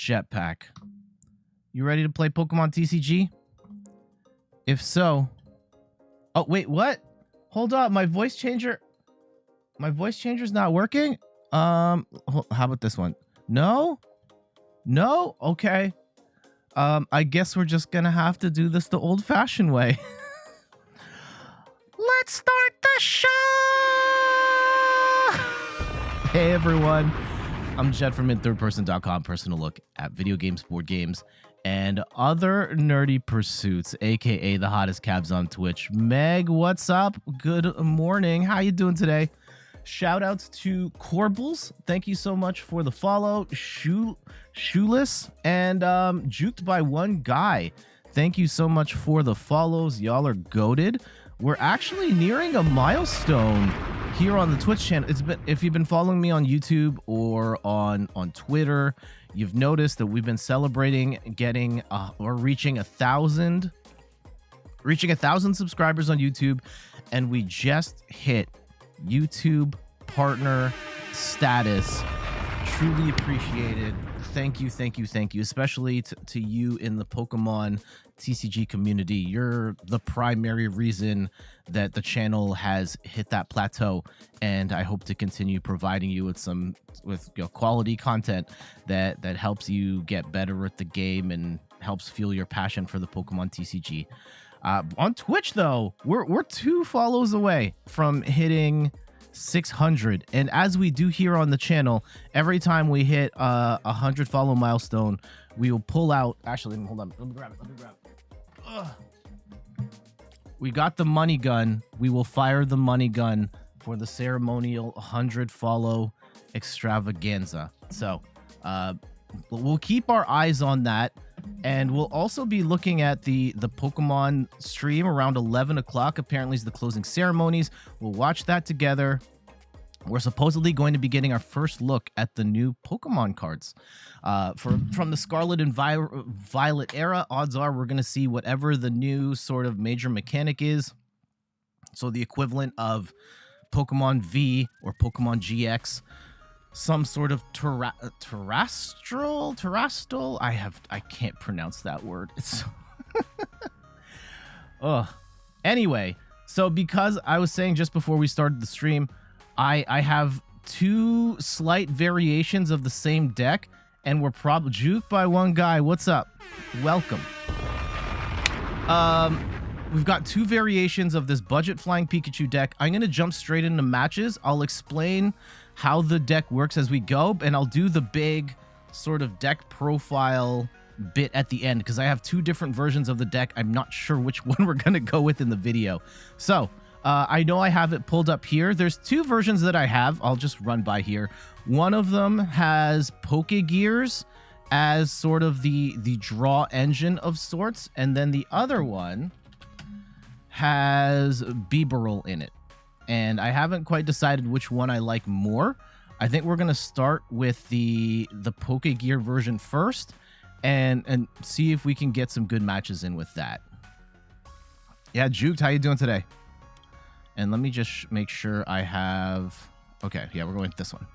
jetpack. You ready to play Pokemon TCG? If so... Oh, wait, what? Hold up, my voice changer's not working? How about this one? No? No? Okay. I guess we're just gonna have to do this the old-fashioned way. Let's start the show! Hey, everyone. I'm Jed from inthirdperson.com, personal look at video games, board games, and other nerdy pursuits, aka the hottest cabs on Twitch. Meg, what's up? Good morning. How you doing today? Shout outs to Corbles. Thank you so much for the follow. Shoeless and Juked by One Guy. Thank you so much for the follows. Y'all are goated. We're actually nearing a milestone here on the Twitch channel. If you've been following me on YouTube or on Twitter, you've noticed that we've been celebrating getting or reaching 1,000 subscribers on YouTube, and we just hit YouTube partner status. Truly appreciated. Thank you, especially to you in the Pokemon TCG community. You're the primary reason that the channel has hit that plateau, and I hope to continue providing you with quality content that helps you get better at the game and helps fuel your passion for the Pokemon TCG. On Twitch, though, we're 2 follows away from hitting 600, and as we do here on the channel, every time we hit 100 follow milestone, we will pull out. Actually, hold on, let me grab it. Ugh. We got the money gun. We will fire the money gun for the ceremonial 100 follow extravaganza. So we'll keep our eyes on that, and we'll also be looking at the Pokemon stream around 11 o'clock. Apparently is the closing ceremonies. We'll watch that together. We're supposedly going to be getting our first look at the new Pokemon cards from the Scarlet and Violet era. Odds are we're going to see whatever the new sort of major mechanic is. So the equivalent of Pokemon V or Pokemon GX. Some sort of terrestrial. I can't pronounce that word. It's Anyway, so because I was saying just before we started the stream, I have 2 slight variations of the same deck, and we're probably Juked by One Guy. What's up? Welcome. We've got 2 variations of this budget flying Pikachu deck. I'm going to jump straight into matches. I'll explain how the deck works as we go, and I'll do the big sort of deck profile bit at the end, because I have 2 different versions of the deck. I'm not sure which one we're going to go with in the video. So I know I have it pulled up here. There's 2 versions that I have. I'll just run by here. One of them has Pokegears as sort of the draw engine of sorts, and then the other one has Bibarel in it. And I haven't quite decided which one I like more. I think we're going to start with the Pokegear version first and see if we can get some good matches in with that. Yeah, Juked, how you doing today? And let me just make sure I have... Okay, yeah, we're going with this one.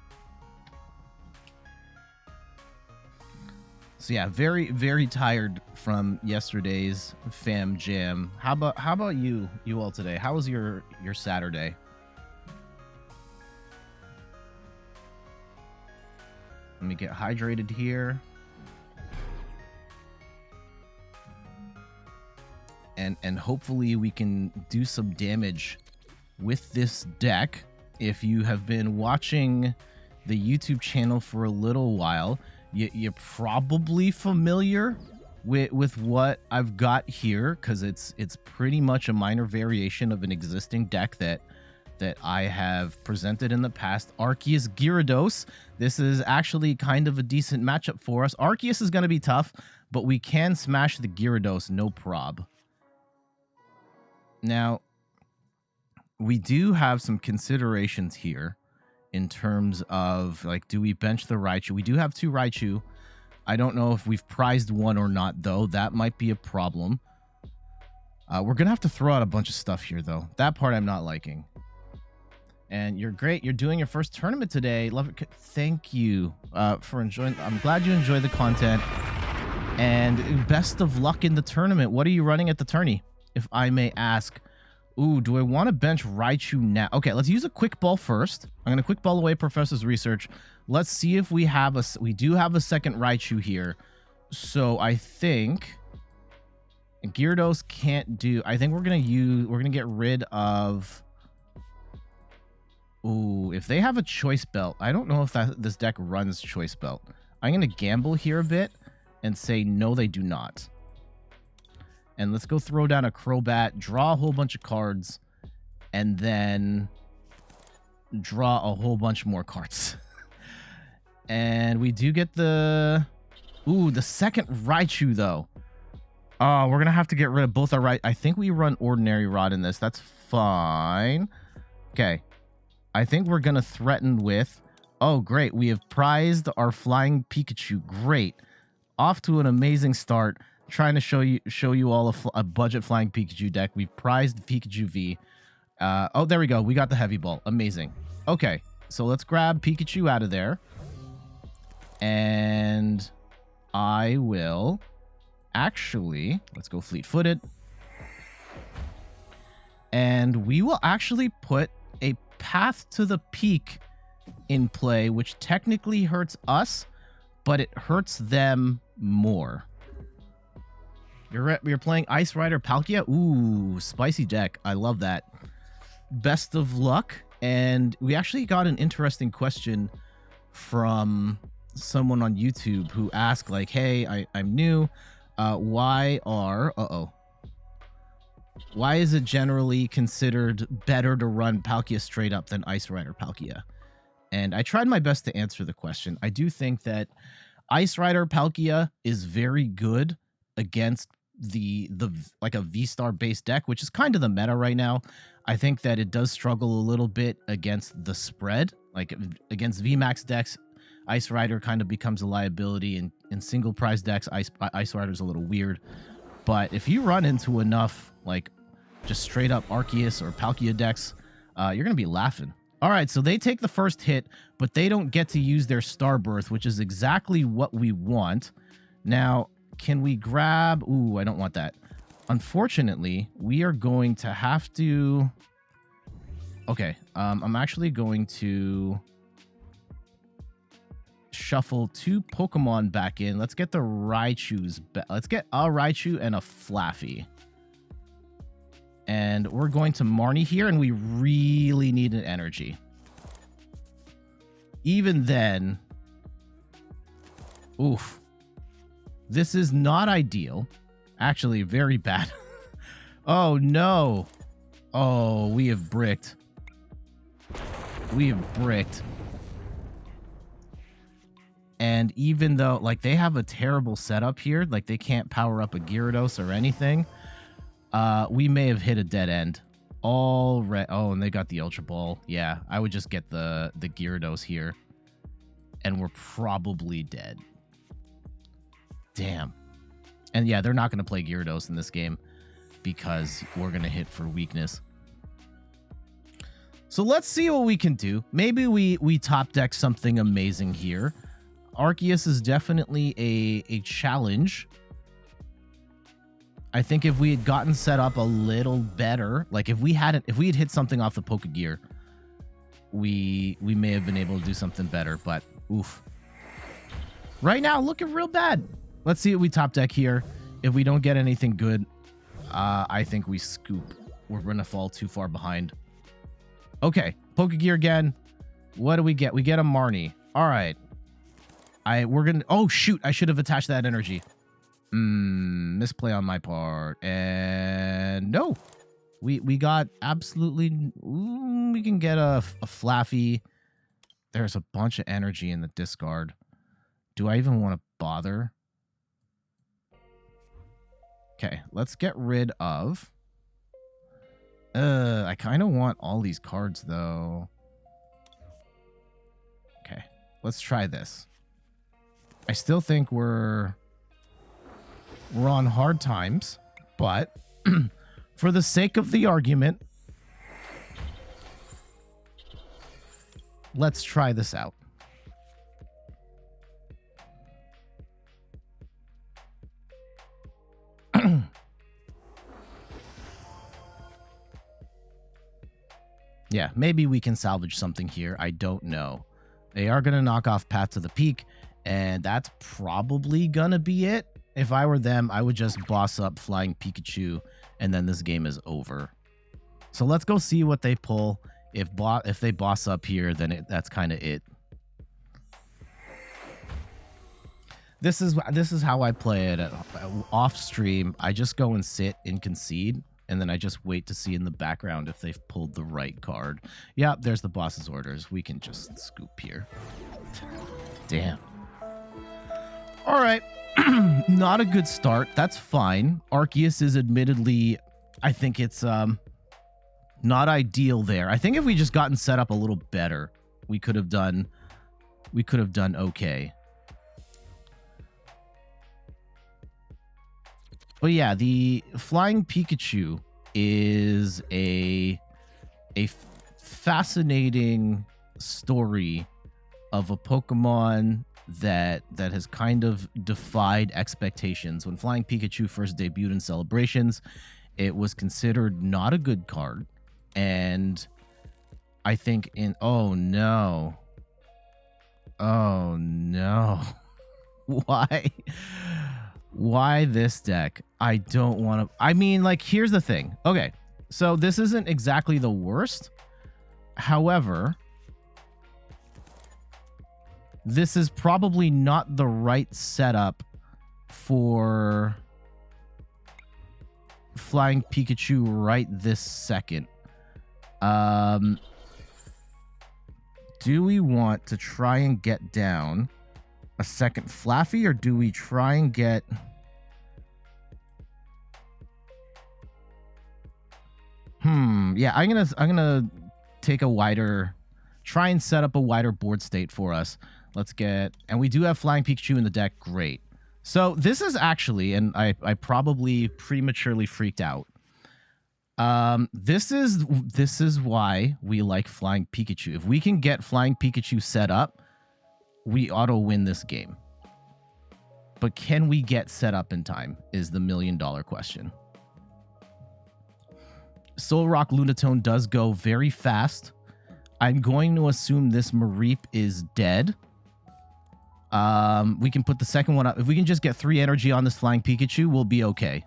So yeah, very, very tired from yesterday's fam jam. How about you all today? How was your Saturday? Let me get hydrated here. And hopefully we can do some damage with this deck. If you have been watching the YouTube channel for a little while, you're probably familiar with what I've got here, because it's pretty much a minor variation of an existing deck that I have presented in the past. Arceus Gyarados. This is actually kind of a decent matchup for us. Arceus is going to be tough, but we can smash the Gyarados, no prob. Now, we do have some considerations here in terms of, like, do we bench the Raichu? We do have 2 Raichu. I don't know if we've prized one or not, though. That might be a problem. We're going to have to throw out a bunch of stuff here, though. That part I'm not liking. And you're great. You're doing your first tournament today. Love it. Thank you for enjoying. I'm glad you enjoy the content. And best of luck in the tournament. What are you running at the tourney, if I may ask? Ooh, do I want to bench Raichu now? Okay, let's use a quick ball first. I'm going to quick ball away Professor's research. Let's see if we have a... We do have a second Raichu here. So I think... Gyarados can't do... I think we're going to use... We're going to get rid of... Ooh, if they have a Choice Belt, I don't know if this deck runs Choice Belt. I'm going to gamble here a bit and say no, they do not. And let's go throw down a Crobat, draw a whole bunch of cards, and then draw a whole bunch more cards. And we do get the... Ooh, the second Raichu, though. Oh, we're going to have to get rid of both our right... I think we run Ordinary Rod in this. That's fine. Okay. I think we're going to threaten with... Oh, great. We have prized our Flying Pikachu. Great. Off to an amazing start. Trying to show you all a budget Flying Pikachu deck. We've prized Pikachu V. Oh, there we go. We got the Heavy Ball. Amazing. Okay. So let's grab Pikachu out of there. And I will... Actually, let's go Fleet-Footed. And we will actually put a Path to the Peak in play, which technically hurts us, but it hurts them more. You're playing Ice Rider Palkia? Ooh, spicy deck. I love that. Best of luck. And we actually got an interesting question from someone on YouTube who asked, like, hey, I'm new. Why is it generally considered better to run Palkia straight up than Ice Rider Palkia? And I tried my best to answer the question. I do think that Ice Rider Palkia is very good against the like a V-Star based deck, which is kind of the meta right now. I think that it does struggle a little bit against the spread. Like against VMAX decks, Ice Rider kind of becomes a liability, and in single prize decks, Ice Rider's a little weird. But if you run into enough like just straight up Arceus or Palkia decks, you're gonna be laughing. All right, so they take the first hit, but they don't get to use their Star Birth, which is exactly what we want. Now, can we grab... Ooh, I don't want that. Unfortunately, we are going to have to... Okay, I'm actually going to shuffle 2 Pokemon back in. Let's get the Raichus back. Let's get a Raichu and a Flaffy. And we're going to Marnie here, and we really need an energy. Even then... Oof. This is not ideal. Actually, very bad. Oh, no. Oh, we have bricked. We have bricked. And even though, like, they have a terrible setup here, like, they can't power up a Gyarados or anything, we may have hit a dead end. Oh, and they got the Ultra Ball. Yeah, I would just get the Gyarados here. And we're probably dead. Damn. And yeah, they're not going to play Gyarados in this game because we're going to hit for weakness. So let's see what we can do. Maybe we top deck something amazing here. Arceus is definitely a challenge. I think if we had gotten set up a little better, like if we had hit something off the Pokegear, we may have been able to do something better, but oof. Right now, looking real bad. Let's see what we top deck here. If we don't get anything good, I think we scoop. We're going to fall too far behind. Okay, Pokegear again. What do we get? We get a Marnie. All right. We're going to... Oh, shoot. I should have attached that energy. Misplay on my part. And no. We got absolutely... Ooh, we can get a Flaffy. There's a bunch of energy in the discard. Do I even want to bother? Okay, let's get rid of... I kind of want all these cards, though. Okay, let's try this. I still think we're on hard times, but for the sake of the argument, Let's try this out. Yeah, maybe we can salvage something here. I don't know. They are going to knock off Path to the Peak, and that's probably going to be it. If I were them, I would just boss up Flying Pikachu, and then this game is over. So let's go see what they pull. If they boss up here, then that's kind of it. This is how I play it off stream. I just go and sit and concede, and then I just wait to see in the background if they've pulled the right card. Yep, there's the boss's orders. We can just scoop here. Damn. All right. Not a good start. That's fine. Arceus is admittedly, I think it's not ideal there. I think if we just gotten set up a little better, we could have done okay. But yeah, the Flying Pikachu is a fascinating story of a Pokemon that has kind of defied expectations. When Flying Pikachu first debuted in Celebrations, it was considered not a good card. And I think oh no. Why this deck? I don't want to. I mean, like, here's the thing. Okay, so this isn't exactly the worst. However, this is probably not the right setup for Flying Pikachu right this second. Do we want to try and get down a second Flaffy, or do we try and get... Yeah, I'm gonna take a wider... Try and set up a wider board state for us. Let's get... And we do have Flying Pikachu in the deck. Great. So this is actually... And I probably prematurely freaked out. This is why we like Flying Pikachu. If we can get Flying Pikachu set up, we auto win this game. But can we get set up in time is the $1 million question. Solrock Lunatone does go very fast. I'm going to assume this Mareep is dead. We can put the second one up. If we can just get 3 energy on this Flying Pikachu, we'll be okay.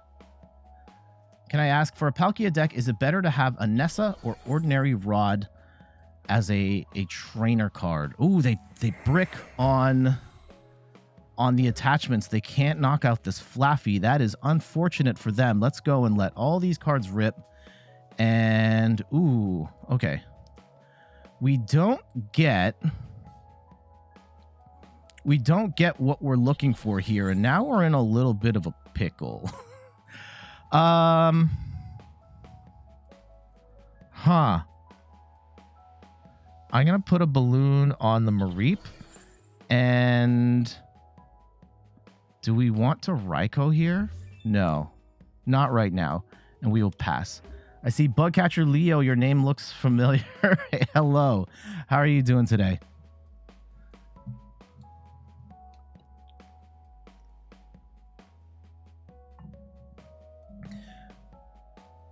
Can I ask, for a Palkia deck, is it better to have a Nessa or Ordinary Rod as a trainer card? Ooh, they brick on the attachments. They can't knock out this Flaffy. That is unfortunate for them. Let's go and let all these cards rip. And, ooh, okay. We don't get what we're looking for here, and now we're in a little bit of a pickle. I'm gonna put a balloon on the Mareep, and do we want to Raikou here? No, not right now, and we will pass. I see Bugcatcher Leo, your name looks familiar. Hey, hello, how are you doing today?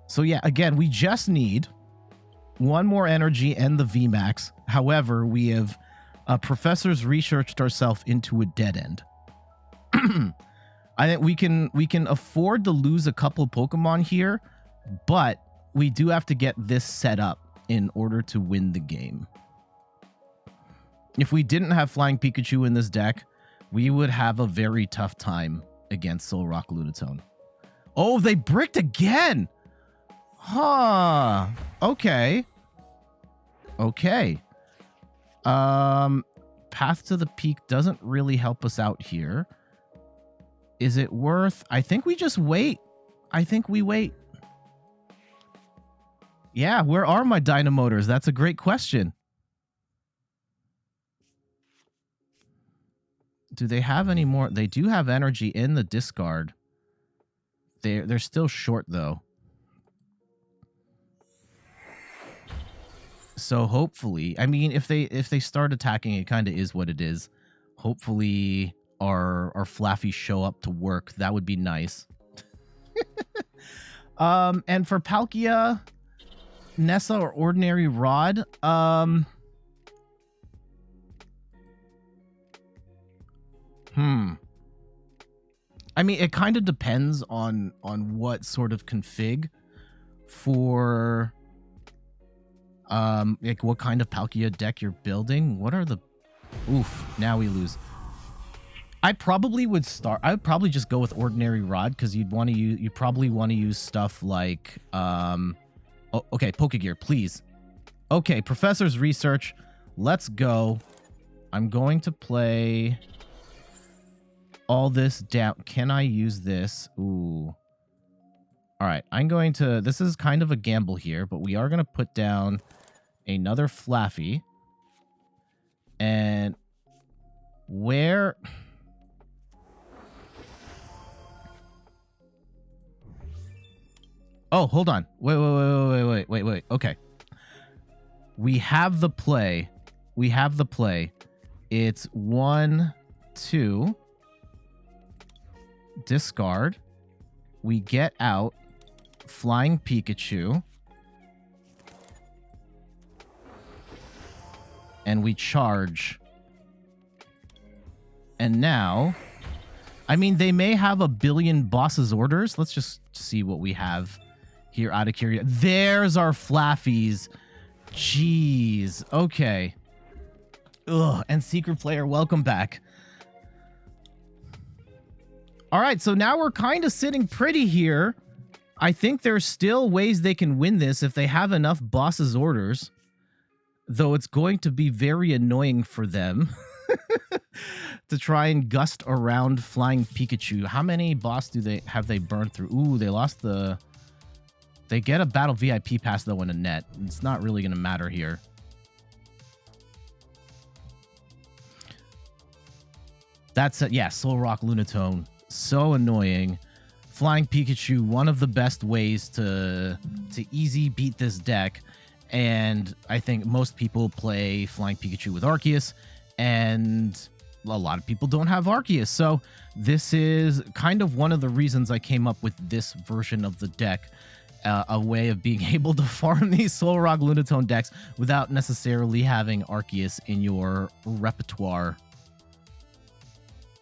So yeah, again, we just need 1 more energy and the VMAX. However, we have professors researched ourselves into a dead end. I think we can afford to lose a couple Pokemon here, but we do have to get this set up in order to win the game. If we didn't have Flying Pikachu in this deck, we would have a very tough time against Solrock Lunatone. Oh, they bricked again! Huh. Okay. Okay. Path to the Peak doesn't really help us out here. Is it worth... I think we just wait. I think we wait. Yeah, where are my Dynamotors? That's a great question. Do they have any more? They do have energy in the discard. They're still short, though. So hopefully, I mean, if they start attacking, it kind of is what it is. Hopefully our Flaffy show up to work. That would be nice. And for Palkia, Nessa or Ordinary Rod, I mean, it kind of depends on what sort of config for like what kind of Palkia deck you're building. What are the oof, now we lose. I probably would just go with Ordinary Rod because you probably want to use stuff like oh, okay, Pokegear, please. Okay, Professor's Research. Let's go. I'm going to play all this down. Can I use this? Ooh. All right, I'm going to... This is kind of a gamble here, but we are going to put down another Flaffy. And where... Oh, hold on. Wait. Okay. We have the play. It's 1, 2... discard. We get out Flying Pikachu. And we charge. And now, I mean, they may have a billion boss's orders. Let's just see what we have here out of curiosity. There's our Flaffies. Jeez. Okay. Ugh. And Secret Player, welcome back. All right, so now we're kind of sitting pretty here. I think there's still ways they can win this if they have enough boss's orders. Though it's going to be very annoying for them to try and gust around Flying Pikachu. How many boss have they burned through? Ooh, they lost the... They get a Battle VIP pass, though, in a net. It's not really going to matter here. That's it. Yeah, Soul Rock Lunatone. So annoying. Flying Pikachu, one of the best ways to easy beat this deck. And I think most people play Flying Pikachu with Arceus, and a lot of people don't have Arceus. So this is kind of one of the reasons I came up with this version of the deck. A way of being able to farm these Soul Rock Lunatone decks without necessarily having Arceus in your repertoire.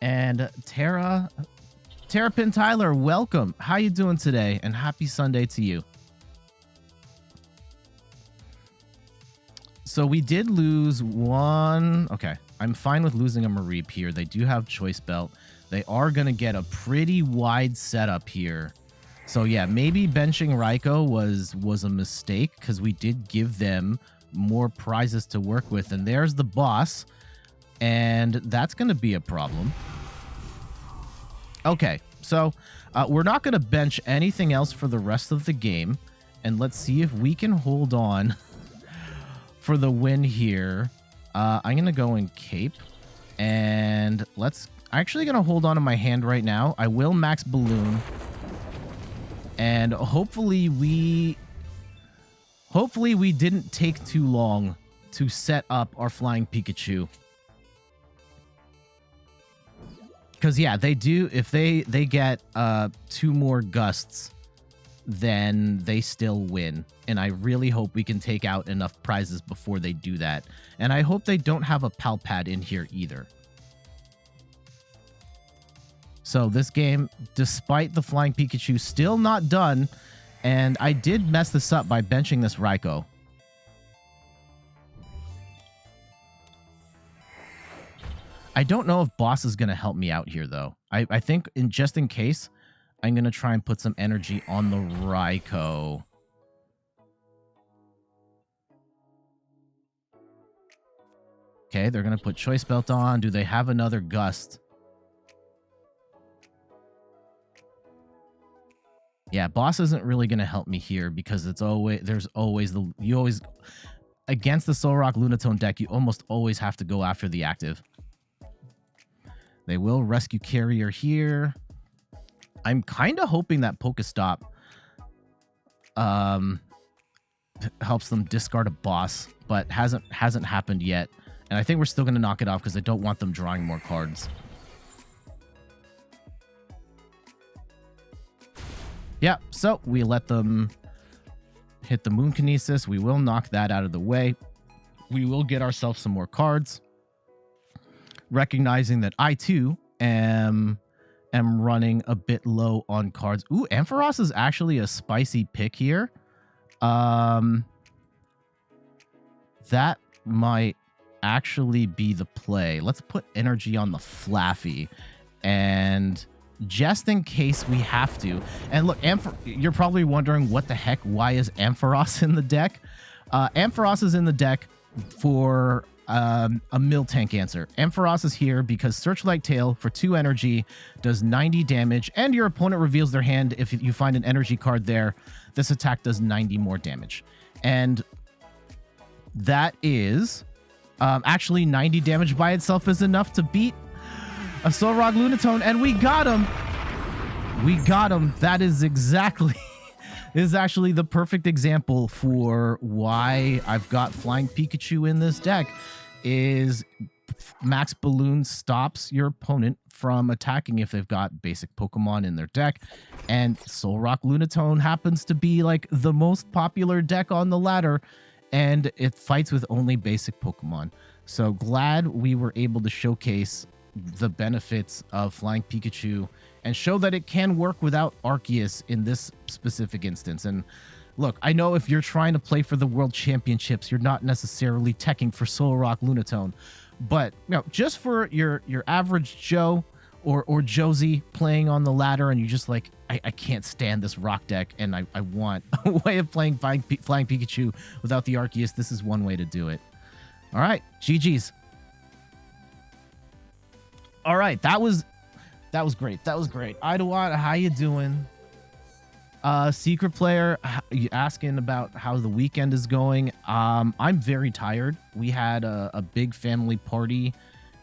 And Terrapin Tyler, welcome. How you doing today? And happy Sunday to you. So we did lose one. Okay, I'm fine with losing a Mareep here. They do have Choice Belt. They are going to get a pretty wide setup here. So yeah, maybe benching Raikou was a mistake because we did give them more prizes to work with. And there's the boss. And that's going to be a problem. Okay, so we're not going to bench anything else for the rest of the game. And let's see if we can hold on for the win here. I'm going to go in Cape. And I'm actually going to hold on to my hand right now. I will max Balloon. And hopefully we didn't take too long to set up our Flying Pikachu. Because, yeah, they do. If they get 2 more gusts, then they still win. And I really hope we can take out enough prizes before they do that. And I hope they don't have a Palpad in here either. So this game, despite the Flying Pikachu, still not done. And I did mess this up by benching this Raikou. I don't know if Boss is going to help me out here, though. I think, just in case, I'm going to try and put some energy on the Raikou. Okay, they're going to put Choice Belt on. Do they have another Gust? Yeah, Boss isn't really going to help me here because against the Soul Rock Lunatone deck, you almost always have to go after the active. They will Rescue Carrier here. I'm kind of hoping that Pokestop helps them discard a boss, but hasn't happened yet. And I think we're still going to knock it off because I don't want them drawing more cards. Yeah, so we let them hit the Moon Kinesis. We will knock that out of the way. We will get ourselves some more cards. Recognizing that I, too, am running a bit low on cards. Ooh, Ampharos is actually a spicy pick here. That might actually be the play. Let's put energy on the Flaffy. And just in case we have to. And look, you're probably wondering what the heck, why is Ampharos in the deck? Ampharos is in the deck for a mill tank answer. Ampharos is here because Searchlight Tail for 2 energy does 90 damage, and your opponent reveals their hand. If you find an energy card there, this attack does 90 more damage. And that is actually 90 damage by itself is enough to beat a Solrock Lunatone, and we got him. We got him. That is exactly... is actually the perfect example for why I've got Flying Pikachu in this deck. Is Max Balloon stops your opponent from attacking if they've got basic Pokemon in their deck, and Solrock Lunatone happens to be like the most popular deck on the ladder, and it fights with only basic Pokemon. So glad we were able to showcase the benefits of Flying Pikachu and show that it can work without Arceus in this specific instance. And look, I know if you're trying to play for the World Championships, you're not necessarily teching for Solrock Lunatone, but you know, just for your average Joe or Josie playing on the ladder, and you just like, I can't stand this rock deck, and I want a way of playing Flying Pikachu without the Arceus. This is one way to do it. All right, GG's. All right, that was great. That was great. Idawat, how you doing? Secret player, you asking about how the weekend is going. I'm very tired. We had a big family party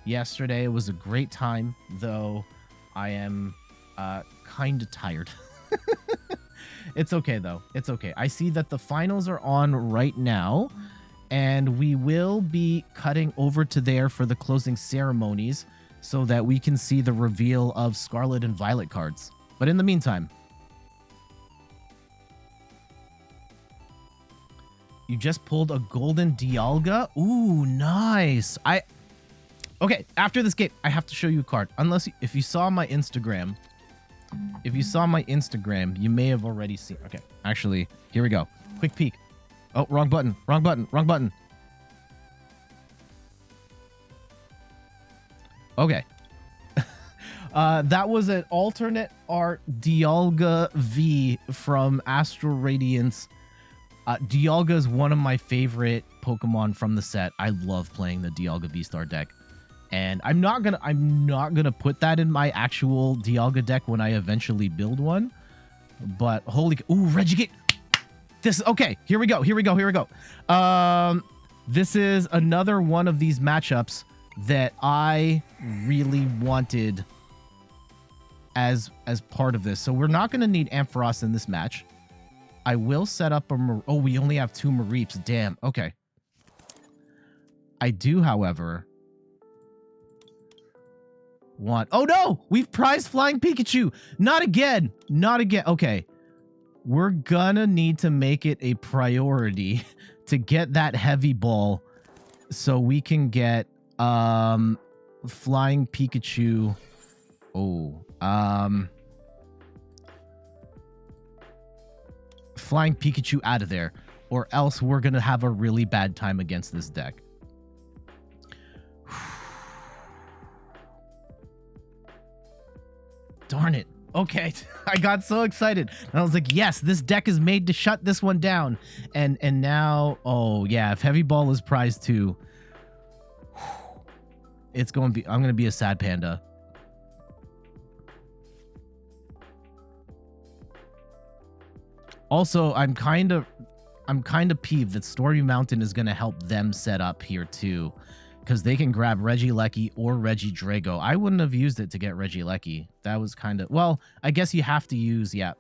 yesterday. It was a great time, though I am kind of tired. It's okay, though. It's okay. I see that the finals are on right now, and we will be cutting over to there for the closing ceremonies so that we can see the reveal of Scarlet and Violet cards. But in the meantime, you just pulled a golden Dialga. Ooh, nice. Okay, after this game, I have to show you a card. If you saw my Instagram, you may have already seen. Okay, actually, here we go. Quick peek. Oh, wrong button. Okay. That was an alternate art Dialga V from Astral Radiance. Dialga is one of my favorite Pokemon from the set. I love playing the Dialga VSTAR deck. And I'm not gonna put that in my actual Dialga deck when I eventually build one. But holy, ooh, Regigate. Okay, here we go. This is another one of these matchups that I really wanted as part of this. So we're not going to need Ampharos in this match. I will set up oh, we only have 2 Mareeps. Damn. Okay. I do, however, oh no! We've prized Flying Pikachu! Not again! Okay. We're gonna need to make it a priority to get that heavy ball so we can get Flying Pikachu. Flying Pikachu out of there, or else we're gonna have a really bad time against this deck. Darn it. Okay, I got so excited. And I was like, yes, this deck is made to shut this one down. And now, oh yeah, if Heavy Ball is prize 2, I'm gonna be a sad panda. Also, I'm kind of peeved that Stormy Mountain is gonna help them set up here too, because they can grab Regieleki or Regidrago. I wouldn't have used it to get Regieleki. That was kind of, well, I guess you have to use, yeah.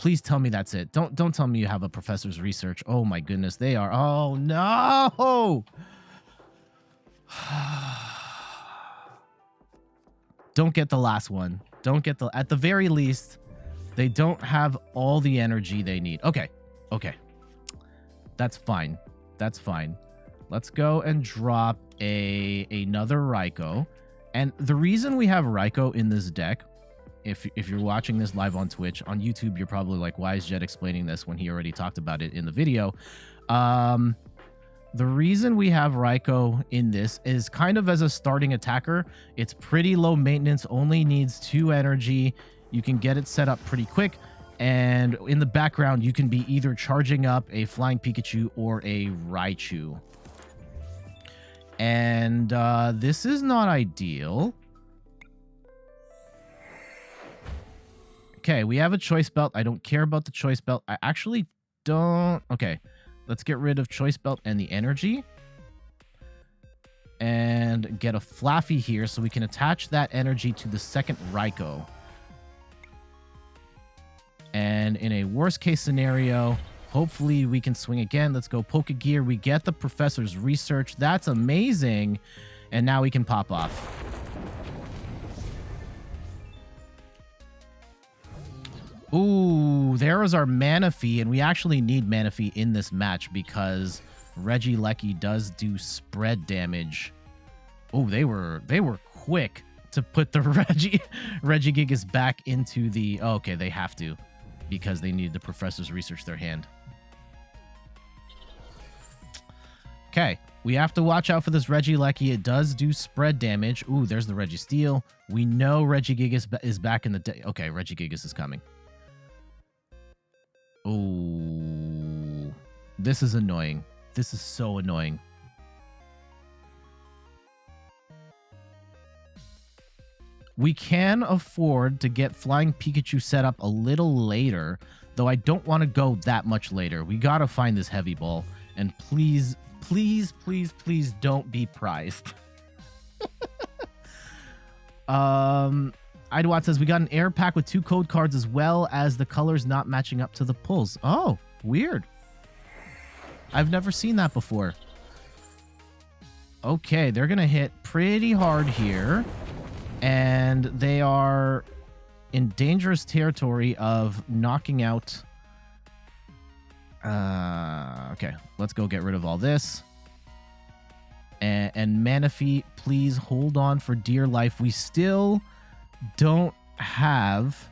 Please tell me that's it. Don't tell me you have a professor's research. Oh my goodness, they are. Oh no. Don't get the last one. Don't get the, at the very least, they don't have all the energy they need. Okay. Okay. That's fine. That's fine. Let's go and drop another Raikou. And the reason we have Raikou in this deck, if you're watching this live on Twitch, on YouTube, you're probably like, why is Jet explaining this when he already talked about it in the video? The reason we have Raikou in this is kind of as a starting attacker. It's pretty low maintenance, only needs 2 energy. You can get it set up pretty quick. And in the background, you can be either charging up a Flying Pikachu or a Raichu. And this is not ideal. Okay, we have a choice belt. I don't care about the choice belt. I actually don't. Okay, let's get rid of choice belt and the energy. And get a Flaffy here so we can attach that energy to the second Raikou. And in a worst case scenario, hopefully we can swing again. Let's go Pokegear. We get the professor's research. That's amazing. And now we can pop off. Ooh, there was our Manaphy. And we actually need Manaphy in this match because Regieleki does do spread damage. Oh, they were quick to put the Regigigas back into the... Oh, okay, they have to. Because they need the professor's research their hand. Okay, we have to watch out for this Regieleki. It does do spread damage. Ooh, there's the Registeel. We know Regigigas is back in the day. Okay, Regigigas is coming. Ooh, this is annoying. This is so annoying. We can afford to get Flying Pikachu set up a little later, though I don't want to go that much later. We got to find this heavy ball. And please, please, please, please don't be prized. Idawat says, we got an air pack with 2 code cards as well as the colors not matching up to the pulls. Oh, weird. I've never seen that before. Okay, they're going to hit pretty hard here. And they are in dangerous territory of knocking out... okay, let's go get rid of all this. And Manaphy, please hold on for dear life. We still don't have...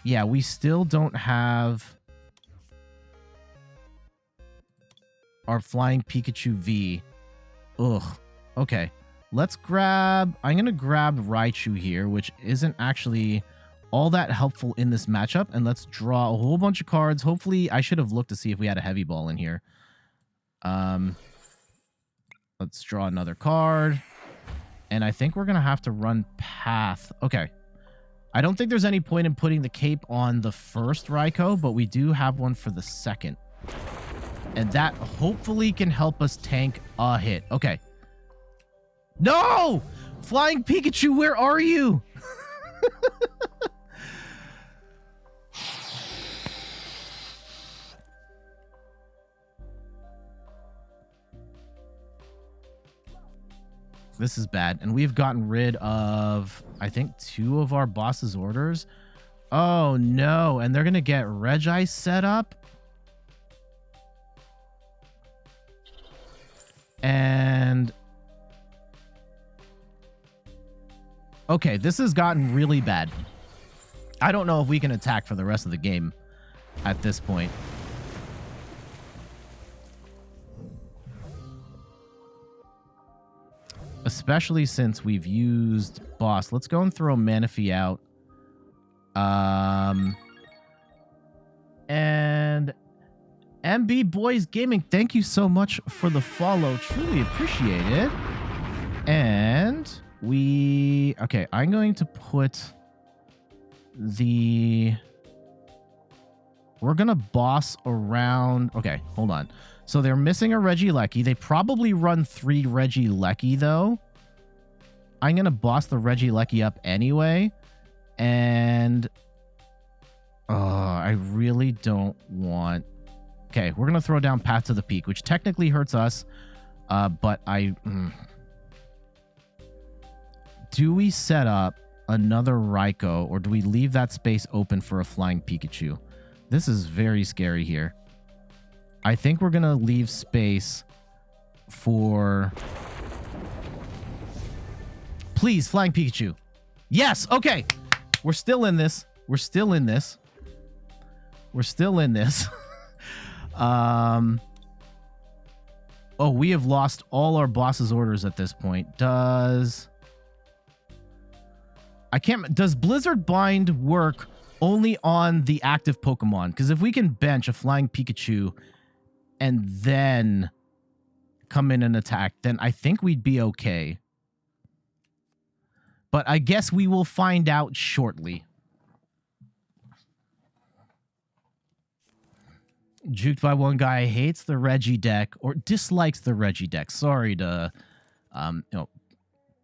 Yeah, we still don't have our Flying Pikachu V. Ugh. Okay. Let's grab... I'm going to grab Raichu here, which isn't actually all that helpful in this matchup. And let's draw a whole bunch of cards. Hopefully, I should have looked to see if we had a heavy ball in here. Let's draw another card. And I think we're going to have to run Path. Okay. I don't think there's any point in putting the cape on the first Raikou, but we do have one for the second. And that hopefully can help us tank a hit. Okay. No! Flying Pikachu, where are you? This is bad. And we've gotten rid of, I think, 2 of our boss's orders. Oh, no. And they're going to get Regice set up. And... okay, this has gotten really bad. I don't know if we can attack for the rest of the game at this point. Especially since we've used boss. Let's go and throw Manaphy out. And MB Boys Gaming, thank you so much for the follow. Truly appreciate it. And we... okay, I'm going to put the... we're going to boss around... okay, hold on. So they're missing a Regieleki. They probably run 3 Regieleki, though. I'm going to boss the Regieleki up anyway. And I really don't want... Okay, we're going to throw down Path to the Peak, which technically hurts us. But do we set up another Raikou, or do we leave that space open for a flying Pikachu? This is very scary here. I think we're going to leave space for... Please, flying Pikachu. Yes, okay. We're still in this. We're still in this. We're still in this. Oh, we have lost all our boss's orders at this point. Does Blizzard Bind work only on the active Pokemon? Because if we can bench a flying Pikachu and then come in and attack, then I think we'd be okay. But I guess we will find out shortly. Juked by one guy, hates the Regi deck or dislikes the Regi deck. Sorry to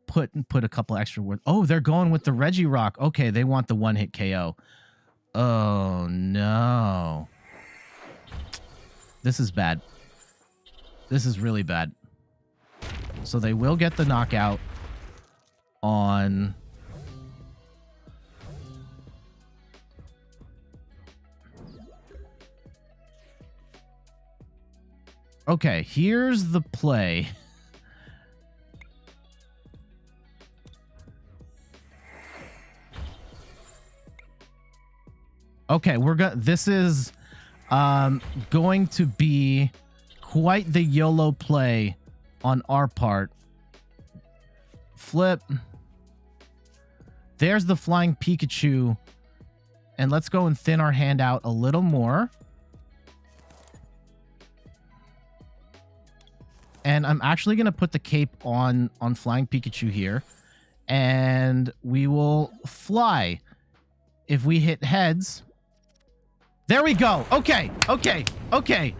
put a couple extra words. Oh, they're going with the Regirock. Okay, they want the one-hit KO. Oh no. This is bad. This is really bad. So they will get the knockout on... Okay, here's the play. Okay, this is going to be quite the YOLO play on our part. Flip. There's the flying Pikachu. And let's go and thin our hand out a little more. And I'm actually going to put the cape on flying Pikachu here. And we will fly. If we hit heads... There we go. Okay. Okay. Okay.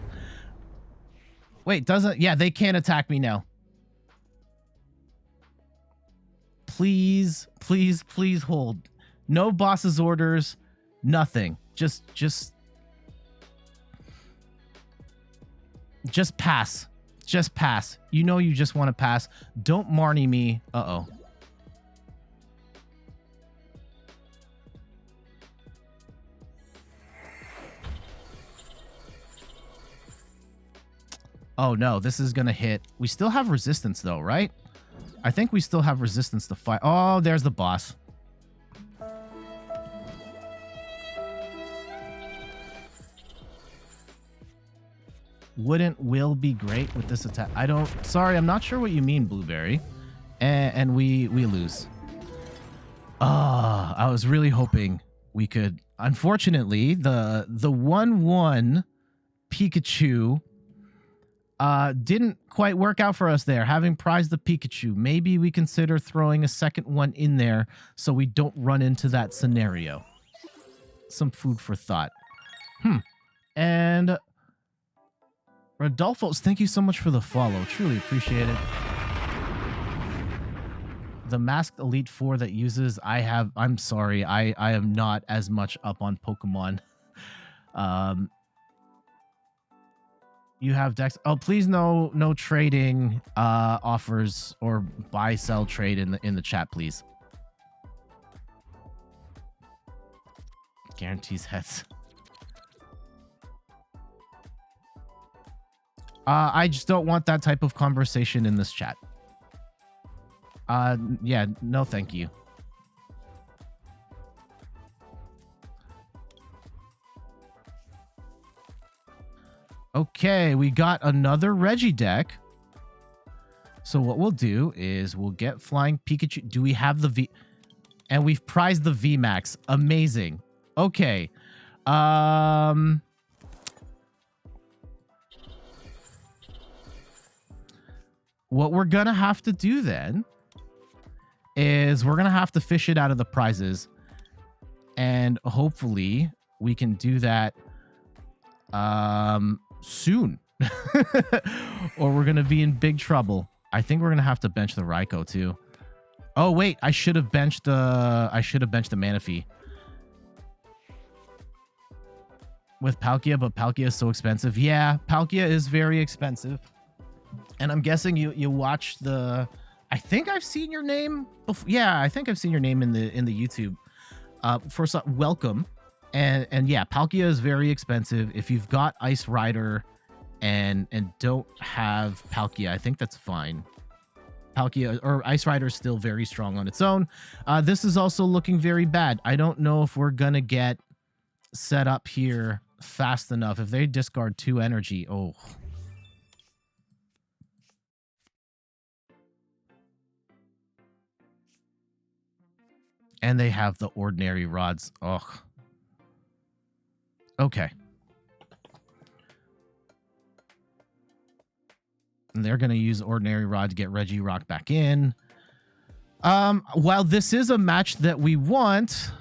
Wait, doesn't... Yeah, they can't attack me now. Please, please, please hold. No boss's orders. Nothing. Just pass. Just pass. You know you just want to pass. Don't Marnie me. Uh-oh. Oh, no. This is going to hit. We still have resistance, though, right? I think we still have resistance to fight. Oh, there's the boss. Wouldn't Will be great with this attack? I don't... Sorry, I'm not sure what you mean, Blueberry. And we lose. I was really hoping we could... Unfortunately, the 1-1 Pikachu didn't quite work out for us there. Having prized the Pikachu, maybe we consider throwing a second one in there so we don't run into that scenario. Some food for thought. And... Rodolfo's, thank you so much for the follow. Truly appreciate it. The Masked Elite Four that uses, I'm sorry, I am not as much up on Pokemon. You have decks. Oh, please no trading offers or buy sell trade in the chat, please. Guarantees heads. I just don't want that type of conversation in this chat. Yeah, no thank you. Okay, we got another Regi deck. So what we'll do is we'll get Flying Pikachu. Do we have the V? And we've prized the VMAX. Amazing. Okay. What we're going to have to do then is we're going to have to fish it out of the prizes. And hopefully we can do that soon. Or we're going to be in big trouble. I think we're going to have to bench the Raikou too. Oh wait, I should have benched the Manaphy with Palkia, but Palkia is so expensive. Yeah, Palkia is very expensive. And I'm guessing you watched the. I think I've seen your name. Yeah, I think I've seen your name in the YouTube. First off, welcome. And yeah, Palkia is very expensive. If you've got Ice Rider and don't have Palkia, I think that's fine. Palkia or Ice Rider is still very strong on its own. This is also looking very bad. I don't know if we're gonna get set up here fast enough. If they discard 2 energy, oh. And they have the ordinary rods. Ugh. Okay. And they're going to use ordinary rod to get Regirock back in. While this is a match that we want,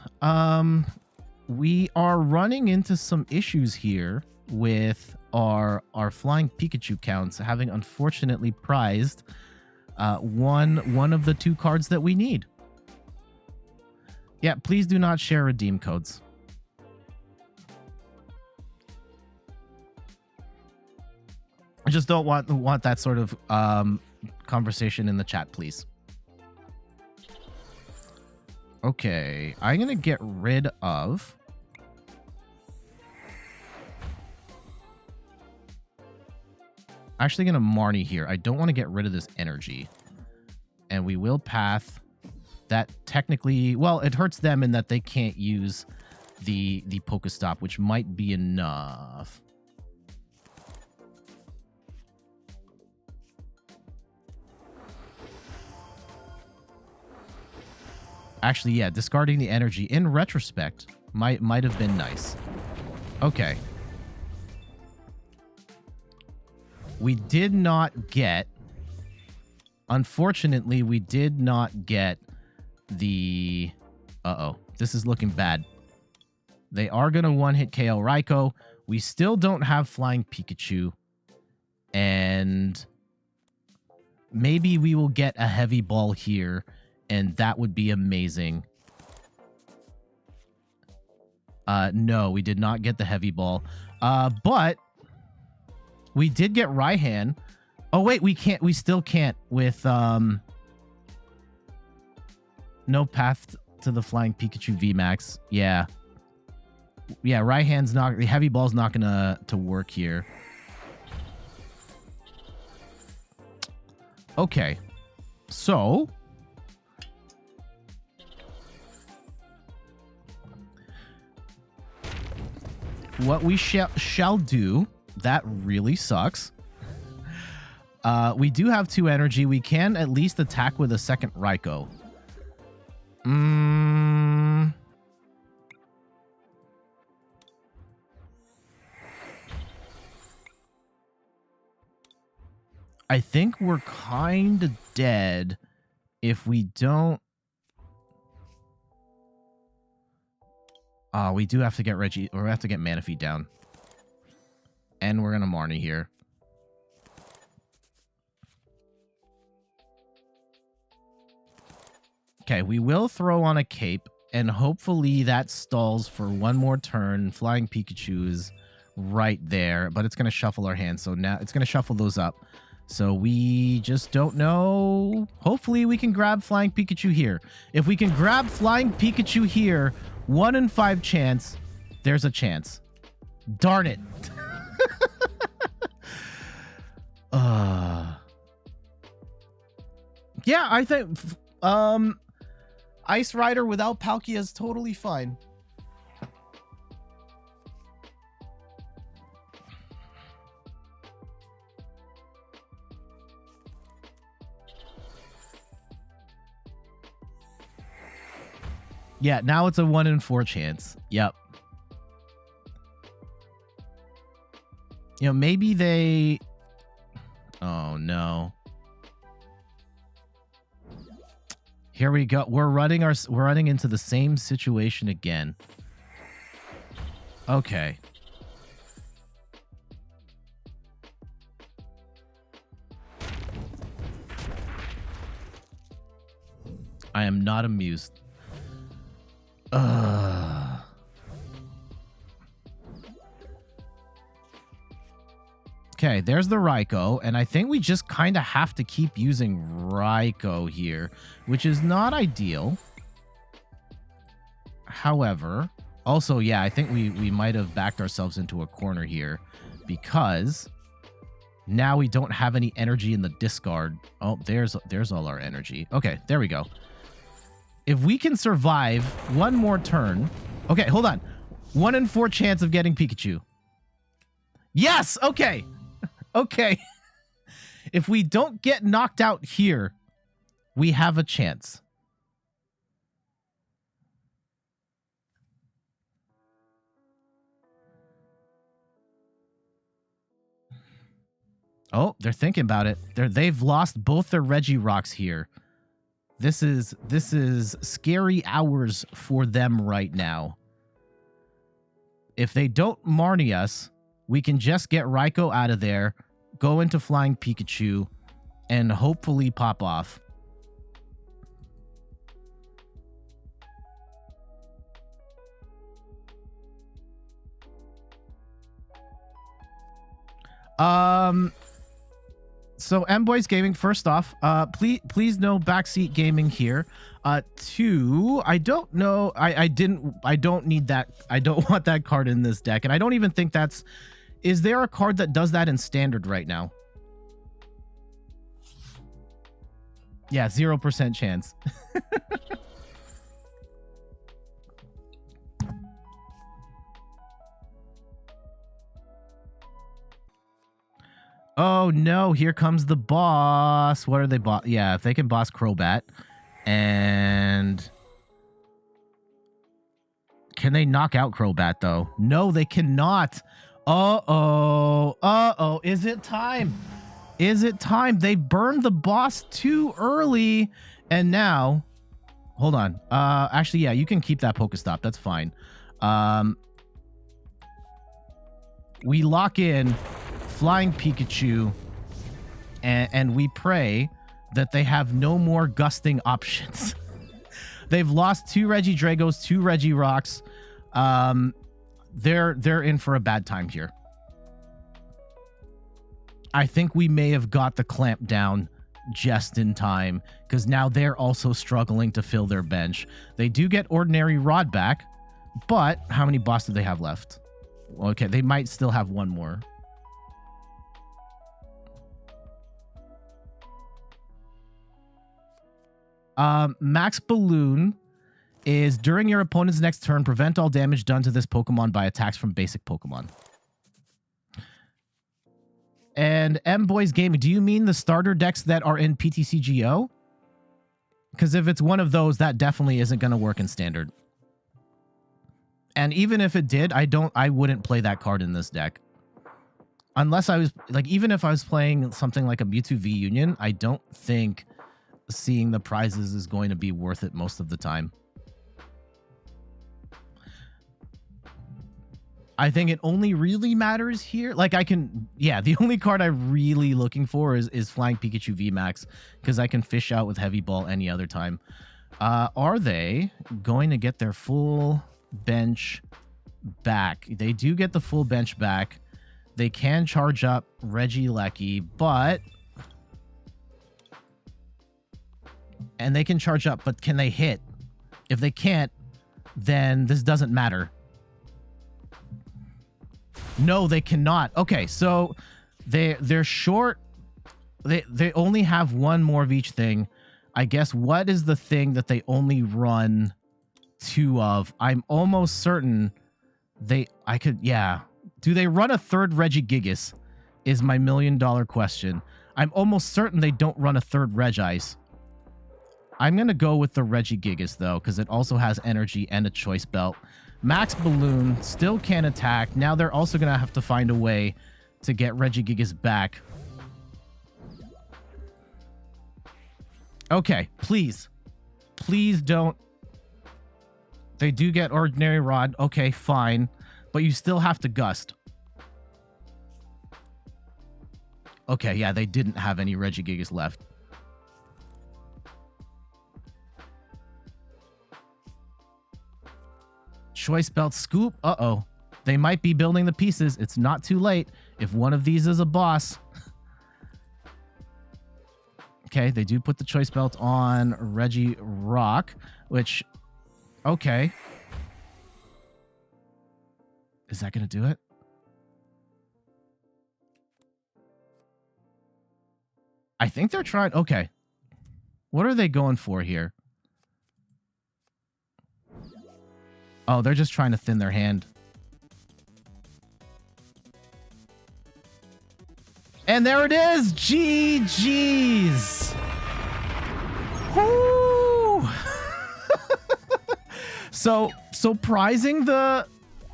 we are running into some issues here with our flying Pikachu counts, having unfortunately prized one of the 2 cards that we need. Yeah, please do not share redeem codes. I just don't want that sort of conversation in the chat, please. Okay, I'm gonna get rid of. Actually, gonna Marnie here. I don't want to get rid of this energy, and we will path. That technically, well, it hurts them in that they can't use the Pokestop, which might be enough. Actually, yeah, discarding the energy in retrospect might have been nice. Okay. We did not get, unfortunately, we did not get the, this is looking bad. They are going to one-hit KO Raikou. We still don't have Flying Pikachu. And maybe we will get a heavy ball here, and that would be amazing. No, we did not get the heavy ball. But we did get Raihan. Oh, wait, we still can't with, no path to the Flying Pikachu VMAX. Yeah. Yeah, Raihan's not, the heavy ball's not gonna work here. Okay. So what we shall do, that really sucks. We do have 2 energy. We can at least attack with a second Raikou. I think we're kind of dead if we don't. We do have to get Reggie, or we have to get Manaphy down. And we're gonna Marnie here. Okay, we will throw on a cape, and hopefully that stalls for 1 more turn. Flying Pikachu is right there, but it's gonna shuffle our hands, so now it's gonna shuffle those up. So we just don't know. Hopefully we can grab Flying Pikachu here. If we can grab Flying Pikachu here, 1 in 5 chance, there's a chance. Darn it. Yeah, I think Ice Rider without Palkia is totally fine. Yeah, now it's a 1 in 4 chance. Yep. You know, maybe they... Oh, no. Here we go. We're running into the same situation again. Okay. I am not amused. Okay, there's the Raikou, and I think we just kind of have to keep using Raikou here, which is not ideal. However, also, yeah, I think we might have backed ourselves into a corner here because now we don't have any energy in the discard. Oh, there's all our energy. Okay, there we go. If we can survive one more turn... Okay, hold on. 1 in 4 chance of getting Pikachu. Yes! Okay! Okay. If we don't get knocked out here, we have a chance. Oh, they're thinking about it. They've lost both their Regirocks here. This is scary hours for them right now. If they don't Marnie us, we can just get Raikou out of there, go into Flying Pikachu, and hopefully pop off. So M-Boys Gaming, first off, please no backseat gaming here. 2, I don't know. I don't need that. I don't want that card in this deck. And I don't even think that's... Is there a card that does that in standard right now? Yeah, 0% chance. Oh no, here comes the boss. What are they boss? Yeah, if they can boss Crobat. And can they knock out Crobat though? No, they cannot. Uh-oh. Uh-oh. Is it time? Is it time? They burned the boss too early. And now, hold on. Actually, yeah, you can keep that Pokestop. That's fine. We lock in Flying Pikachu, and we pray that they have no more gusting options. They've lost 2 Regidragos, 2 Regirocks. They're in for a bad time here. I think we may have got the clamp down just in time, because now they're also struggling to fill their bench. They do get Ordinary Rod back, but how many boss do they have left? Okay, they might still have one more. Max Balloon is during your opponent's next turn, prevent all damage done to this Pokemon by attacks from basic Pokemon. And M-Boys Gaming, do you mean the starter decks that are in PTCGO? Because if it's one of those, that definitely isn't going to work in standard. And even if it did, I wouldn't play that card in this deck. Unless I was, like, even if I was playing something like a Mewtwo V Union, I don't think seeing the prizes is going to be worth it most of the time. I think it only really matters here. Like the only card I'm really looking for is Flying Pikachu VMAX, because I can fish out with Heavy Ball any other time. Are they going to get their full bench back? They do get the full bench back. They can charge up Regieleki, but... And they can charge up, but can they hit? If they can't, then this doesn't matter. No, they cannot. Okay, so they're short. They only have one more of each thing. I guess what is the thing that they only run 2 of? I'm almost certain yeah. Do they run a third Regigigas? Is my $1 million question. I'm almost certain they don't run a third Regice. I'm going to go with the Regigigas, though, because it also has energy and a choice belt. Max Balloon still can't attack. Now they're also going to have to find a way to get Regigigas back. Okay, please. Please don't. They do get Ordinary Rod. Okay, fine. But you still have to Gust. Okay, yeah, they didn't have any Regigigas left. Choice belt scoop. Uh-oh. They might be building the pieces. It's not too late. If one of these is a boss. Okay, they do put the choice belt on Regirock, which, okay. Is that going to do it? I think they're trying. Okay. What are they going for here? Oh, they're just trying to thin their hand. And there it is. GG's. Woo! So prizing the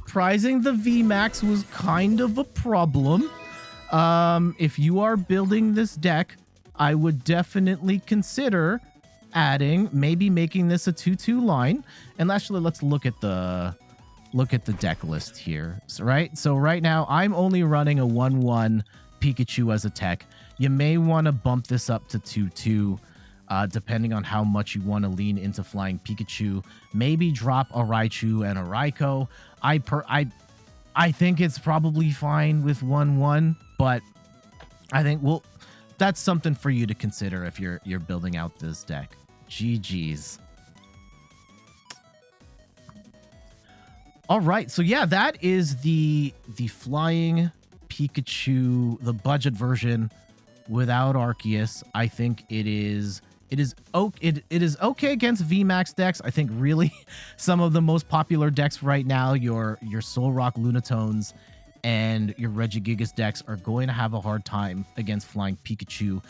VMAX was kind of a problem. If you are building this deck, I would definitely consider adding, maybe making this a 2-2 line. And actually, let's look at the deck list here. So right now, I'm only running a 1-1 Pikachu as a tech. You may want to bump this up to 2-2, depending on how much you want to lean into flying Pikachu. Maybe drop a Raichu and a Raikou. I think it's probably fine with 1-1, but I think that's something for you to consider if you're building out this deck. GG's. All right, so yeah, that is the flying Pikachu, the budget version without Arceus. I think it is okay against VMAX decks. I think really some of the most popular decks right now, your Solrock Lunatones and your Regigigas decks are going to have a hard time against flying Pikachu.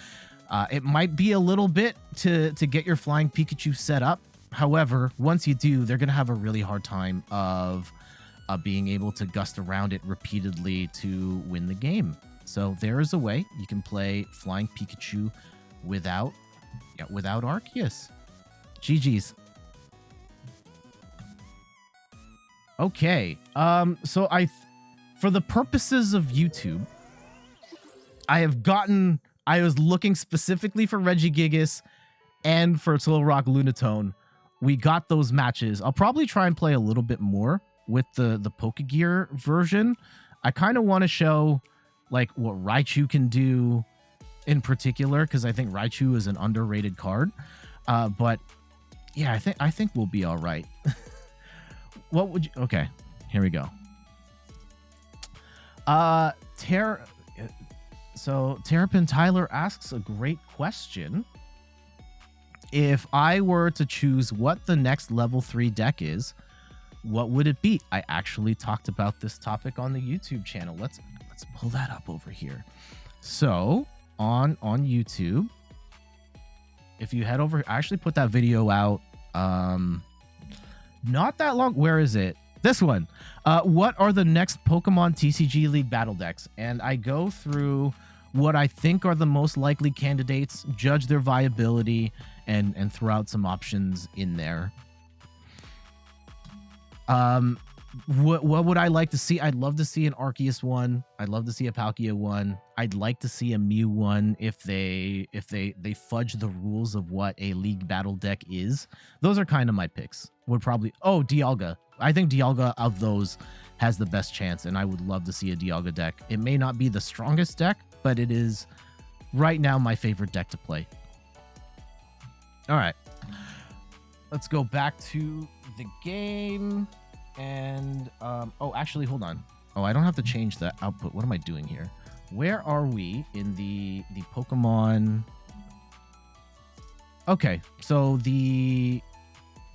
It might be a little bit to get your flying Pikachu set up. However, once you do, they're going to have a really hard time of being able to gust around it repeatedly to win the game. So there is a way you can play flying Pikachu without Arceus. GG's. Okay. So for the purposes of YouTube, I was looking specifically for Regigigas and for Solrock Lunatone. We got those matches. I'll probably try and play a little bit more with the Pokegear version. I kind of want to show like what Raichu can do in particular, because I think Raichu is an underrated card. But yeah, I think we'll be all right. What would you? Okay, here we go. So Terrapin Tyler asks a great question. If I were to choose what the next level 3 deck is, what would it be? I actually talked about this topic on the YouTube channel. Let's pull that up over here. So on YouTube, if you head over, I actually put that video out not that long. Where is it? This one. What are the next Pokemon TCG League battle decks? And I go through what I think are the most likely candidates, judge their viability, and throw out some options in there. What would I like to see? I'd love to see an Arceus one. I'd love to see a Palkia one. I'd like to see a Mew one if they fudge the rules of what a League battle deck is. Those are kind of my picks. Would probably Dialga. I think Dialga of those has the best chance, and I would love to see a Dialga deck. It may not be the strongest deck, but it is right now my favorite deck to play. All right. Let's go back to the game. And, actually, hold on. Oh, I don't have to change the output. What am I doing here? Where are we in the Pokemon? Okay, so the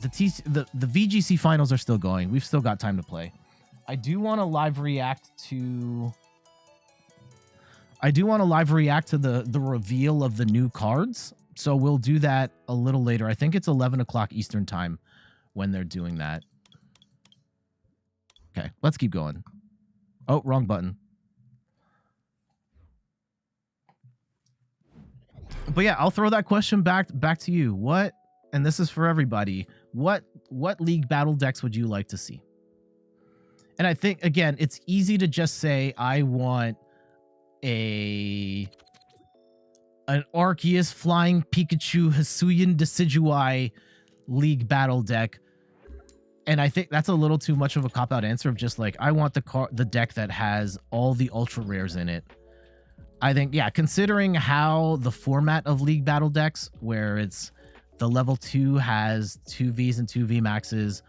VGC finals are still going. We've still got time to play. I do want to live react to the reveal of the new cards. So we'll do that a little later. I think it's 11 o'clock Eastern time when they're doing that. Okay, let's keep going. Oh, wrong button. But yeah, I'll throw that question back to you. What, and this is for everybody, what League battle decks would you like to see? And I think, again, it's easy to just say, I want an Arceus Flying Pikachu Hisuian Decidueye League battle deck. And I think that's a little too much of a cop-out answer of just like, I want the deck that has all the ultra rares in it. I think, yeah, considering how the format of League Battle decks, where it's the level 2 has 2 Vs and 2 VMAXs,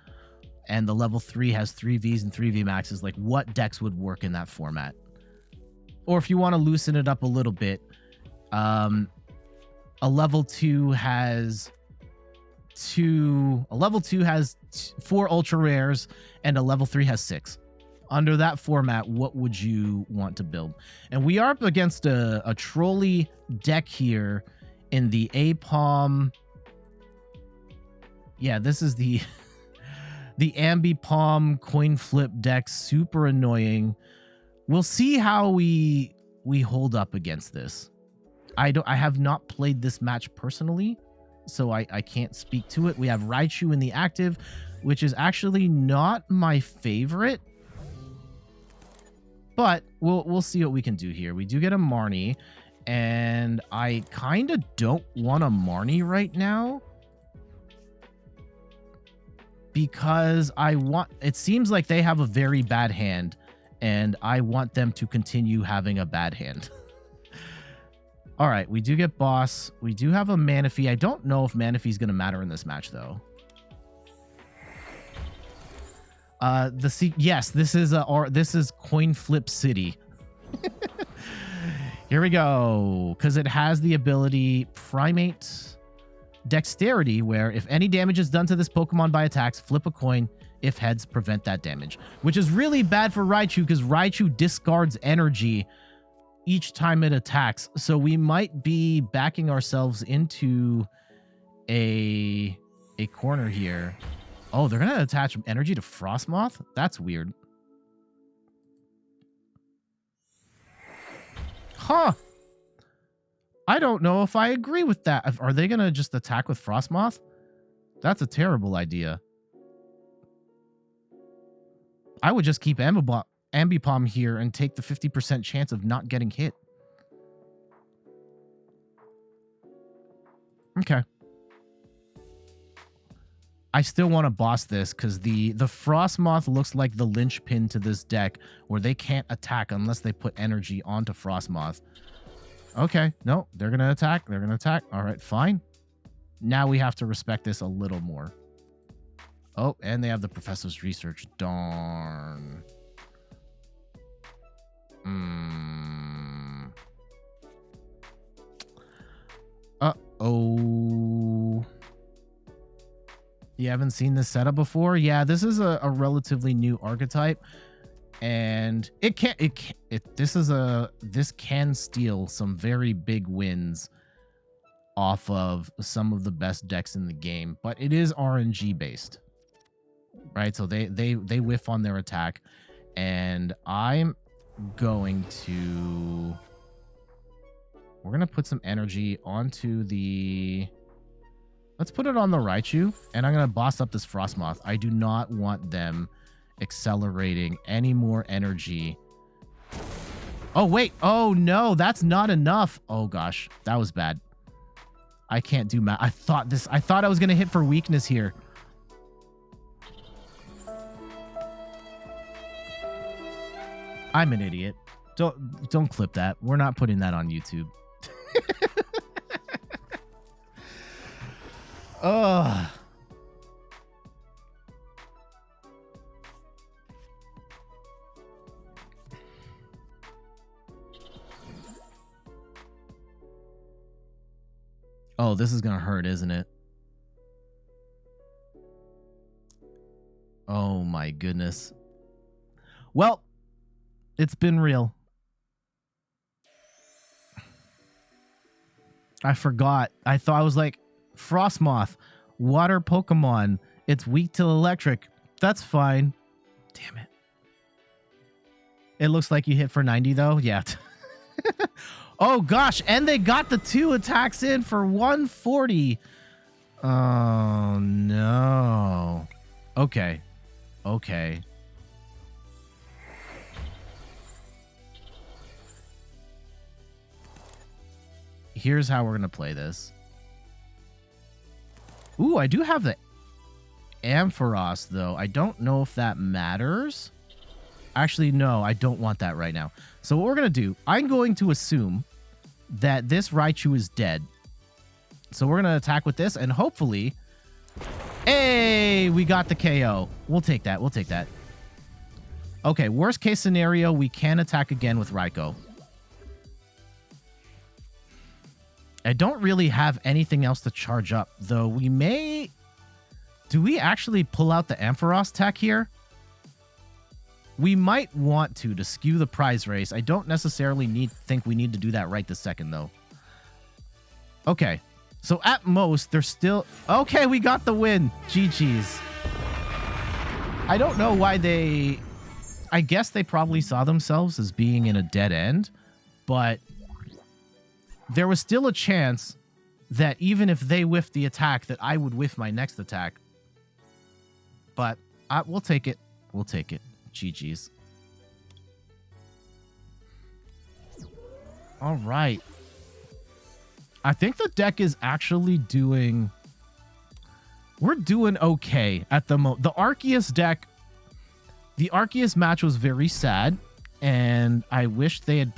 and the level 3 has 3 Vs and 3 VMAXs, like what decks would work in that format? Or if you want to loosen it up a little bit, a level 2 has 4 ultra rares and a level 3 has 6. Under that format, what would you want to build? And we are up against a trolley deck here in the APOM. Yeah, this is the the Ambipom coin flip deck. Super annoying. We'll see how we hold up against this. I have not played this match personally, so I can't speak to it. We have Raichu in the active, which is actually not my favorite. But we'll see what we can do here. We do get a Marnie, and I kind of don't want a Marnie right now because it seems like they have a very bad hand, and I want them to continue having a bad hand. All right, we do get Boss. We do have a Manaphy. I don't know if Manaphy is going to matter in this match, though. Yes, this is Coin Flip City. Here we go, because it has the ability Primate Dexterity, where if any damage is done to this Pokemon by attacks, flip a coin. If heads, prevent that damage, which is really bad for Raichu because Raichu discards energy each time it attacks. So we might be backing ourselves into a corner here. Oh, they're going to attach energy to Frostmoth? That's weird. Huh. I don't know if I agree with that. Are they going to just attack with Frostmoth? That's a terrible idea. I would just keep Ambipom here and take the 50% chance of not getting hit. Okay. I still want to boss this because the Frostmoth looks like the linchpin to this deck where they can't attack unless they put energy onto Frostmoth. Okay, no, they're going to attack. They're going to attack. All right, fine. Now we have to respect this a little more. Oh, and they have the Professor's Research. Darn. Uh-oh. You haven't seen this setup before? Yeah, this is a relatively new archetype, and this can steal some very big wins off of some of the best decks in the game, but it is RNG based, right? So they whiff on their attack, and we're gonna put some energy onto the. Let's put it on the Raichu, and I'm going to boss up this Frostmoth. I do not want them accelerating any more energy. Oh, wait. Oh, no. That's not enough. Oh, gosh. That was bad. I can't do math. I thought I was going to hit for weakness here. I'm an idiot. Don't clip that. We're not putting that on YouTube. Ugh. Oh, this is gonna hurt, isn't it? Oh my goodness. Well, it's been real. I forgot. I thought I was like, Frostmoth, water Pokemon. It's weak to electric. That's fine. Damn it. It looks like you hit for 90 though. Yeah. Oh gosh, and they got the 2 attacks in for 140. Oh no. Okay. Okay. Here's how we're going to play this. Ooh, I do have the Ampharos, though. I don't know if that matters. Actually, no, I don't want that right now. So what we're going to do, I'm going to assume that this Raichu is dead. So we're going to attack with this, and hopefully... Hey, we got the KO. We'll take that. We'll take that. Okay, worst case scenario, we can attack again with Raikou. I don't really have anything else to charge up, though we may... Do we actually pull out the Ampharos tech here? We might want to skew the prize race. I don't necessarily think we need to do that right this second, though. Okay. So at most, they're still... Okay, we got the win. GG's. I don't know why they... I guess they probably saw themselves as being in a dead end, but there was still a chance that even if they whiffed the attack, that I would whiff my next attack. But we'll take it. We'll take it. GG's. All right. I think the deck is actually doing... We're doing okay at the moment. The Arceus deck... The Arceus match was very sad, and I wish they had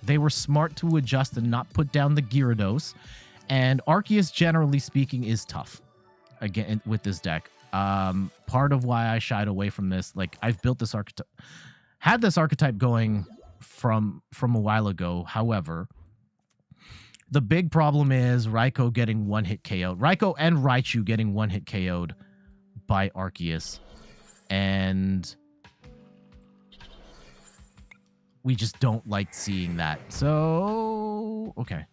they were smart to adjust and not put down the Gyarados. And Arceus, generally speaking, is tough again with this deck. Part of why I shied away from this, like I've built this archetype, had this archetype going from a while ago. However, the big problem is Raikou getting one-hit KO'd. Raikou and Raichu getting one-hit KO'd by Arceus. And we just don't like seeing that. So, okay.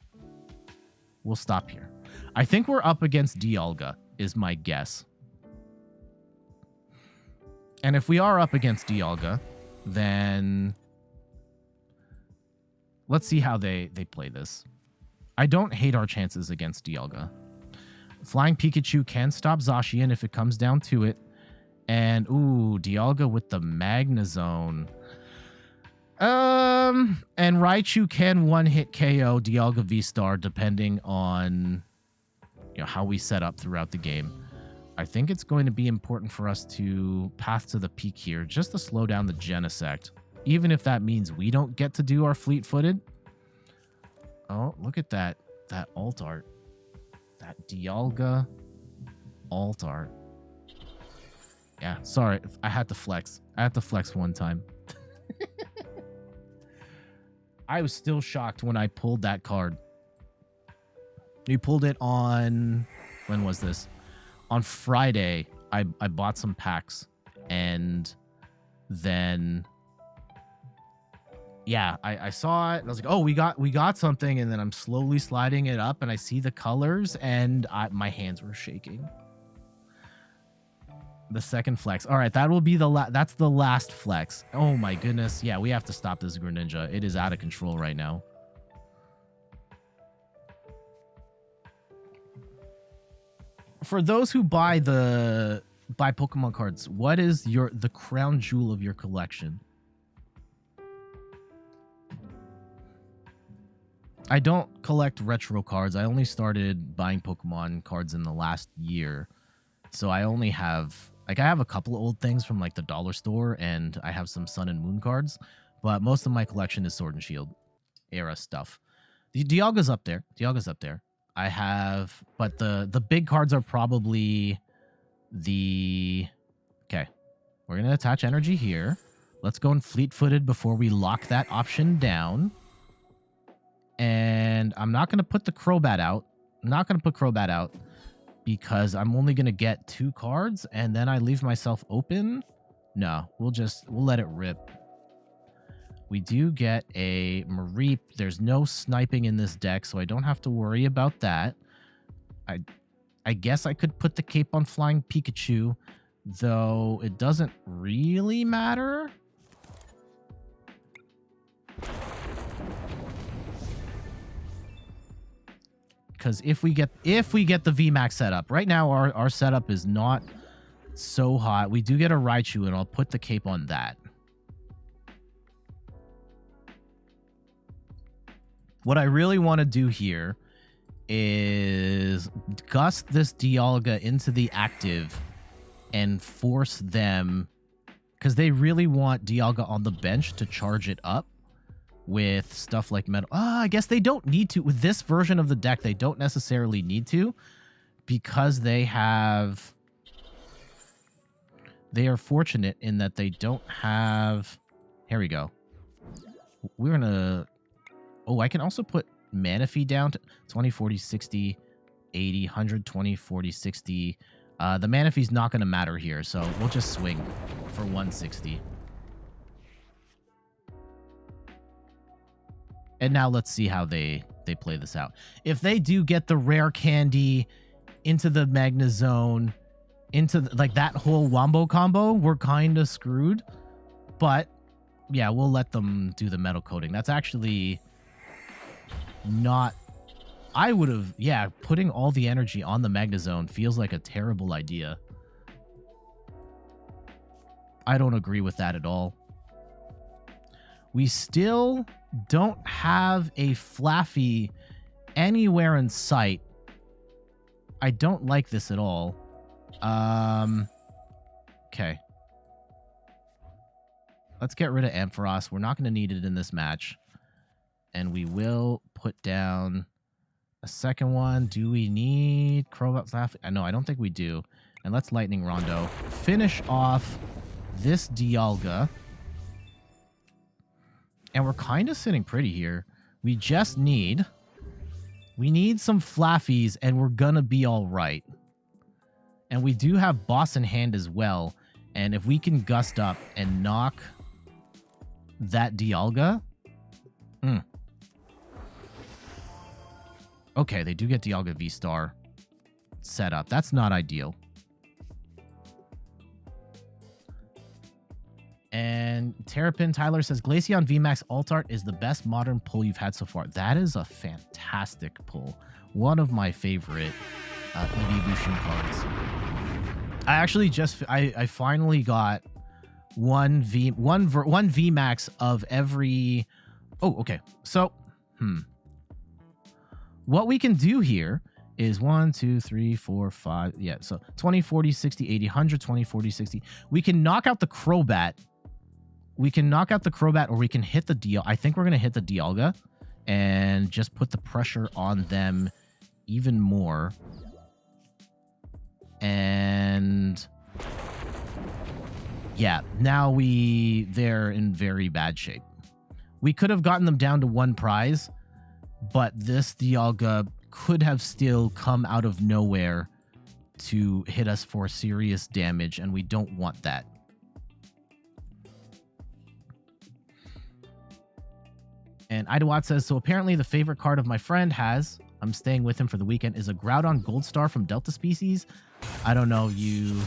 We'll stop here. I think we're up against Dialga, is my guess. And if we are up against Dialga, then let's see how they play this. I don't hate our chances against Dialga. Flying Pikachu can stop Zacian if it comes down to it. And, ooh, Dialga with the Magnezone. And Raichu can one-hit KO Dialga VSTAR depending on how we set up throughout the game. I think it's going to be important for us to path to the peak here just to slow down the Genesect. Even if that means we don't get to do our fleet-footed. Oh, look at that. That alt art. That Dialga alt art. Yeah, sorry. I had to flex. I had to flex one time. I was still shocked when I pulled that card. We pulled it on... When was this? On Friday, I bought some packs. And then... Yeah, I saw it. And I was like, oh, we got something. And then I'm slowly sliding it up. And I see the colors. And my hands were shaking. The second flex. All right, that will be that's the last flex. Oh my goodness. Yeah, we have to stop this Greninja. It is out of control right now. For those who buy Pokemon cards, what is the crown jewel of your collection? I don't collect retro cards. I only started buying Pokemon cards in the last year. So I only have... Like, I have a couple of old things from, like, the dollar store, and I have some Sun and Moon cards, but most of my collection is Sword and Shield era stuff. The Dialga's up there. Dialga's up there. I have... But the big cards are probably the... Okay. We're going to attach energy here. Let's go in fleet-footed before we lock that option down. And I'm not going to put the Crobat out. I'm not going to put Crobat out. Because I'm only going to get 2 cards and then I leave myself open. No, we'll let it rip. We do get a Mareep. There's no sniping in this deck, so I don't have to worry about that. I guess I could put the cape on Flying Pikachu, though it doesn't really matter. Because if we get the VMAX setup, right now our setup is not so hot. We do get a Raichu, and I'll put the cape on that. What I really want to do here is gust this Dialga into the active and force them, because they really want Dialga on the bench to charge it up with stuff like metal. I guess they don't need to. With this version of the deck, they don't necessarily need to, because they are fortunate in that they don't have... Here we go. We're going to... Oh, I can also put Manaphy down to 20, 40, 60, 80, 120, 40, 60. The Manaphy's not going to matter here, so we'll just swing for 160. And now let's see how they play this out. If they do get the rare candy into the Magnezone, into like that whole Wombo combo, we're kind of screwed. But yeah, we'll let them do the metal coating. That's actually not... I would have... Yeah, putting all the energy on the Magnezone feels like a terrible idea. I don't agree with that at all. We still don't have a Flaffy anywhere in sight. I don't like this at all. Okay. Let's get rid of Ampharos. We're not going to need it in this match. And we will put down a second one. Do we need Crobat Flaffy? No, I don't think we do. And let's Lightning Rondo. Finish off this Dialga. And we're kind of sitting pretty here. We just need... We need some Flaffies, and we're going to be all right. And we do have Boss in hand as well. And if we can gust up and knock that Dialga... Okay, they do get Dialga VSTAR set up. That's not ideal. And Terrapin Tyler says, Glaceon VMAX Alt Art is the best modern pull you've had so far. That is a fantastic pull. One of my favorite Evolution cards. I actually just... I finally got one VMAX of every... Oh, okay. So, what we can do here is 1, 2, 3, 4, 5. Yeah, so 20, 40, 60, 80, 100, 20, 40, 60. We can knock out the Crobat. We can knock out the Crobat, or we can hit the Dialga. I think we're going to hit the Dialga and just put the pressure on them even more. And yeah, now they're in very bad shape. We could have gotten them down to one prize, but this Dialga could have still come out of nowhere to hit us for serious damage, and we don't want that. And Idawat says, so apparently the favorite card of my friend I'm staying with him for the weekend, is a Groudon Gold Star from Delta Species. I don't know, you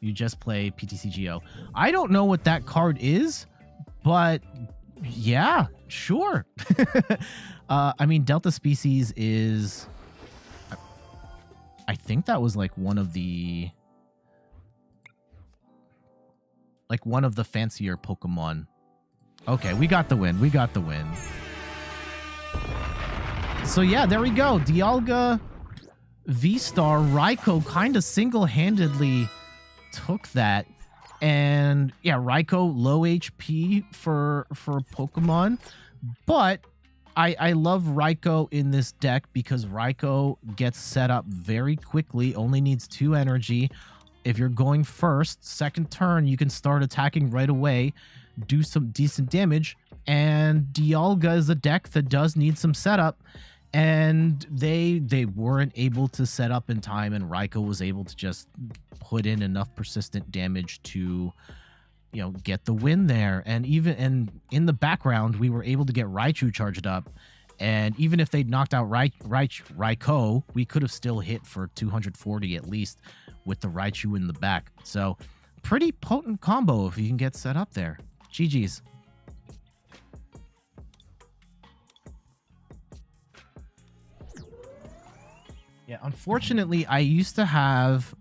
just play PTCGO. I don't know what that card is, but yeah, sure. I mean, Delta Species is... I think that was like one of the fancier Pokemon. Okay, we got the win. We got the win. So yeah, there we go. Dialga VSTAR. Raikou kind of single-handedly took that. And yeah, Raikou low HP for Pokemon. But I love Raikou in this deck because Raikou gets set up very quickly, only needs 2 energy. If you're going first, second turn, you can start attacking right away, do some decent damage, and Dialga is a deck that does need some setup, and they weren't able to set up in time, and Raikou was able to just put in enough persistent damage to, you know, get the win there. And even in the background, we were able to get Raichu charged up, and even if they'd knocked out Raikou, we could have still hit for 240 at least with the Raichu in the back. So pretty potent combo if you can get set up there. GG's. Yeah, unfortunately, I used to have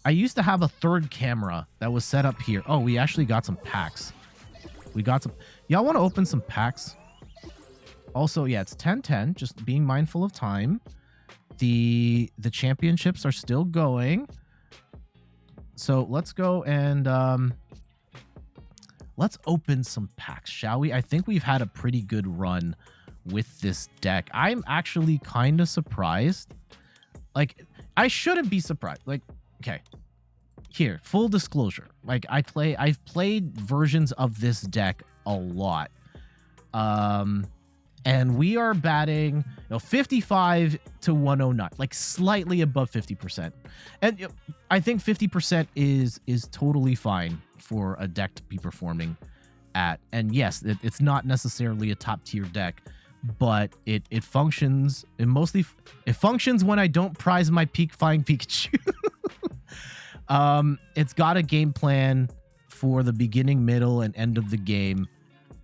a third camera that was set up here. Oh, we actually got some packs. We got some... Y'all want to open some packs? Also, yeah, it's 10-10. Just being mindful of time. The championships are still going. So let's go and let's open some packs, shall we? I think we've had a pretty good run with this deck. I'm actually kind of surprised. Like, I shouldn't be surprised. Like, okay. Here, full disclosure. Like, I've played versions of this deck a lot. And we are batting 55 to 109, like slightly above 50%. And I think 50% is totally fine for a deck to be performing at. And yes, it's not necessarily a top tier deck, but it functions. It functions when I don't prize my Flying Pikachu. It's got a game plan for the beginning, middle, and end of the game.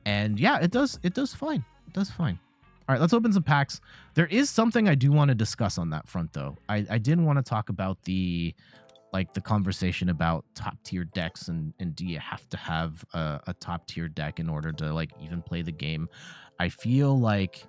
And yeah, it does fine. It does fine. All right, let's open some packs. There is something I do want to discuss on that front, though. I did want to talk about the conversation about top tier decks and do you have to have a top tier deck in order to like even play the game. I feel like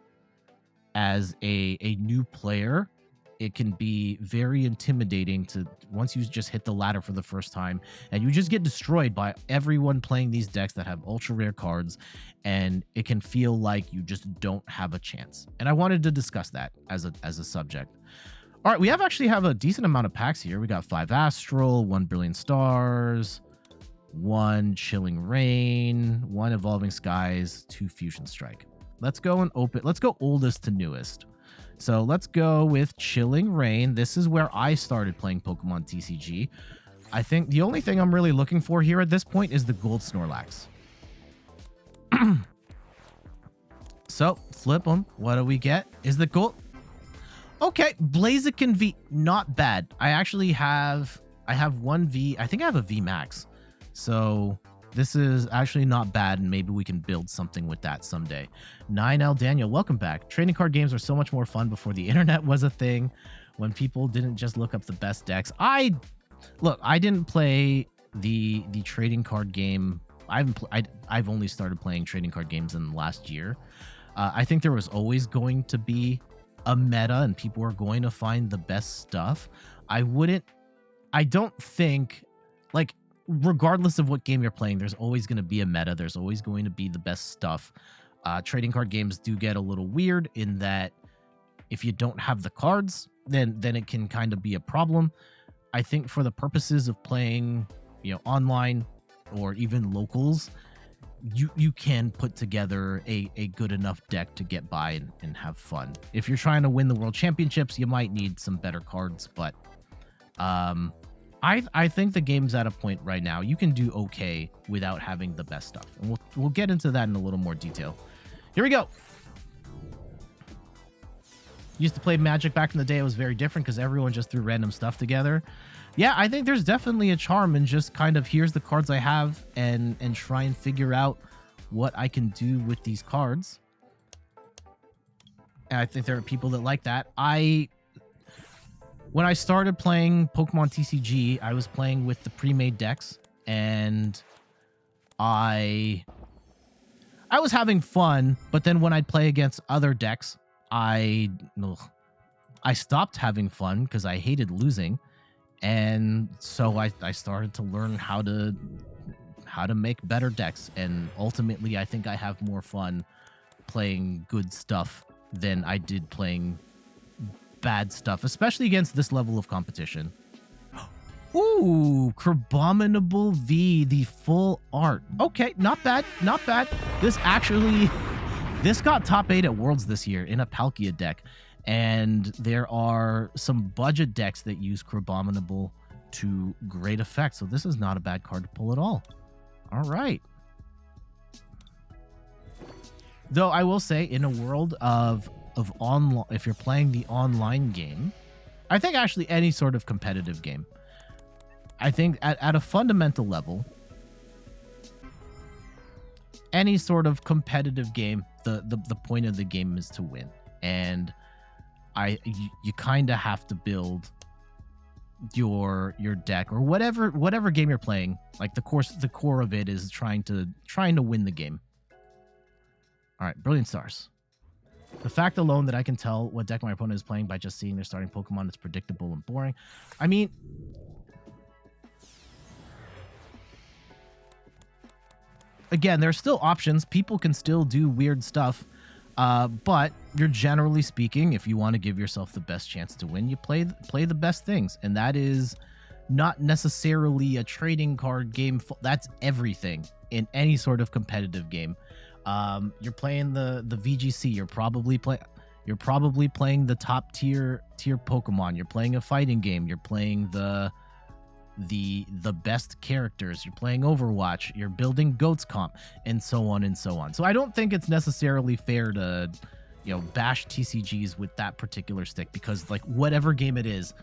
as a new player, it can be very intimidating to once you just hit the ladder for the first time and you just get destroyed by everyone playing these decks that have ultra rare cards, and it can feel like you just don't have a chance. And I wanted to discuss that as a subject. All right, we actually have a decent amount of packs here. We got 5 Astral, 1 Brilliant Stars, 1 Chilling Rain, 1 Evolving Skies, 2 Fusion Strike. Let's go and open. Let's go oldest to newest. So let's go with Chilling Rain. This is where I started playing Pokemon TCG. I think the only thing I'm really looking for here at this point is the Gold Snorlax. So flip them. What do we get? Is the gold? Okay, Blaziken V, not bad. I actually have 1 V. I think I have a VMAX. So this is actually not bad, and maybe we can build something with that someday. 9L Daniel, welcome back. Trading card games were so much more fun before the internet was a thing, when people didn't just look up the best decks. I didn't play the trading card game. I've only started playing trading card games in the last year. I think there was always going to be a meta, and people were going to find the best stuff. I don't think, like, regardless of what game you're playing, there's always going to be a meta. There's always going to be the best stuff. Trading card games do get a little weird in that if you don't have the cards, then it can kind of be a problem. I think for the purposes of playing, online or even locals, you can put together a good enough deck to get by and have fun. If you're trying to win the world championships, you might need some better cards, but I think the game's at a point right now you can do okay without having the best stuff. And we'll get into that in a little more detail. Here we go. Used to play Magic back in the day. It was very different because everyone just threw random stuff together. Yeah, I think there's definitely a charm in just kind of here's the cards I have and try and figure out what I can do with these cards. And I think there are people that like that. When I started playing Pokemon TCG, I was playing with the pre-made decks, and I was having fun, but then when I'd play against other decks, I stopped having fun because I hated losing. And so I started to learn how to make better decks, and ultimately I think I have more fun playing good stuff than I did playing bad stuff, especially against this level of competition. Ooh, Crabominable V, the full art. Okay, not bad, not bad. This got top 8 at Worlds this year in a Palkia deck. And there are some budget decks that use Crabominable to great effect. So this is not a bad card to pull at all. All right. Though I will say, in a world of online, if you're playing the online game, I think actually any sort of competitive game, I think at a fundamental level, any sort of competitive game, the point of the game is to win. And you kind of have to build your deck or whatever game you're playing. Like the core of it is trying to win the game. All right, Brilliant Stars. The fact alone that I can tell what deck my opponent is playing by just seeing their starting Pokemon is predictable and boring. I mean, again, there's still options. People can still do weird stuff. But you're generally speaking, if you want to give yourself the best chance to win, you play the best things. And that is not necessarily a trading card game. That's everything in any sort of competitive game. You're playing the VGC. You're probably playing the top tier Pokemon. You're playing a fighting game. You're playing the best characters. You're playing Overwatch. You're building Goats comp, and so on and so on. So I don't think it's necessarily fair to, bash TCGs with that particular stick, because like whatever game it is,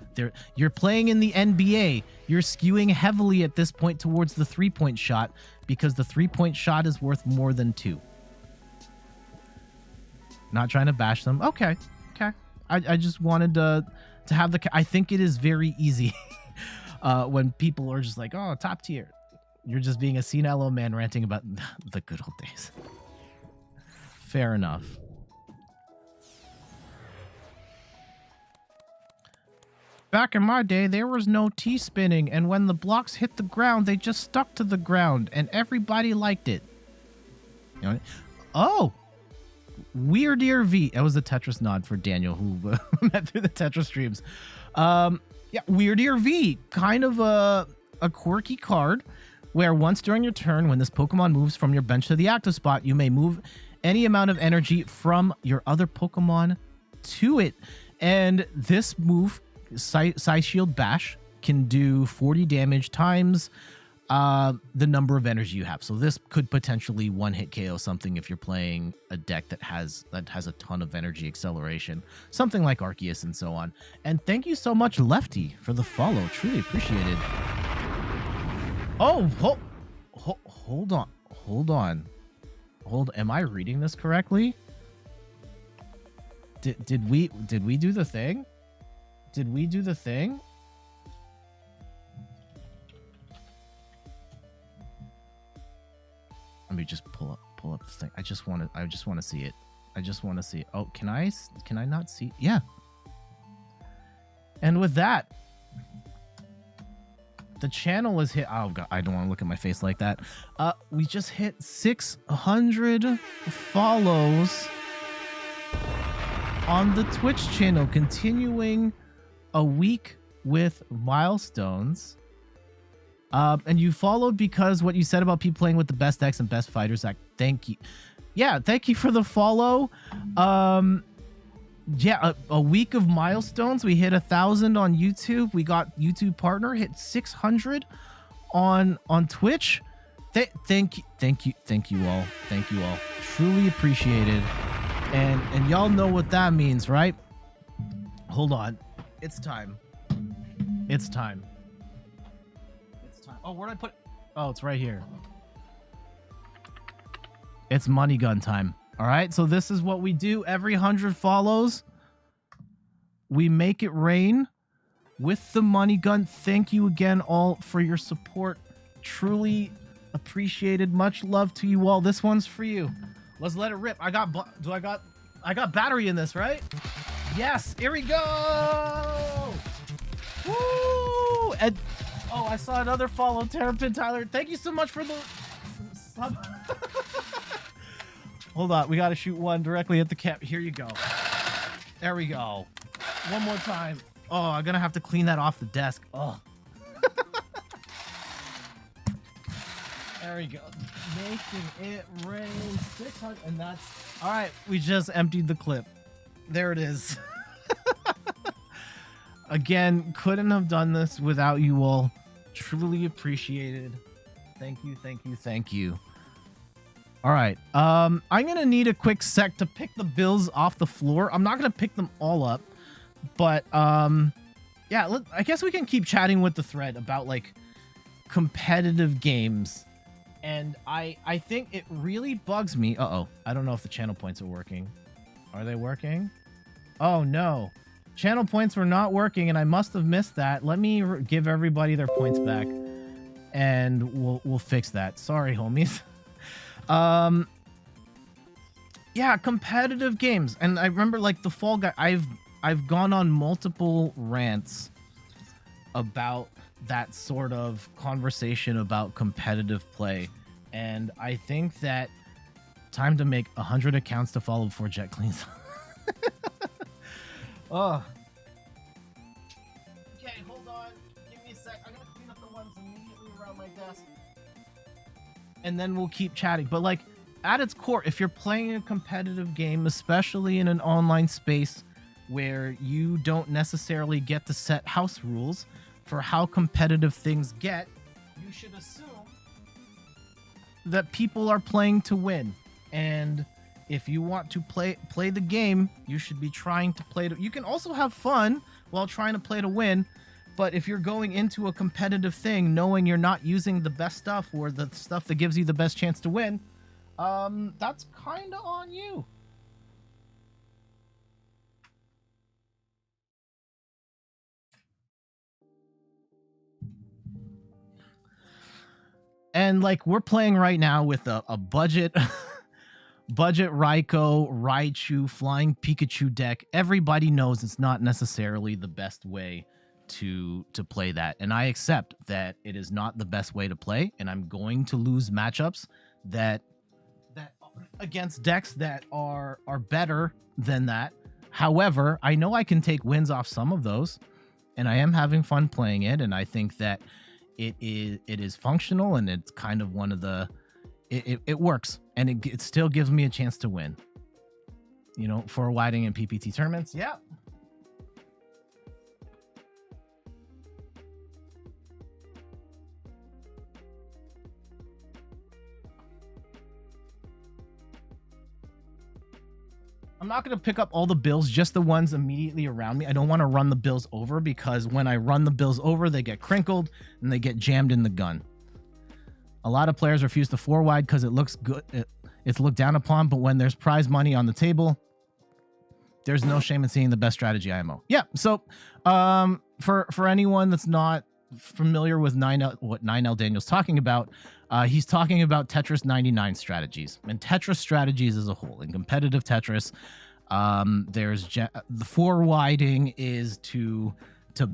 you're playing in the NBA. You're skewing heavily at this point towards the 3-point shot, because the 3-point shot is worth more than 2. Not trying to bash them. Okay. I just wanted to have I think it is very easy when people are just like, oh, top tier. You're just being a senile old man ranting about the good old days. Fair enough. Back in my day, there was no T-spinning, and when the blocks hit the ground, they just stuck to the ground, and everybody liked it. Oh! Weird Ear V. That was a Tetris nod for Daniel, who met through the Tetris streams. Yeah, Weird Ear V. Kind of a quirky card, where once during your turn, when this Pokemon moves from your bench to the active spot, you may move any amount of energy from your other Pokemon to it. And this move, Psy Shield Bash, can do 40 damage times the number of energy you have. So this could potentially one-hit KO something if you're playing a deck that has a ton of energy acceleration, something like Arceus and so on. And thank you so much, Lefty, for the follow. Truly appreciated. Oh, hold on. Am I reading this correctly? Did we do the thing? Did we do the thing? Let me just pull up this thing. I just want to see it. Oh, can I not see? Yeah. And with that, the channel is hit. Oh god, I don't want to look at my face like that. We just hit 600 follows on the Twitch channel, continuing a week with milestones. And you followed because what you said about people playing with the best decks and best fighters. Zach, thank you. Yeah, thank you for the follow. Yeah, a week of milestones. We hit 1,000 on YouTube. We got YouTube partner, hit 600 on Twitch. Thank you all. Truly appreciated. And y'all know what that means, right? Hold on. It's time. Oh, where'd I put it? Oh, it's right here. It's money gun time. All right, so this is what we do. Every 100 follows, we make it rain with the money gun. Thank you again all for your support. Truly appreciated. Much love to you all. This one's for you. Let's let it rip. I got battery in this, right? Yes, here we go. Woo! And oh, I saw another follow, Terrapin Tyler. Thank you so much for the sub. Hold on, we gotta shoot one directly at the cap. Here you go. There we go. One more time. Oh, I'm gonna have to clean that off the desk. Oh. There we go. Making it rain. 600, and that's all right. We just emptied the clip. There it is. Again, couldn't have done this without you all. Truly appreciated. Thank you. All right. I'm gonna need a quick sec to pick the bills off the floor. I'm not gonna pick them all up, but yeah. I guess we can keep chatting with the thread about like competitive games. And I think it really bugs me. Uh-oh. I don't know if the channel points are working. Are they working? Oh, no. Channel points were not working, and I must have missed that. Let me give everybody their points back, and we'll fix that. Sorry, homies. Yeah, competitive games. And I remember, like, the Fall Guy, I've gone on multiple rants about that sort of conversation about competitive play. And I think that time to make 100 accounts to follow before Jet cleans. Oh. Okay, hold on. Give me a sec. I'm gonna clean up the ones immediately around my desk. And then we'll keep chatting. But like, at its core, if you're playing a competitive game, especially in an online space where you don't necessarily get to set house rules for how competitive things get, you should assume that people are playing to win. And if you want to play the game, you should be trying to play to... You can also have fun while trying to play to win, but if you're going into a competitive thing knowing you're not using the best stuff or the stuff that gives you the best chance to win, that's kind of on you. And like, we're playing right now with a budget budget Raikou, Raichu, Flying Pikachu deck. Everybody knows it's not necessarily the best way to play that, and I accept that it is not the best way to play, and I'm going to lose matchups that against decks that are better than that. However, I know I can take wins off some of those, and I am having fun playing it, and I think that it is functional, and it's kind of one of the it works, and it still gives me a chance to win, you know, for whiting and PPT tournaments. Yeah. I'm not going to pick up all the bills, just the ones immediately around me. I don't want to run the bills over, because when I run the bills over, they get crinkled and they get jammed in the gun. A lot of players refuse to 4-wide because it looks good. It's looked down upon, but when there's prize money on the table, there's no shame in seeing the best strategy IMO. Yeah, so for anyone that's not familiar with what 9L Daniel's talking about, he's talking about Tetris 99 strategies and Tetris strategies as a whole. In competitive Tetris, there's the 4-widing is to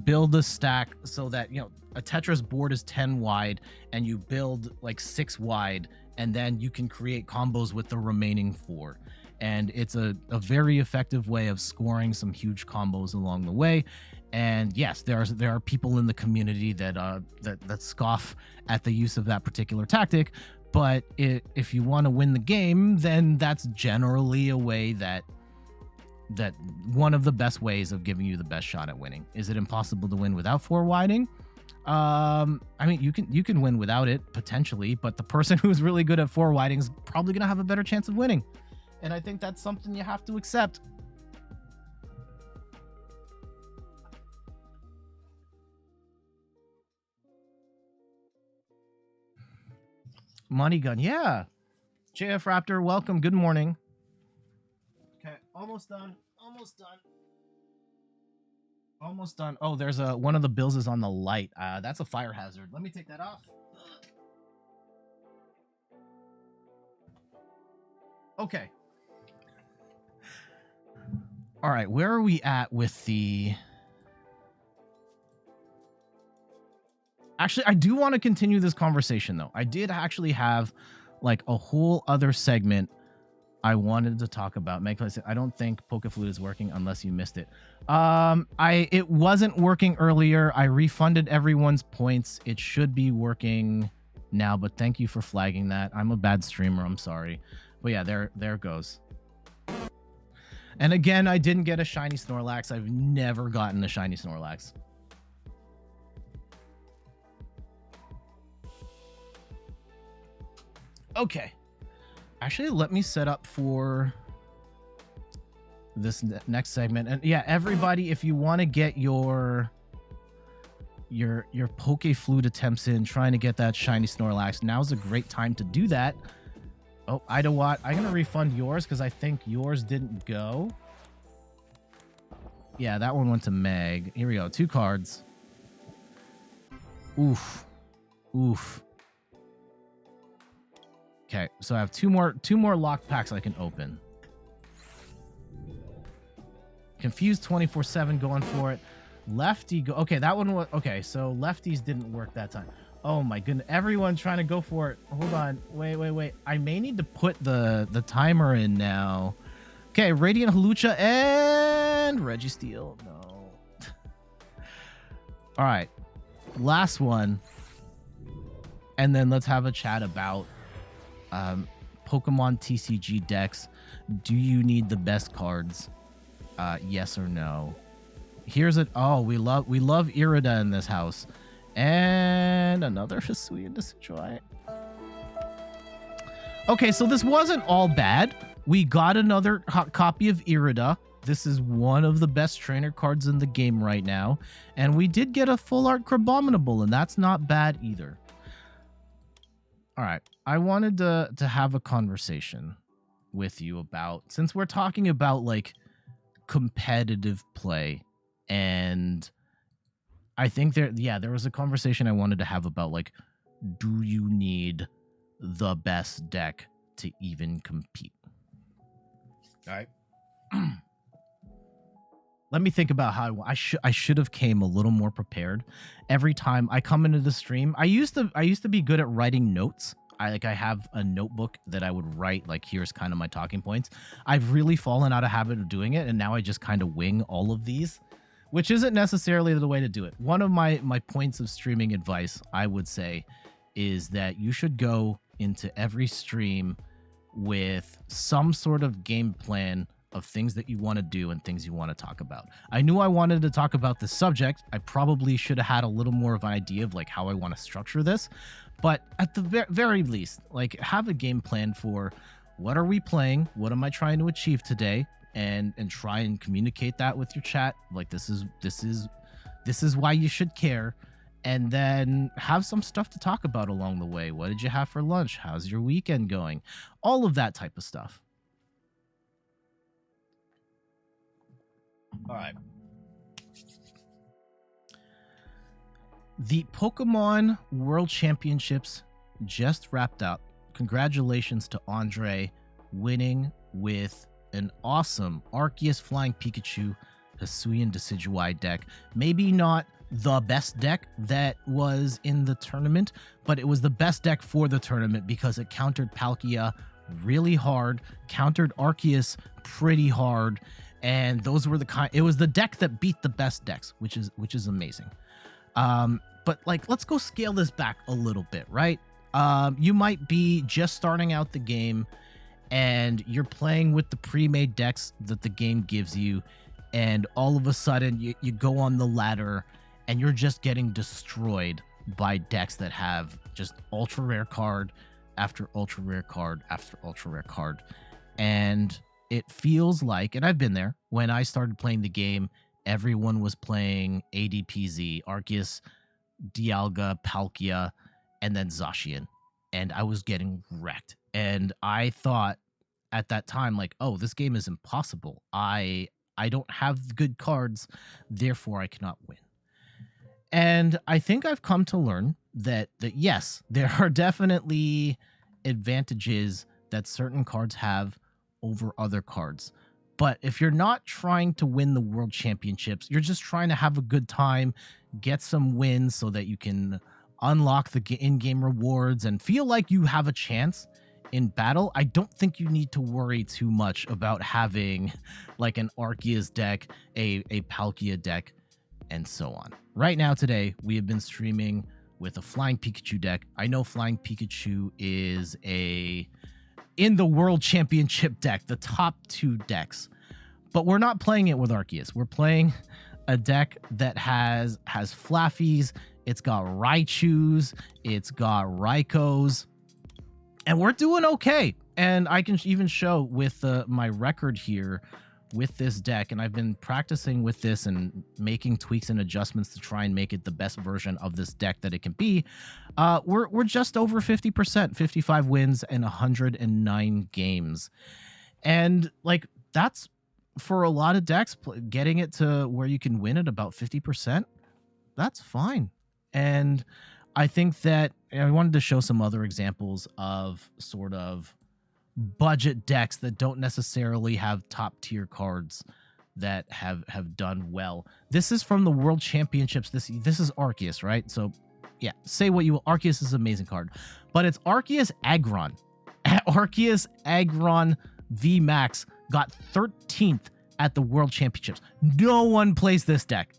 build a stack so that, you know, a Tetris board is 10 wide and you build like 6 wide, and then you can create combos with the remaining 4. And it's a very effective way of scoring some huge combos along the way. And yes, there are people in the community that scoff at the use of that particular tactic, but if you want to win the game, then that's generally a way that one of the best ways of giving you the best shot at winning. Is it impossible to win without 4-widing? I mean, you can win without it potentially, but the person who's really good at 4-widing is probably going to have a better chance of winning. And I think that's something you have to accept. Money gun, yeah. JF Raptor, welcome. Good morning. Okay, almost done. Almost done. Almost done. Oh, there's one of the bills is on the light. That's a fire hazard. Let me take that off. Okay. All right, where are we at with the... Actually, I do want to continue this conversation, though. I did actually have like a whole other segment I wanted to talk about. Meg, I don't think PokeFlute is working unless you missed it. It wasn't working earlier. I refunded everyone's points. It should be working now, but thank you for flagging that. I'm a bad streamer. I'm sorry. But yeah, there it goes. And again, I didn't get a shiny Snorlax. I've never gotten a shiny Snorlax. Okay. Actually, let me set up for this next segment. And yeah, everybody, if you want to get your PokeFlute attempts in, trying to get that shiny Snorlax, now's a great time to do that. Oh, Idawatt, I'm going to refund yours because I think yours didn't go. Yeah, that one went to Meg. Here we go. 2 cards. Oof. Oof. Okay, so I have two more locked packs I can open. Confused 24/7 going for it. Lefty go. Okay, that one was okay. So lefties didn't work that time. Oh my goodness. Everyone trying to go for it. Hold on. Wait. I may need to put the timer in now. Okay, Radiant Halucha and Registeel. No. All right. Last one. And then let's have a chat about Pokemon TCG decks. Do you need the best cards? Yes or no? Here's it. Oh, we love Irida in this house. And another Hisuian Decidueye. Okay, so this wasn't all bad. We got another copy of Irida. This is one of the best trainer cards in the game right now. And we did get a full art Crabominable, and that's not bad either. All right, I wanted to have a conversation with you about, since we're talking about like competitive play, and I think there was a conversation I wanted to have about like, do you need the best deck to even compete? All right. Let me think about how I should have came a little more prepared. Every time I come into the stream, I used to be good at writing notes. I have a notebook that I would write, like, here's kind of my talking points. I've really fallen out of habit of doing it, and now I just kind of wing all of these, which isn't necessarily the way to do it. One of my points of streaming advice, I would say, is that you should go into every stream with some sort of game plan of things that you want to do and things you want to talk about. I knew I wanted to talk about this subject. I probably should have had a little more of an idea of like how I want to structure this, but at the very least, like, have a game plan for what are we playing, what am I trying to achieve today, and try and communicate that with your chat. Like, this is why you should care. And then have some stuff to talk about along the way. What did you have for lunch? How's your weekend going? All of that type of stuff. All right. The Pokemon World Championships just wrapped up. Congratulations to Andre winning with an awesome Arceus Flying Pikachu Hisuian Decidueye deck. Maybe not the best deck that was in the tournament, but it was the best deck for the tournament because it countered Palkia really hard, countered Arceus pretty hard, and those were it was the deck that beat the best decks, which is amazing. But like, let's go scale this back a little bit, right? You might be just starting out the game and you're playing with the pre-made decks that the game gives you, and all of a sudden you go on the ladder and you're just getting destroyed by decks that have just ultra rare card after ultra rare card after ultra rare card. And it feels like, and I've been there, when I started playing the game, everyone was playing ADPZ, Arceus, Dialga, Palkia, and then Zacian. And I was getting wrecked. And I thought at that time, like, oh, this game is impossible. I don't have good cards, therefore I cannot win. And I think I've come to learn that yes, there are definitely advantages that certain cards have over other cards. But if you're not trying to win the World Championships, you're just trying to have a good time, get some wins so that you can unlock the in-game rewards and feel like you have a chance in battle, I don't think you need to worry too much about having like an Arceus deck, a Palkia deck, and so on. Right now today, we have been streaming with a Flying Pikachu deck. I know Flying Pikachu is in the World Championship deck, the top 2 decks. But we're not playing it with Arceus. We're playing a deck that has Flaffies, it's got Raichus, it's got Raikos, and we're doing okay. And I can even show with my record here with this deck, and I've been practicing with this and making tweaks and adjustments to try and make it the best version of this deck that it can be. We're just over 50%, 55 wins and 109 games. And like, that's for a lot of decks, getting it to where you can win at about 50%, that's fine. And I think that I wanted to show some other examples of sort of budget decks that don't necessarily have top tier cards that have done well. This is from the World Championships. This is Arceus, right? So yeah, say what you will. Arceus is an amazing card, but it's Arceus Aggron. Arceus Aggron VMAX got 13th at the World Championships. No one plays this deck.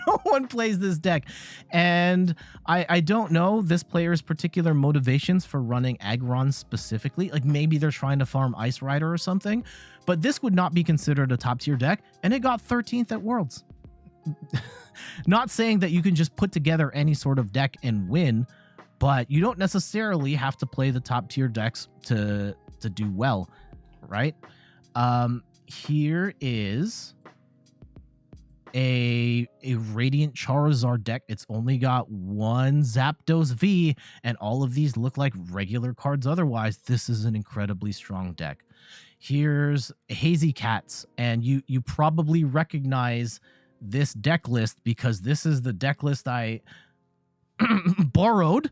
No one plays this deck. And I don't know this player's particular motivations for running Aggron specifically. Like maybe they're trying to farm Ice Rider or something, but this would not be considered a top tier deck, and it got 13th at Worlds. Not saying that you can just put together any sort of deck and win, but you don't necessarily have to play the top tier decks to do well, right? Here is a Radiant Charizard deck. It's only got one Zapdos V, and all of these look like regular cards otherwise. This is an incredibly strong deck. Here's Hazy Cats, and you probably recognize this deck list because this is the deck list I borrowed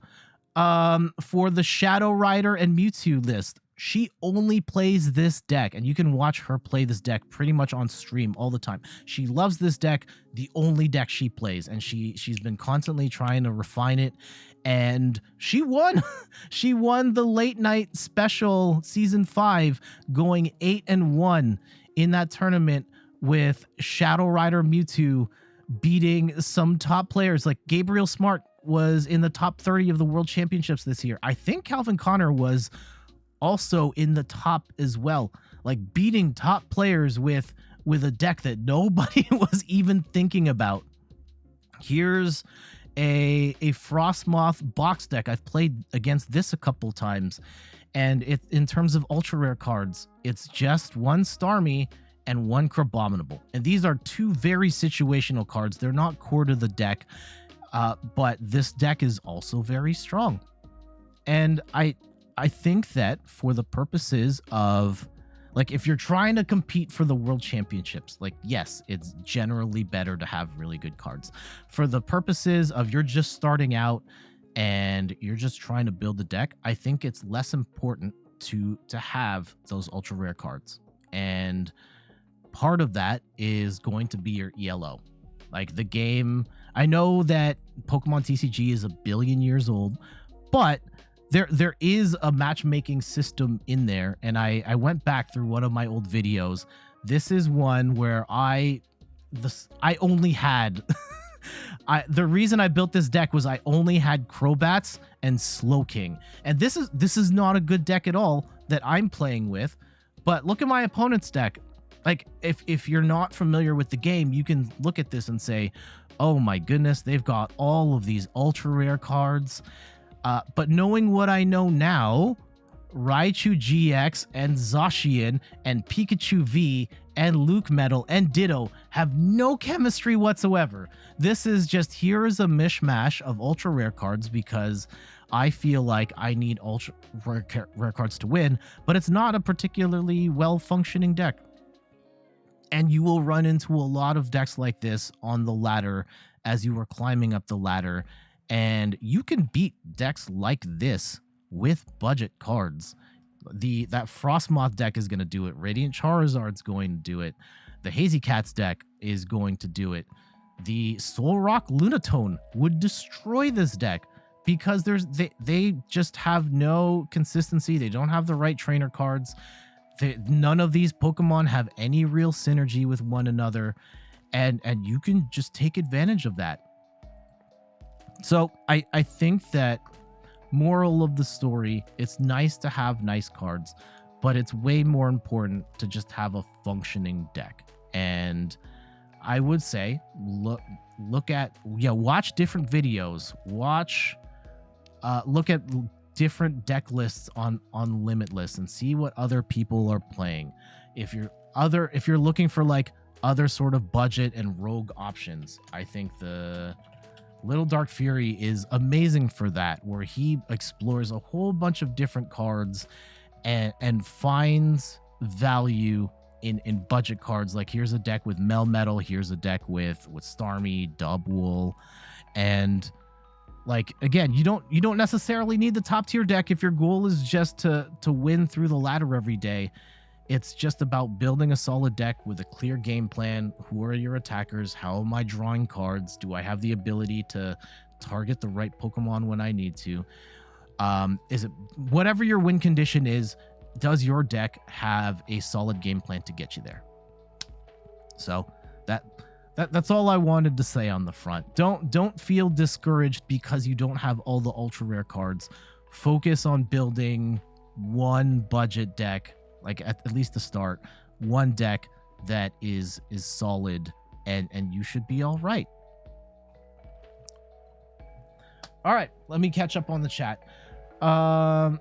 for the Shadow Rider and Mewtwo list. She only plays this deck, and you can watch her play this deck pretty much on stream all the time. She loves this deck, the only deck she plays, and she's been constantly trying to refine it, and she won. She won the late night special season 5, going 8-1 in that tournament with Shadow Rider Mewtwo beating some top players. Like Gabriel Smart was in the top 30 of the World Championships this year. I think Calvin Connor was also in the top as well, like beating top players with a deck that nobody was even thinking about. Here's a Frostmoth box deck. I've played against this a couple times, and in terms of ultra rare cards, it's just one Starmie and one Crabominable, and these are two very situational cards. They're not core to the deck, but this deck is also very strong, and I think that for the purposes of, like, if you're trying to compete for the World Championships, like, yes, it's generally better to have really good cards. For the purposes of you're just starting out and you're just trying to build a deck, I think it's less important to have those ultra rare cards. And part of that is going to be your ELO. Like the game, I know that Pokemon TCG is 1 billion years old, but there is a matchmaking system in there, and I went back through one of my old videos. This is one where I only had the reason I built this deck was I only had Crobats and Slowking, and this is not a good deck at all that I'm playing with. But look at my opponent's deck. Like if you're not familiar with the game, you can look at this and say, oh my goodness, they've got all of these ultra rare cards. But knowing what I know now, Raichu GX and Zacian and Pikachu V and Luke Metal and Ditto have no chemistry whatsoever. This is just, here is a mishmash of ultra rare cards because I feel like I need ultra rare cards to win, but it's not a particularly well-functioning deck. And you will run into a lot of decks like this on the ladder as you are climbing up the ladder. And you can beat decks like this with budget cards. That Frostmoth deck is going to do it. Radiant Charizard's going to do it. The Hazy Cats deck is going to do it. The Solrock Lunatone would destroy this deck because they just have no consistency. They don't have the right trainer cards. None of these Pokemon have any real synergy with one another, and you can just take advantage of that. So I think that, moral of the story, it's nice to have nice cards, but it's way more important to just have a functioning deck. And I would say look at, watch different videos, look at different deck lists on Limitless and see what other people are playing. If you're looking for like other sort of budget and rogue options, I think the Little Dark Fury is amazing for that, where he explores a whole bunch of different cards and finds value in budget cards. Like here's a deck with Melmetal, here's a deck with Starmie, Dubwool, and like again, you don't necessarily need the top tier deck if your goal is just to win through the ladder every day. It's just about building a solid deck with a clear game plan. Who are your attackers? How am I drawing cards? Do I have the ability to target the right Pokemon when I need to. Is it whatever your win condition is, does your deck have a solid game plan to get you there? So that's all I wanted to say on the front. Don't feel discouraged because you don't have all the ultra rare cards. Focus on building one budget deck, like at least to start, one deck that is solid, and you should be all right. All right, let me catch up on the chat. JF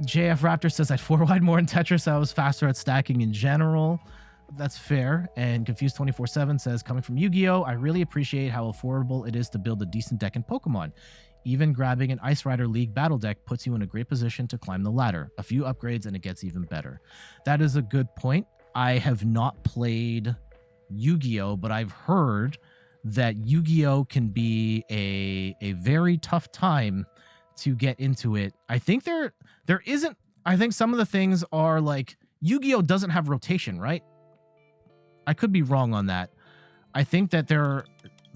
Raptor says I'd 4-wide more in Tetris. I was faster at stacking in general. That's fair. And Confused 24/7 says, coming from Yu-Gi-Oh, I really appreciate how affordable it is to build a decent deck in Pokemon. Even grabbing an Ice Rider League battle deck puts you in a great position to climb the ladder. A few upgrades and it gets even better. That is a good point. I have not played Yu-Gi-Oh, but I've heard that Yu-Gi-Oh can be a very tough time to get into it. I think there isn't. I think some of the things are like Yu-Gi-Oh doesn't have rotation, right? I could be wrong on that. I think that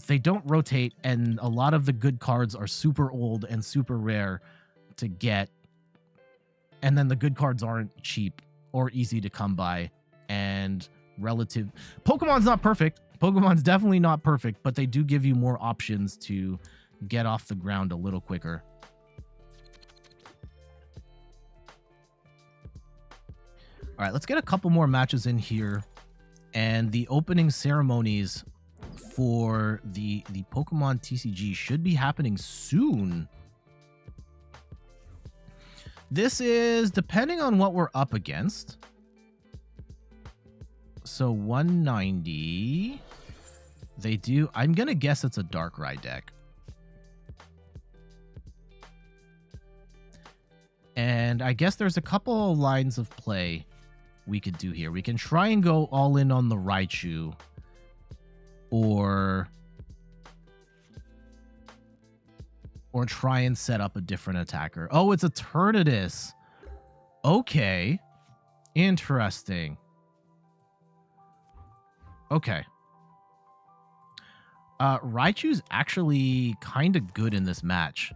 they don't rotate, and a lot of the good cards are super old and super rare to get. And then the good cards aren't cheap or easy to come by, and relative. Pokemon's not perfect. Pokemon's definitely not perfect, but they do give you more options to get off the ground a little quicker. All right, let's get a couple more matches in here. And the opening ceremonies for the Pokemon TCG should be happening soon. This is depending on what we're up against. So 190. They do. I'm going to guess it's a Darkrai deck. And I guess there's a couple of lines of play we could do here. We can try and go all in on the Raichu, or try and set up a different attacker. Oh, it's a Eternatus. Okay. Interesting. Okay. Raichu's actually kind of good in this match.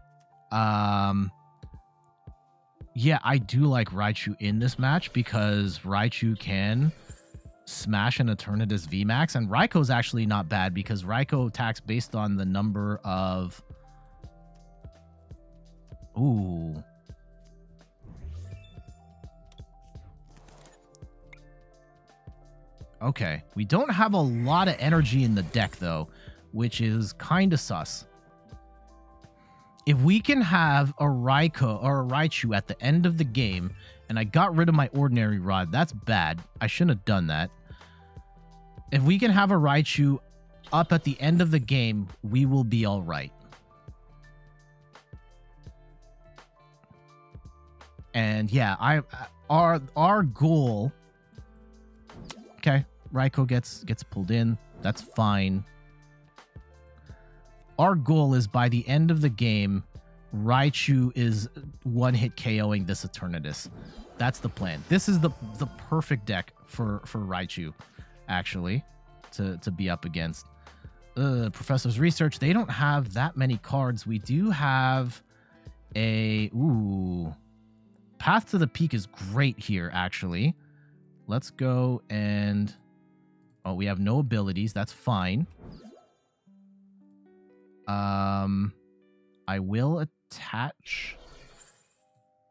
Yeah, I do like Raichu in this match because Raichu can smash an Eternatus VMAX, and Raikou actually not bad because Raikou attacks based on the number of... Ooh. Okay, we don't have a lot of energy in the deck though, which is kind of sus. If we can have a Raikou or a Raichu at the end of the game, and I got rid of my Ordinary Rod, that's bad. I shouldn't have done that. If we can have a Raichu up at the end of the game, we will be all right. And yeah, our goal. Okay, Raikou gets pulled in. That's fine. Our goal is by the end of the game, Raichu is one-hit KOing this Eternatus. That's the plan. This is the perfect deck for Raichu, actually, to be up against. Professor's Research, they don't have that many cards. We do have a... Ooh. Path to the Peak is great here, actually. Let's go and... Oh, we have no abilities. That's fine. I will attach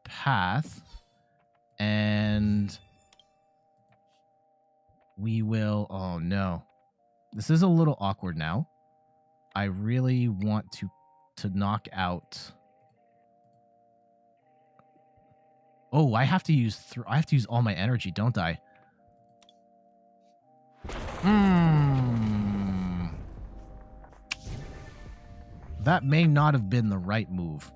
Path, and we will... Oh, no. This is a little awkward now. I really want to knock out... Oh, I have to use all my energy, don't I? That may not have been the right move.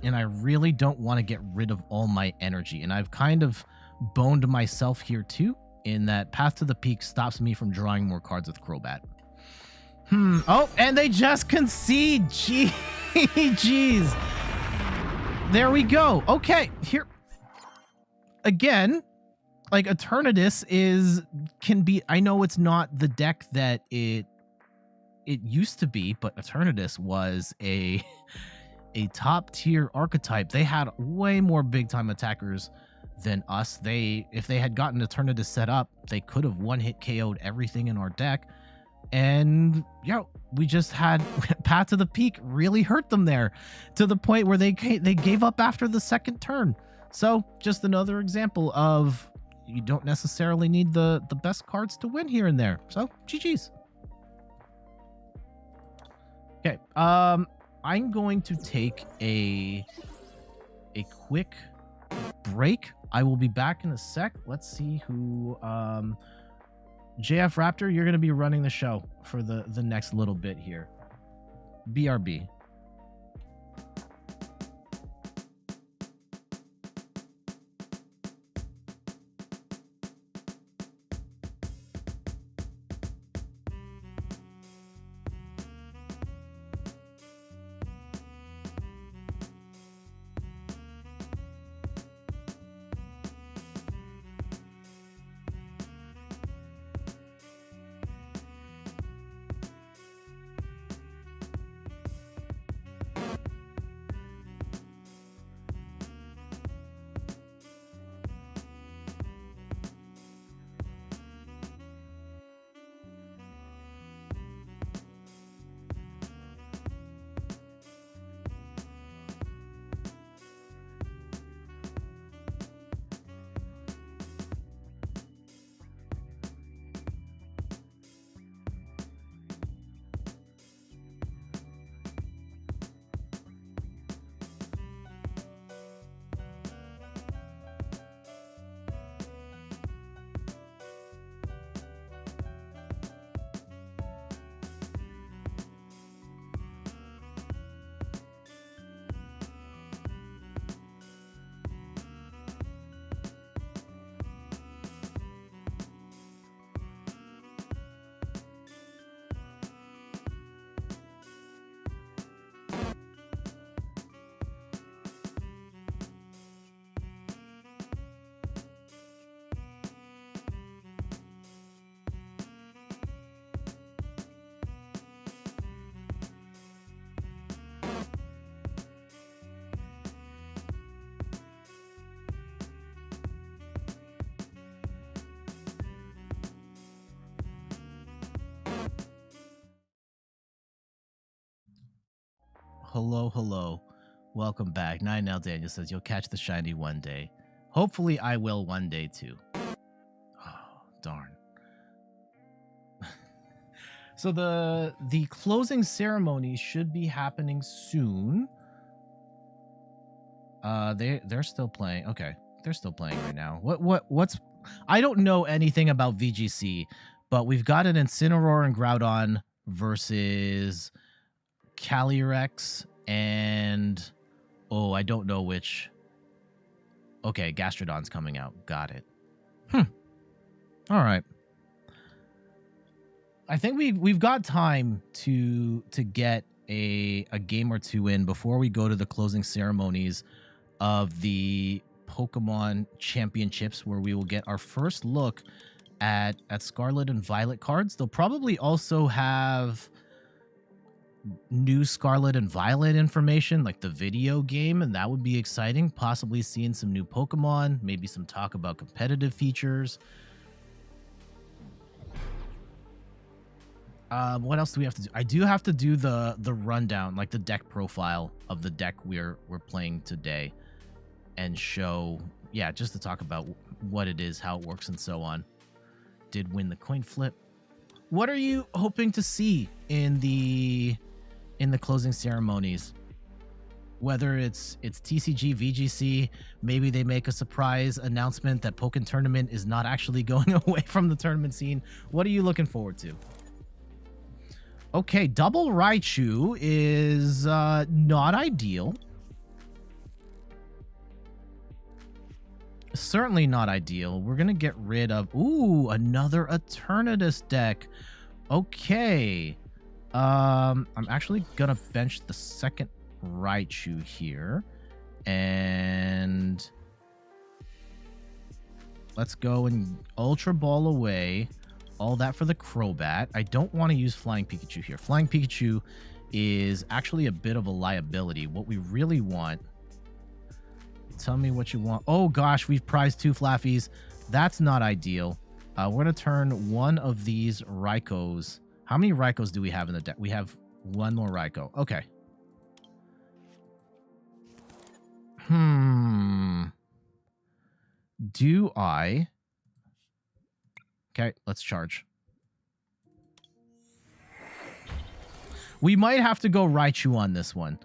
And I really don't want to get rid of all my energy. And I've kind of boned myself here too, in that Path to the Peak stops me from drawing more cards with Crobat. Oh, and they just concede. Jeez. There we go. Okay, here. Again, like Eternatus can be, I know it's not the deck that it used to be, but Eternatus was a top tier archetype. They had way more big time attackers than us. If they had gotten Eternatus set up, they could have one hit KO'd everything in our deck. And yeah, we just had Path to the Peak really hurt them there to the point where they gave up after the second turn. So just another example of you don't necessarily need the best cards to win here and there. So GG's. Okay, I'm going to take a quick break. I will be back in a sec. Let's see who JF Raptor, you're going to be running the show for the next little bit here. BRB. Hello. Welcome back. Nine Now Daniel says you'll catch the shiny one day. Hopefully I will one day too. Oh, darn. So the closing ceremony should be happening soon. They're still playing. Okay. They're still playing right now. What's I don't know anything about VGC, but we've got an Incineroar and Groudon versus Calyrex and I don't know which. Okay, Gastrodon's coming out. Got it. All right. I think we've got time to get a game or two in before we go to the closing ceremonies of the Pokemon Championships, where we will get our first look at Scarlet and Violet cards. They'll probably also have new Scarlet and Violet information, like the video game, and that would be exciting. Possibly seeing some new Pokemon, maybe some talk about competitive features. What else do we have to do? I do have to do the rundown, like the deck profile of the deck we're playing today, and show, just to talk about what it is, how it works, and so on. Did win the coin flip. What are you hoping to see in the closing ceremonies? Whether it's TCG, VGC, maybe they make a surprise announcement that Pokken Tournament is not actually going away from the tournament scene. What are you looking forward to? Okay, double Raichu is not ideal. Certainly not ideal. We're going to get rid of... Ooh, another Eternatus deck. Okay. I'm actually going to bench the second Raichu here. And... Let's go and Ultra Ball away. All that for the Crobat. I don't want to use Flying Pikachu here. Flying Pikachu is actually a bit of a liability. What we really want... Tell me what you want. Oh, gosh, we've prized 2 Flaffies. That's not ideal. We're going to turn one of these Raikos. How many Raikos do we have in the deck? We have one more Raikou. Okay. Do I... Okay, let's charge. We might have to go Raichu on this one.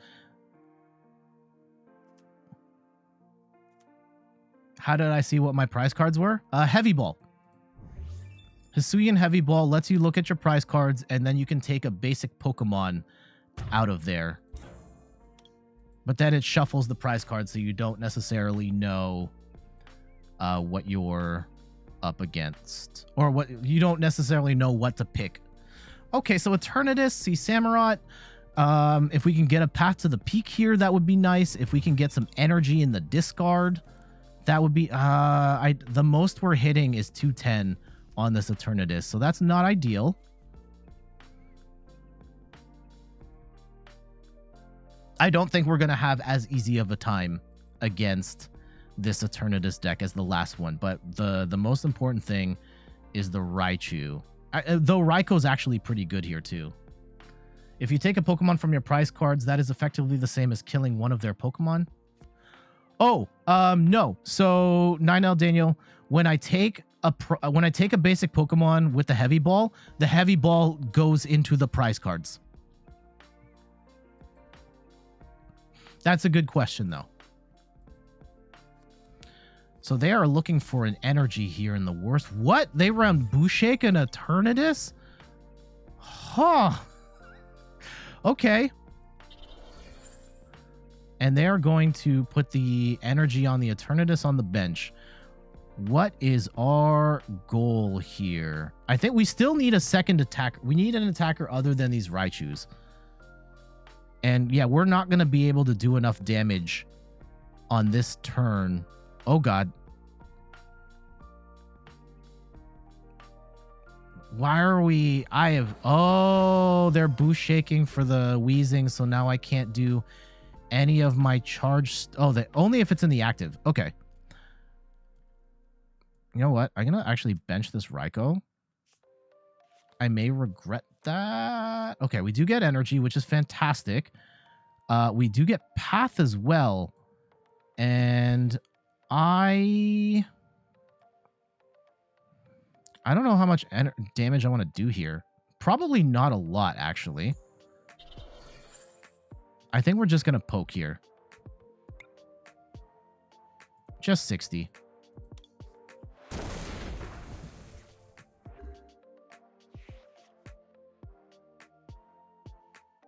How did I see what my prize cards were? Heavy Ball. Hisuian Heavy Ball lets you look at your prize cards, and then you can take a basic Pokemon out of there. But then it shuffles the prize cards, so you don't necessarily know what you're up against. Or what you don't necessarily know what to pick. Okay, so Eternatus, see Samurott. If we can get a path to the peak here, that would be nice. If we can get some energy in the discard, that would be... the most we're hitting is 210 on this Eternatus, so that's not ideal. I don't think we're going to have as easy of a time against this Eternatus deck as the last one, but the most important thing is the Raichu. Though Raikou's actually pretty good here too. If you take a Pokemon from your prize cards, that is effectively the same as killing one of their Pokemon. Oh, no. So, 9L Daniel, when I take a basic Pokemon with the Heavy Ball goes into the prize cards. That's a good question, though. So they are looking for an energy here in the worst. What? They run Bushake and Eternatus? Huh. Okay. And they are going to put the energy on the Eternatus on the bench. What is our goal here? I think we still need a second attacker. We need an attacker other than these Raichus. And yeah, we're not going to be able to do enough damage on this turn. Oh, God. Why are we... Oh, they're boost shaking for the Weezing, so now I can't do any of my charge... Oh, only if it's in the active. Okay. You know what? I'm going to actually bench this Raikou. I may regret that. Okay, we do get energy, which is fantastic. We do get path as well. And I don't know how much damage I want to do here. Probably not a lot, actually. I think we're just going to poke here. Just 60.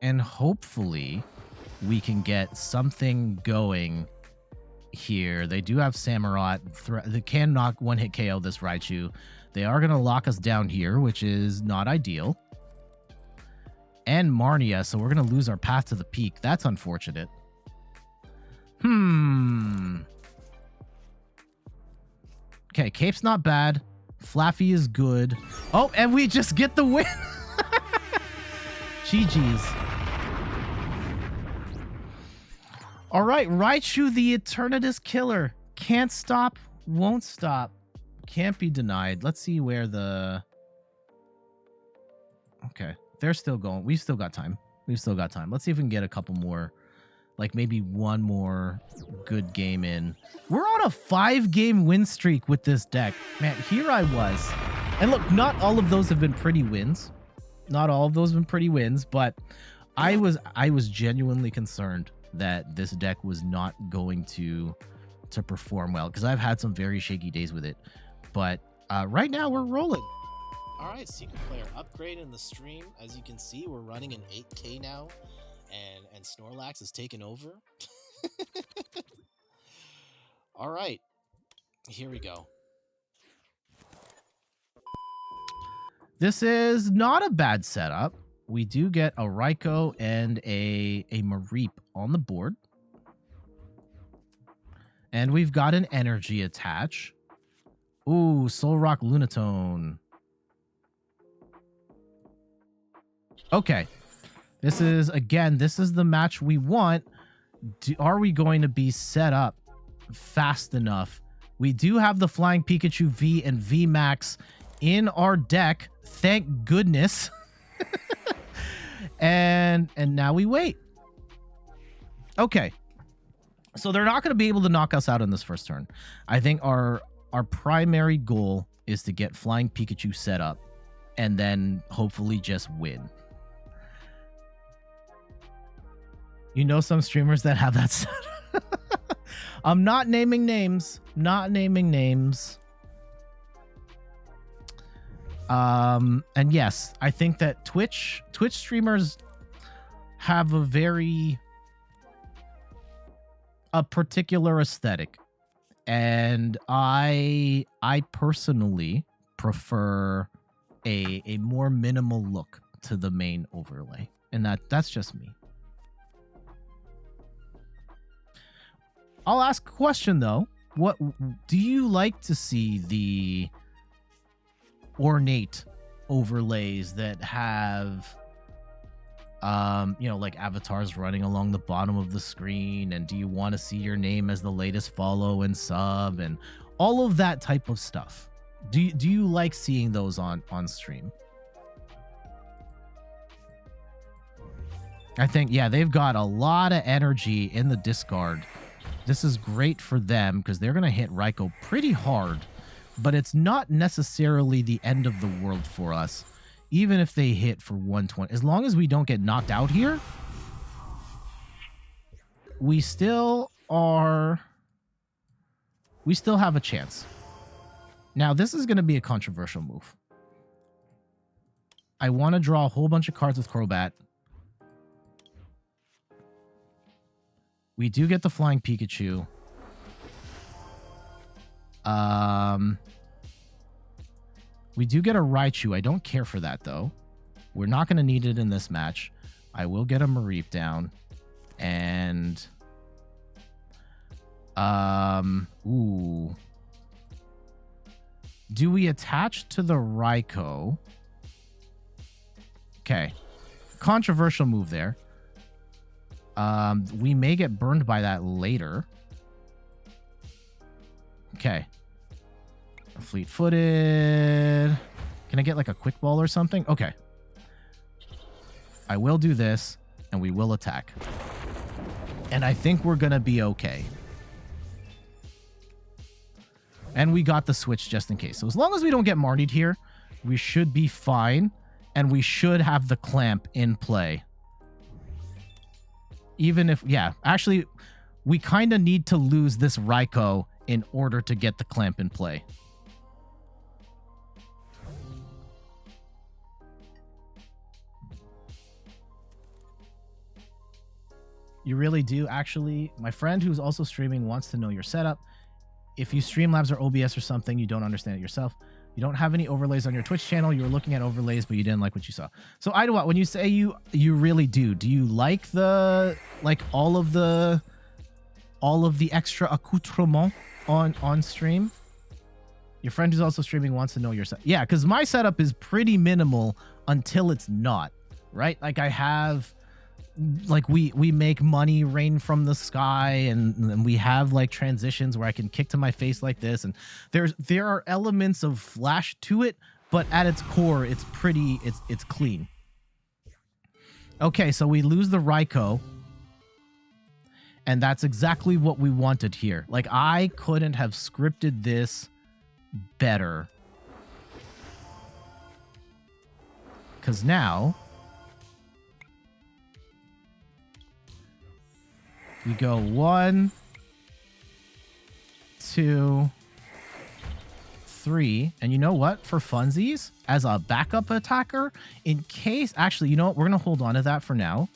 And hopefully we can get something going here. They do have Samurott. They can knock one-hit KO this Raichu. They are going to lock us down here, which is not ideal. And Marnia, so we're going to lose our path to the peak. That's unfortunate. Okay, Cape's not bad. Flaffy is good. Oh, and we just get the win. GG's. All right, Raichu the Eternatus killer. Can't stop, won't stop. Can't be denied. Let's see where the... Okay, they're still going. We've still got time. We've still got time. Let's see if we can get a couple more. Like maybe one more good game in. We're on a 5-game win streak with this deck. Man, here I was. And look, not all of those have been pretty wins. Not all of those have been pretty wins, but I was genuinely concerned that this deck was not going to perform well, because I've had some very shaky days with it. But right now we're rolling. All right, Secret Player upgrade in the stream. As you can see, we're running an 8K now, and Snorlax has taken over. All right, here we go. This is not a bad setup. We do get a Raikou and a Mareep on the board. And we've got an energy attach. Ooh, Soul Rock Lunatone. Okay. This is the match we want. Are we going to be set up fast enough? We do have the Flying Pikachu V and VMAX in our deck. Thank goodness. and now we wait. Okay. So they're not going to be able to knock us out in this first turn. I think our primary goal is to get Flying Pikachu set up and then hopefully just win. You know some streamers that have that set. I'm not naming names. Not naming names. And yes, I think that Twitch streamers have a particular aesthetic. And I personally prefer a more minimal look to the main overlay. And that's just me. I'll ask a question though. What do you like to see the ornate overlays that have like avatars running along the bottom of the screen, and do you want to see your name as the latest follow and sub and all of that type of stuff? Do you like seeing those on stream? I think, yeah, they've got a lot of energy in the discard. This is great for them because they're going to hit Raikou pretty hard, but it's not necessarily the end of the world for us, even if they hit for 120. As long as we don't get knocked out here, we still have a chance. Now, this is going to be a controversial move. I want to draw a whole bunch of cards with Crobat. We do get the Flying Pikachu. We do get a Raichu. I don't care for that, though. We're not going to need it in this match. I will get a Mareep down. And... ooh. Do we attach to the Raikou? Okay. Controversial move there. We may get burned by that later. Okay. Fleet-footed. Can I get like a quick ball or something? Okay. I will do this, and we will attack. And I think we're going to be okay. And we got the switch just in case. So as long as we don't get Marnied here, we should be fine. And we should have the clamp in play. Even if, yeah, actually, we kind of need to lose this Raikou in order to get the clamp in play. You really do, actually. My friend who's also streaming wants to know your setup. If you Streamlabs or OBS or something, you don't understand it yourself. You don't have any overlays on your Twitch channel. You were looking at overlays, but you didn't like what you saw. So, Idawat, when you say you really do you like all of the extra accoutrement on stream? Your friend who's also streaming wants to know your setup. Yeah, because my setup is pretty minimal until it's not, right? Like I have, like we make money rain from the sky, and we have like transitions where I can kick to my face like this, and there are elements of flash to it, but at its core it's clean. Okay, so we lose the Raikou, and that's exactly what we wanted here. Like I couldn't have scripted this better, because now we go 1, 2, 3. And you know what? For funsies, as a backup attacker, in case... Actually, you know what? We're going to hold on to that for now.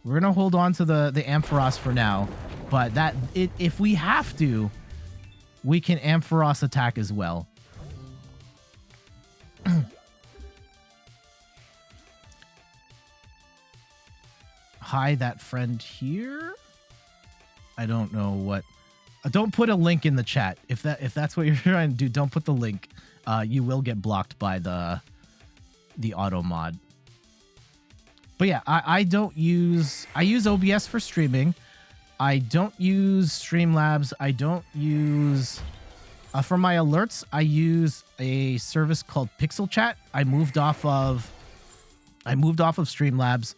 We're going to hold on to the Ampharos for now. But if we have to, we can Ampharos attack as well. Hi, that friend here. I don't know what Don't put a link in the chat. If that's what you're trying to do, don't put the link. You will get blocked by the auto mod. But yeah, I use OBS for streaming. I don't use Streamlabs. I don't use for my alerts. I use a service called Pixel Chat. I moved off of Streamlabs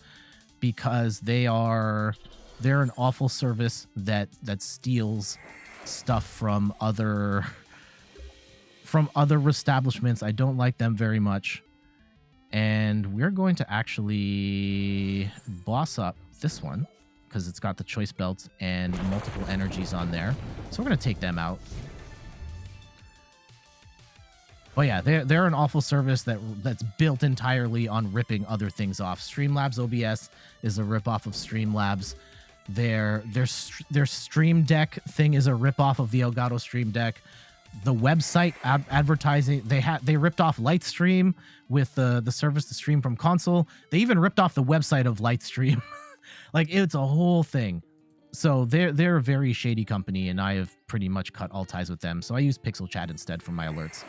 because they're an awful service that steals stuff from other establishments. I don't like them very much. And we're going to actually boss up this one because it's got the choice belts and multiple energies on there. So we're going to take them out. But yeah, they're an awful service that's built entirely on ripping other things off. Streamlabs OBS is a ripoff of Streamlabs. Their Stream Deck thing is a ripoff of the Elgato Stream Deck. The website advertising, they ripped off Lightstream with the service to stream from console. They even ripped off the website of Lightstream. Like, it's a whole thing. So they're a very shady company, and I have pretty much cut all ties with them. So I use Pixel Chat instead for my alerts.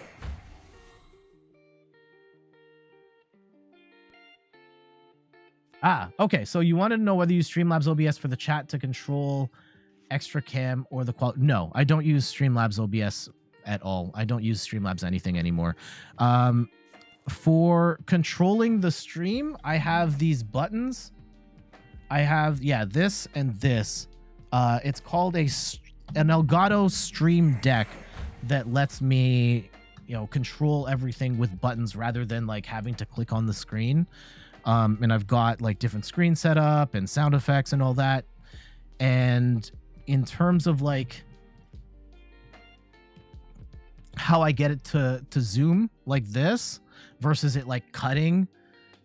Okay. So you wanted to know whether you use Streamlabs OBS for the chat to control extra cam or the quality. No, I don't use Streamlabs OBS at all. I don't use Streamlabs anything anymore. For controlling the stream, I have these buttons. I have, this and this. It's called an Elgato Stream Deck that lets me, control everything with buttons rather than like having to click on the screen. And I've got like different screen setup and sound effects and all that. And in terms of like how I get it to zoom like this versus it like cutting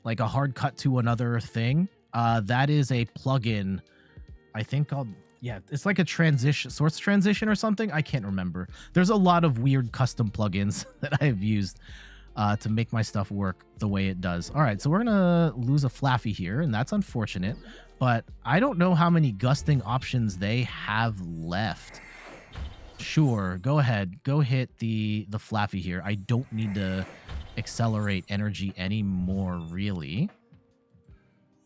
like a hard cut to another thing, that is a plugin. I think it's like a source transition or something. I can't remember. There's a lot of weird custom plugins that I've used to make my stuff work the way it does. All right, so we're gonna lose a Flaffy here, and that's unfortunate, but I don't know how many gusting options they have left. Sure, go ahead, go hit the Flaffy here. I don't need to accelerate energy anymore, really.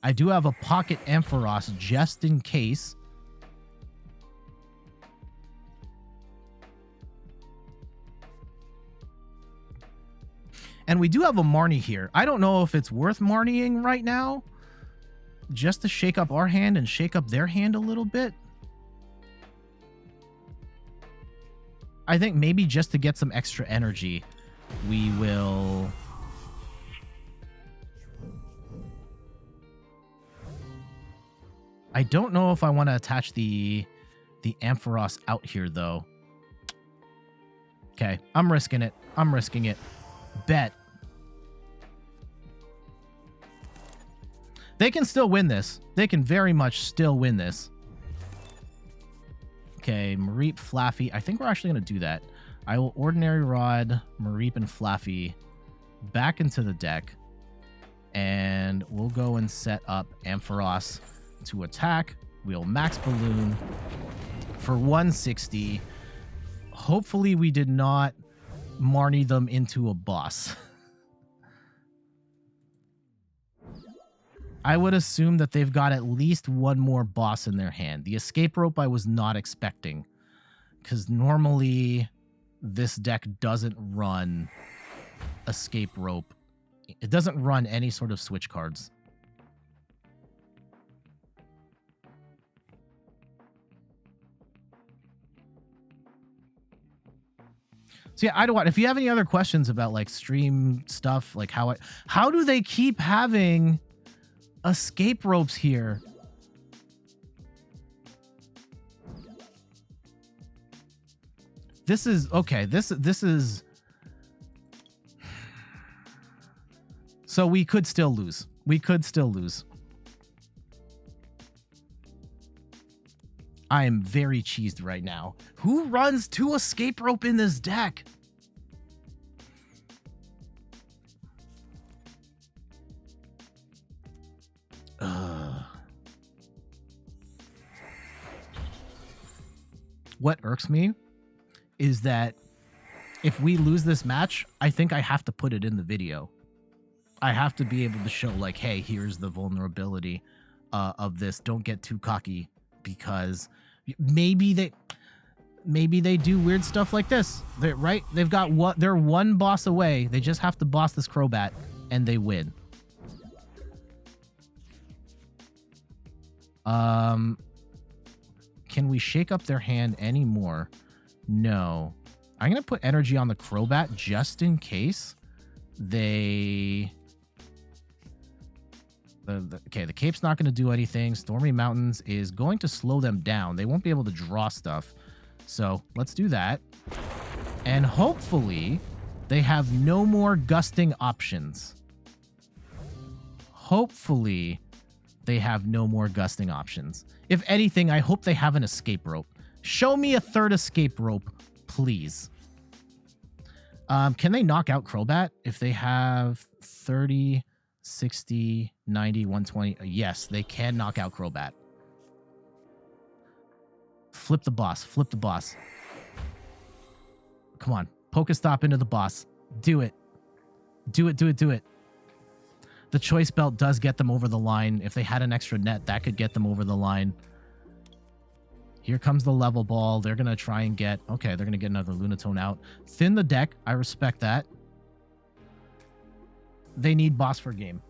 I do have a pocket Ampharos just in case. And we do have a Marnie here. I don't know if it's worth Marnieing right now, just to shake up our hand and shake up their hand a little bit. I think maybe just to get some extra energy, we will... I don't know if I want to attach the Ampharos out here, though. Okay, I'm risking it. I'm risking it. Bet. They can still win this. They can very much still win this. Okay, Mareep, Flaffy. I think we're actually going to do that. I will Ordinary Rod, Mareep, and Flaffy back into the deck. And we'll go and set up Ampharos to attack. We'll Max Balloon for 160. Hopefully we did not Marnie them into a boss. I would assume that they've got at least one more boss in their hand. The escape rope I was not expecting, because normally this deck doesn't run escape rope. It doesn't run any sort of switch cards. So yeah, I don't want. If you have any other questions about like stream stuff, like how do they keep having escape ropes here? This is okay. This is. So we could still lose. We could still lose. I am very cheesed right now. Who runs 2 escape rope in this deck? what irks me is that if we lose this match, I think I have to put it in the video. I have to be able to show like, hey, here's the vulnerability of this. Don't get too cocky, because maybe they do weird stuff like this. Right? They've got what? They're one boss away. They just have to boss this Crobat, and they win. Can we shake up their hand anymore? No. I'm gonna put energy on the Crobat just in case they. Okay, the Cape's not going to do anything. Stormy Mountains is going to slow them down. They won't be able to draw stuff. So let's do that. And hopefully they have no more gusting options. Hopefully they have no more gusting options. If anything, I hope they have an escape rope. Show me a third escape rope, please. Can they knock out Crobat if they have 30... 60, 90, 120. Yes, they can knock out Crobat. Flip the boss. Flip the boss. Come on. Pokestop into the boss. Do it. Do it, do it, do it. The Choice Belt does get them over the line. If they had an extra net, that could get them over the line. Here comes the level ball. They're going to try and get... Okay, they're going to get another Lunatone out. Thin the deck. I respect that. They need boss for game.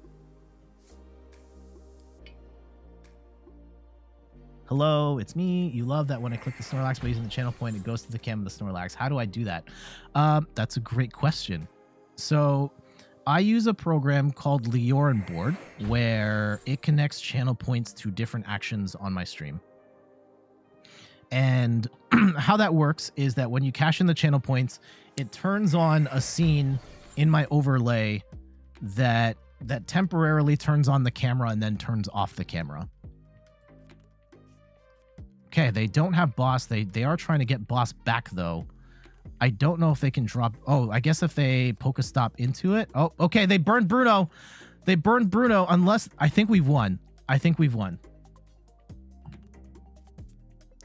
Hello, it's me. You love that when I click the Snorlax by using the channel point, it goes to the cam of the Snorlax. How do I do that? That's a great question. So I use a program called Leorin Board where it connects channel points to different actions on my stream. And how that works is that when you cash in the channel points, it turns on a scene in my overlay that temporarily turns on the camera and then turns off the camera. Okay, they don't have boss. They are trying to get boss back though. I don't know if they can drop. Oh, I guess if they Pokestop into it. Oh, okay, they burned Bruno. They burned Bruno unless I think we've won. I think we've won.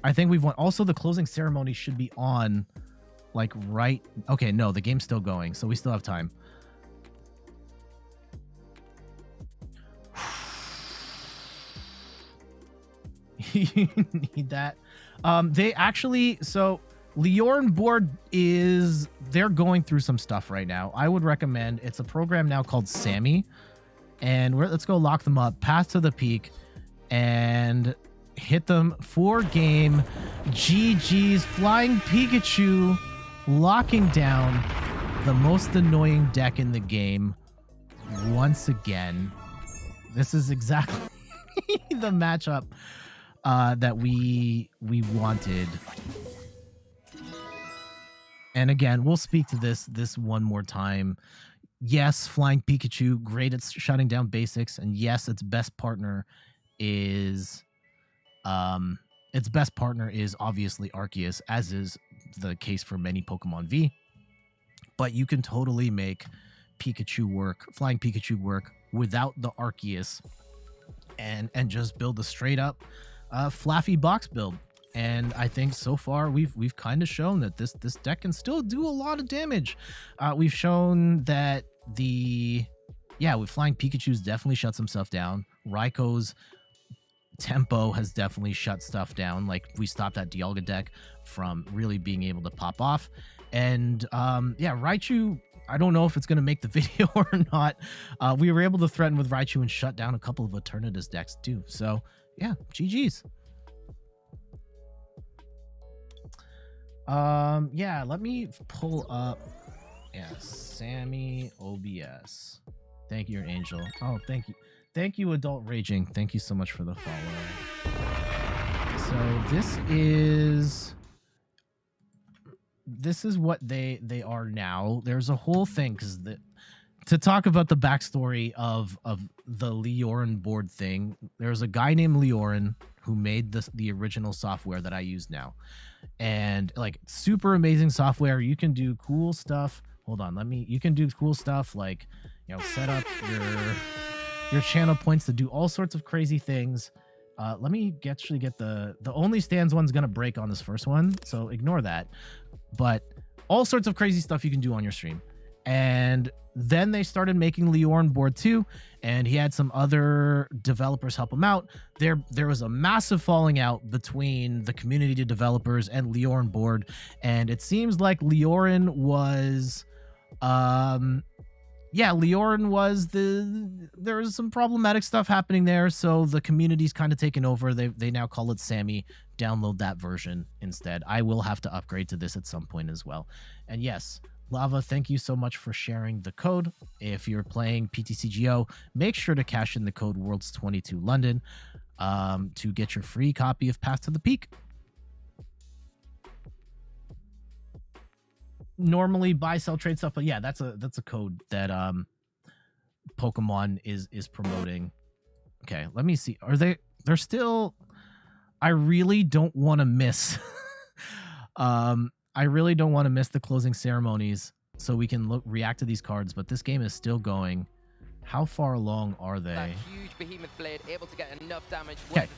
I think we've won. Also, the closing ceremony should be on like right. Okay, no, the game's still going, so we still have time. You need that. They actually, so Leorin Board is, they're going through some stuff right now. I would recommend, it's a program now called Sammy, and let's go lock them up, path to the peak, and hit them for game. GG's. Flying Pikachu locking down the most annoying deck in the game once again. This is exactly the matchup that we wanted. And again, we'll speak to this one more time. Yes, Flying Pikachu, great at shutting down basics, and yes, its best partner is obviously Arceus, as is the case for many Pokemon V. But you can totally make Pikachu work, Flying Pikachu work without the Arceus, and just build a straight up Flaffy box build. And I think so far we've kind of shown that this deck can still do a lot of damage. We've shown that with Flying Pikachu's definitely shut some stuff down. Raikou tempo has definitely shut stuff down. Like, we stopped that Dialga deck from really being able to pop off. And Raichu, I don't know if it's going to make the video or not. We were able to threaten with Raichu and shut down a couple of Eternatus decks too. So yeah, GG's. Let me pull up. Yeah, Sammy OBS. Thank you, your angel. Oh, thank you. Thank you, Adult Raging. Thank you so much for the follow. So this is what they are now. There's a whole thing, because to talk about the backstory of the Leorin Board thing, there's a guy named Leorin who made the original software that I use now. And like, super amazing software. You can do cool stuff. Hold on, you can do cool stuff like, set up your channel points to do all sorts of crazy things. Let me actually get the only stands one's gonna break on this first one, so ignore that. But all sorts of crazy stuff you can do on your stream. And then they started making Leorn board too, and he had some other developers help him out. There was a massive falling out between the community developers and Leorn board, and it seems like Leorn was Leorn was there was some problematic stuff happening there, so the community's kind of taken over. They now call it Sammy. Download that version instead. I will have to upgrade to this at some point as well. And yes, Lava, thank you so much for sharing the code. If you're playing PTCGO, make sure to cash in the code Worlds22London to get your free copy of Path to the Peak. Normally buy, sell, trade stuff, but yeah, that's a code that Pokemon is promoting. Okay, let me see. They're still... I really don't want to miss I really don't want to miss the closing ceremonies so we can react to these cards, but this game is still going. How far along are they? That huge behemoth blade able to get enough damage. Okay,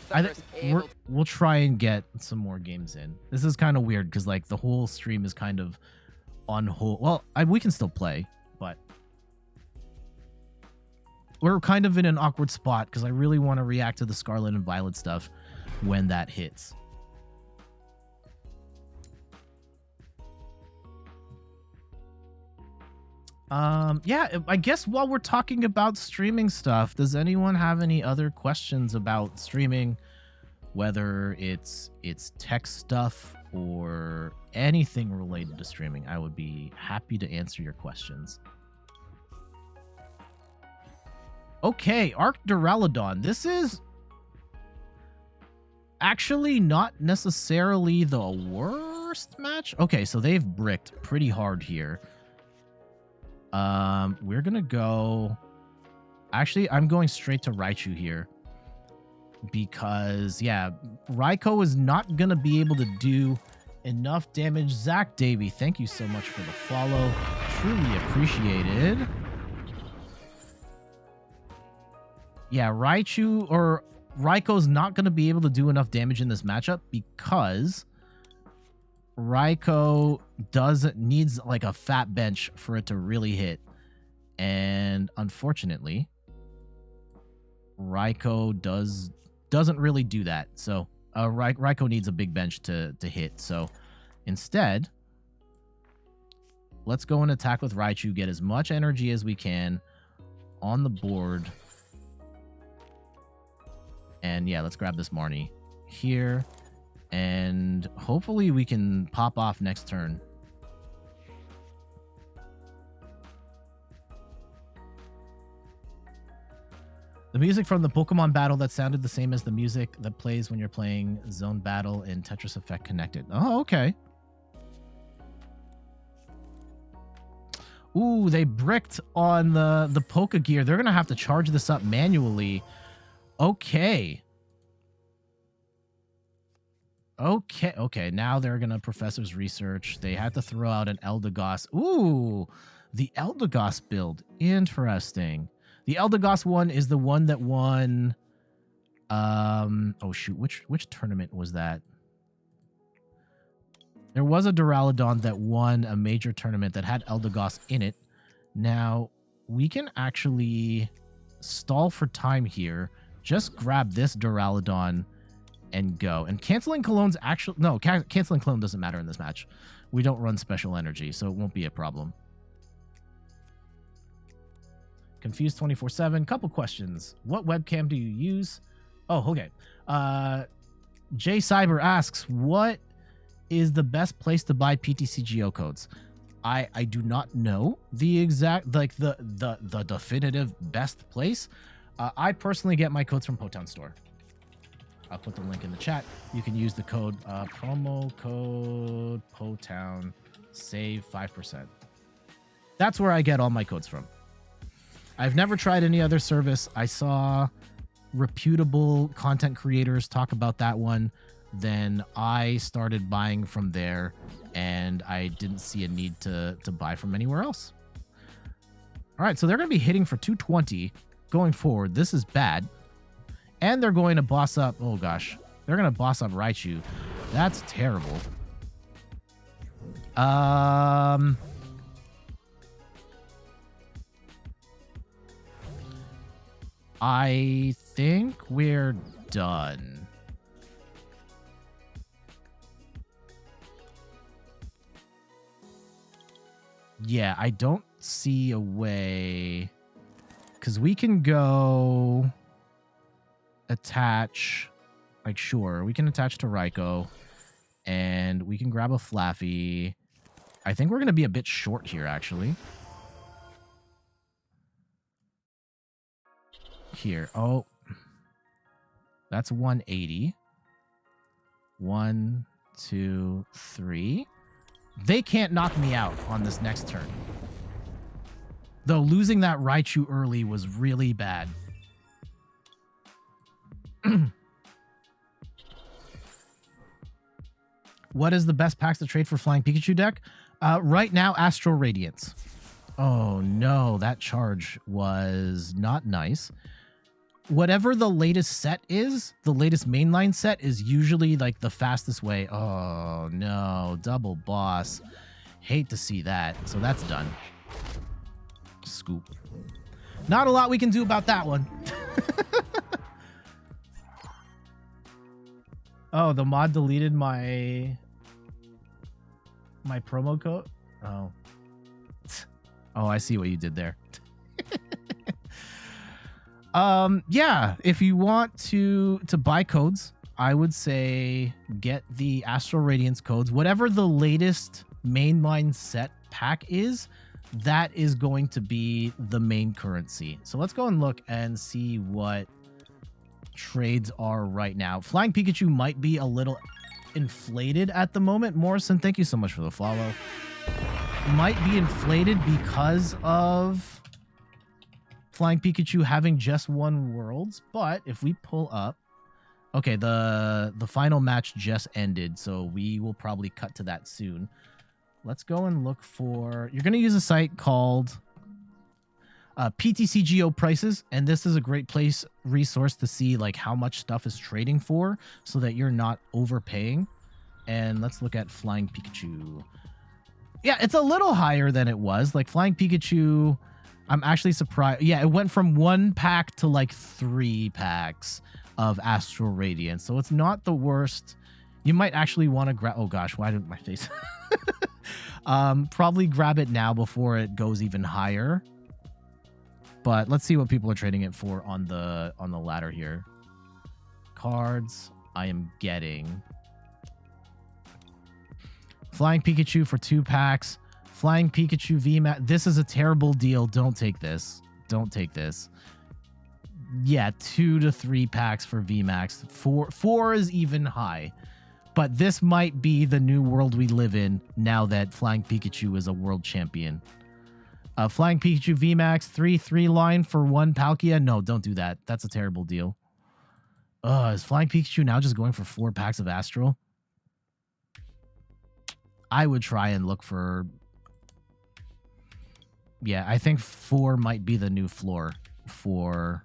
we'll try and get some more games in. This is kind of weird because like the whole stream is kind of on hold. Well, we can still play, but we're kind of in an awkward spot because I really want to react to the Scarlet and Violet stuff when that hits. Yeah, I guess while we're talking about streaming stuff, does anyone have any other questions about streaming, whether it's tech stuff or anything related to streaming? I would be happy to answer your questions. Okay, Arc Duraludon. This is actually not necessarily the worst match. Okay, so they've bricked pretty hard here. We're gonna go... Actually, I'm going straight to Raichu here. Because, yeah, Raikou is not gonna be able to do enough damage. Zach Davey, thank you so much for the follow. Truly appreciated. Yeah, Raikou's not gonna be able to do enough damage in this matchup because Raikou needs like a fat bench for it to really hit, and unfortunately Raikou doesn't really do that. So Raikou needs a big bench to hit. So instead, let's go and attack with Raichu, get as much energy as we can on the board, and yeah, let's grab this Marnie here. And hopefully we can pop off next turn. The music from the Pokemon battle that sounded the same as the music that plays when you're playing Zone Battle in Tetris Effect Connected. Oh, okay. Ooh, they bricked on the Poke Gear. They're going to have to charge this up manually. Okay. Okay, now they're gonna Professor's Research. They had to throw out an Eldegoss. Ooh, the Eldegoss build. Interesting. The Eldegoss one is the one that won... oh, shoot. Which tournament was that? There was a Duraludon that won a major tournament that had Eldegoss in it. Now, we can actually stall for time here. Just grab this Duraludon and go. And canceling Cologne's actually... No, canceling Cologne doesn't matter in this match. We don't run special energy, so it won't be a problem. Confused 24/7. Couple questions. What webcam do you use? Oh, okay. Jay Cyber asks, what is the best place to buy PTCGO codes? I do not know the exact, like the definitive best place. I personally get my codes from Potown Store. I'll put the link in the chat. You can use the code promo code Potown, save 5%. That's where I get all my codes from. I've never tried any other service. I saw reputable content creators talk about that one. Then I started buying from there, and I didn't see a need to buy from anywhere else. All right, so they're going to be hitting for 220 going forward. This is bad. And they're going to boss up. Oh, gosh. They're going to boss up Raichu. That's terrible. I think we're done. Yeah, I don't see a way, because we can go attach, like, sure, we can attach to Raikou, and we can grab a Flaffy. I think we're going to be a bit short here, actually. Here. Oh, that's 180. 1, 2, 3. They can't knock me out on this next turn. Though losing that Raichu early was really bad. What is the best packs to trade for Flying Pikachu deck? Right now, Astral Radiance. Oh no, that charge was not nice. Whatever the latest set is, the latest mainline set is usually like the fastest way. Oh no, double boss. Hate to see that. So that's done. Scoop. Not a lot we can do about that one. Oh, the mod deleted my promo code. Oh. Oh, I see what you did there. Yeah, if you want to buy codes, I would say get the Astral Radiance codes. Whatever the latest mainline set pack is, that is going to be the main currency. So let's go and look and see what trades are right now. Flying Pikachu might be a little inflated at the moment. Morrison, thank you so much for the follow. Might be inflated because of Flying Pikachu having just won Worlds, but if we pull up, okay, the final match just ended, so we will probably cut to that soon. Let's go and look for, you're going to use a site called PTCGO prices, and this is a great resource to see like how much stuff is trading for so that you're not overpaying. And let's look at Flying Pikachu. Yeah, it's a little higher than it was. Like Flying Pikachu, I'm actually surprised. Yeah, it went from 1 pack to like 3 packs of Astral Radiance. So it's not the worst. You might actually want to grab... Oh gosh, why didn't my face... probably grab it now before it goes even higher. But let's see what people are trading it for on the ladder here. Cards, I am getting Flying Pikachu for 2 packs. Flying Pikachu VMAX. This is a terrible deal. Don't take this. Don't take this. Yeah, 2 to 3 packs for VMAX. 4 is even high. But this might be the new world we live in now that Flying Pikachu is a world champion. Flying Pikachu VMAX, 3 line for 1 Palkia. No, don't do that. That's a terrible deal. Is Flying Pikachu now just going for 4 packs of Astral? I would try and look for... Yeah, I think 4 might be the new floor for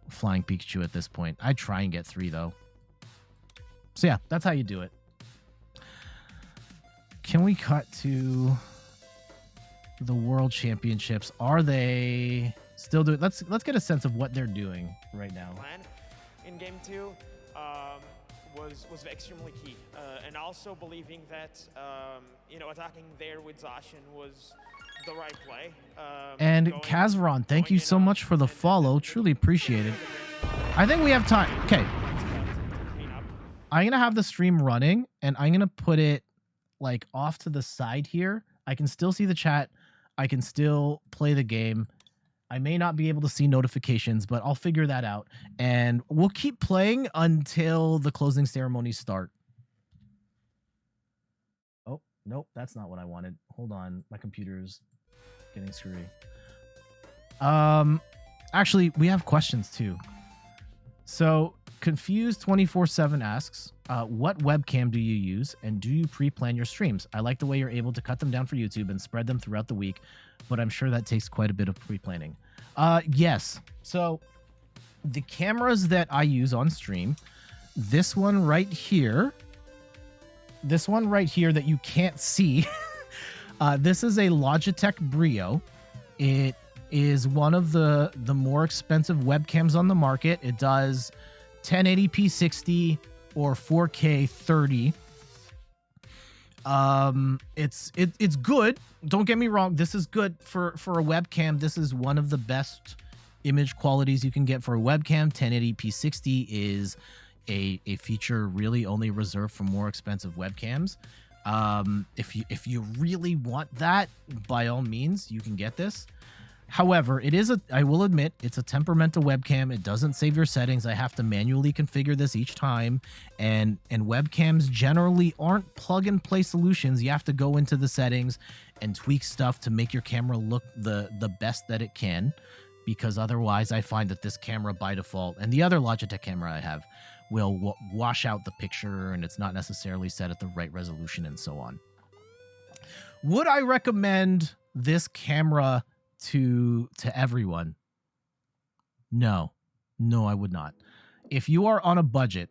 Flying Pikachu at this point. I'd try and get 3, though. So yeah, that's how you do it. Can we cut to the World Championships? Are they still doing... Let's get a sense of what they're doing right now. In game 2 was extremely key, and also believing that attacking there with Zacian was the right play. And Kazron, thank you so much for the follow. Truly appreciate it. I think we have time. Okay. I'm going to have the stream running, and I'm going to put it like off to the side here. I can still see the chat. I can still play the game. I may not be able to see notifications, but I'll figure that out. And we'll keep playing until the closing ceremonies start. Oh, nope, that's not what I wanted. Hold on, my computer's getting screwy. Actually, we have questions too. So, Confused247 asks, what webcam do you use, and do you pre-plan your streams? I like the way you're able to cut them down for YouTube and spread them throughout the week, but I'm sure that takes quite a bit of pre-planning. Yes. So, the cameras that I use on stream, this one right here that you can't see, this is a Logitech Brio. It is one of the more expensive webcams on the market. It does 1080p 60 or 4K 30. It's good. Don't get me wrong. This is good for a webcam. This is one of the best image qualities you can get for a webcam. 1080p 60 is a feature really only reserved for more expensive webcams. If you really want that, by all means, you can get this. However, I will admit, it's a temperamental webcam. It doesn't save your settings. I have to manually configure this each time. And webcams generally aren't plug-and-play solutions. You have to go into the settings and tweak stuff to make your camera look the best that it can. Because otherwise, I find that this camera by default, and the other Logitech camera I have, will wash out the picture, and it's not necessarily set at the right resolution and so on. Would I recommend this camera to everyone? No, I would not. If you are on a budget,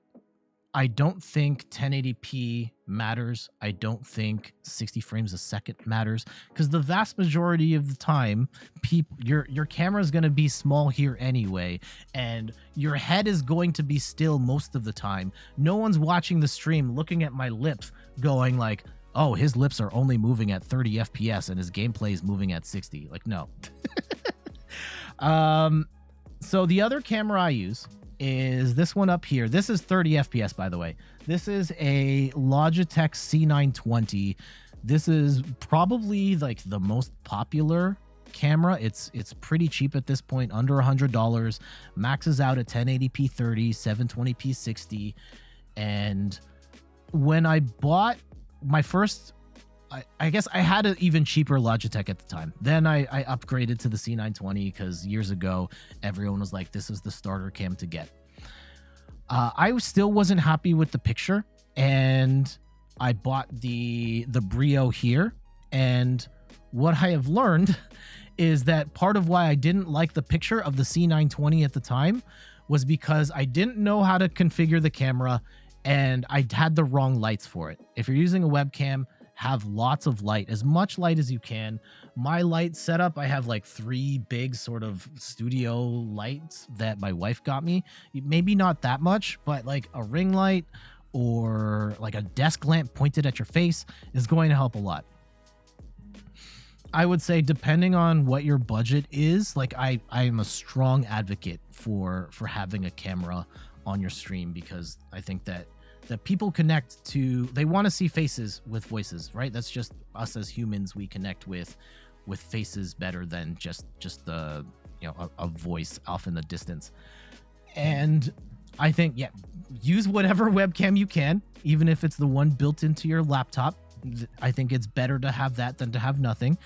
I don't think 1080p matters. I don't think 60 frames a second matters, because the vast majority of the time, your camera is going to be small here anyway, and your head is going to be still most of the time. No one's watching the stream looking at my lips going like, oh, his lips are only moving at 30 FPS and his gameplay is moving at 60. Like, no. So the other camera I use is this one up here. This is 30 FPS, by the way. This is a Logitech C920. This is probably like the most popular camera. It's pretty cheap at this point, under $100. Maxes out at 1080p 30, 720p 60. And when I bought my first, I guess I had an even cheaper Logitech at the time. Then I upgraded to the C920 because years ago, everyone was like, this is the starter cam to get. I still wasn't happy with the picture, and I bought the Brio here. And what I have learned is that part of why I didn't like the picture of the C920 at the time was because I didn't know how to configure the camera, and I had the wrong lights for it. If you're using a webcam, have lots of light, as much light as you can. My light setup, I have like 3 big sort of studio lights that my wife got me. Maybe not that much, but like a ring light or like a desk lamp pointed at your face is going to help a lot. I would say, depending on what your budget is, like I am a strong advocate for having a camera on your stream, because I think that people connect to, they want to see faces with voices, right? That's just us as humans. We connect with faces better than just the, a voice off in the distance. And I think, yeah, use whatever webcam you can, even if it's the one built into your laptop. I think it's better to have that than to have nothing.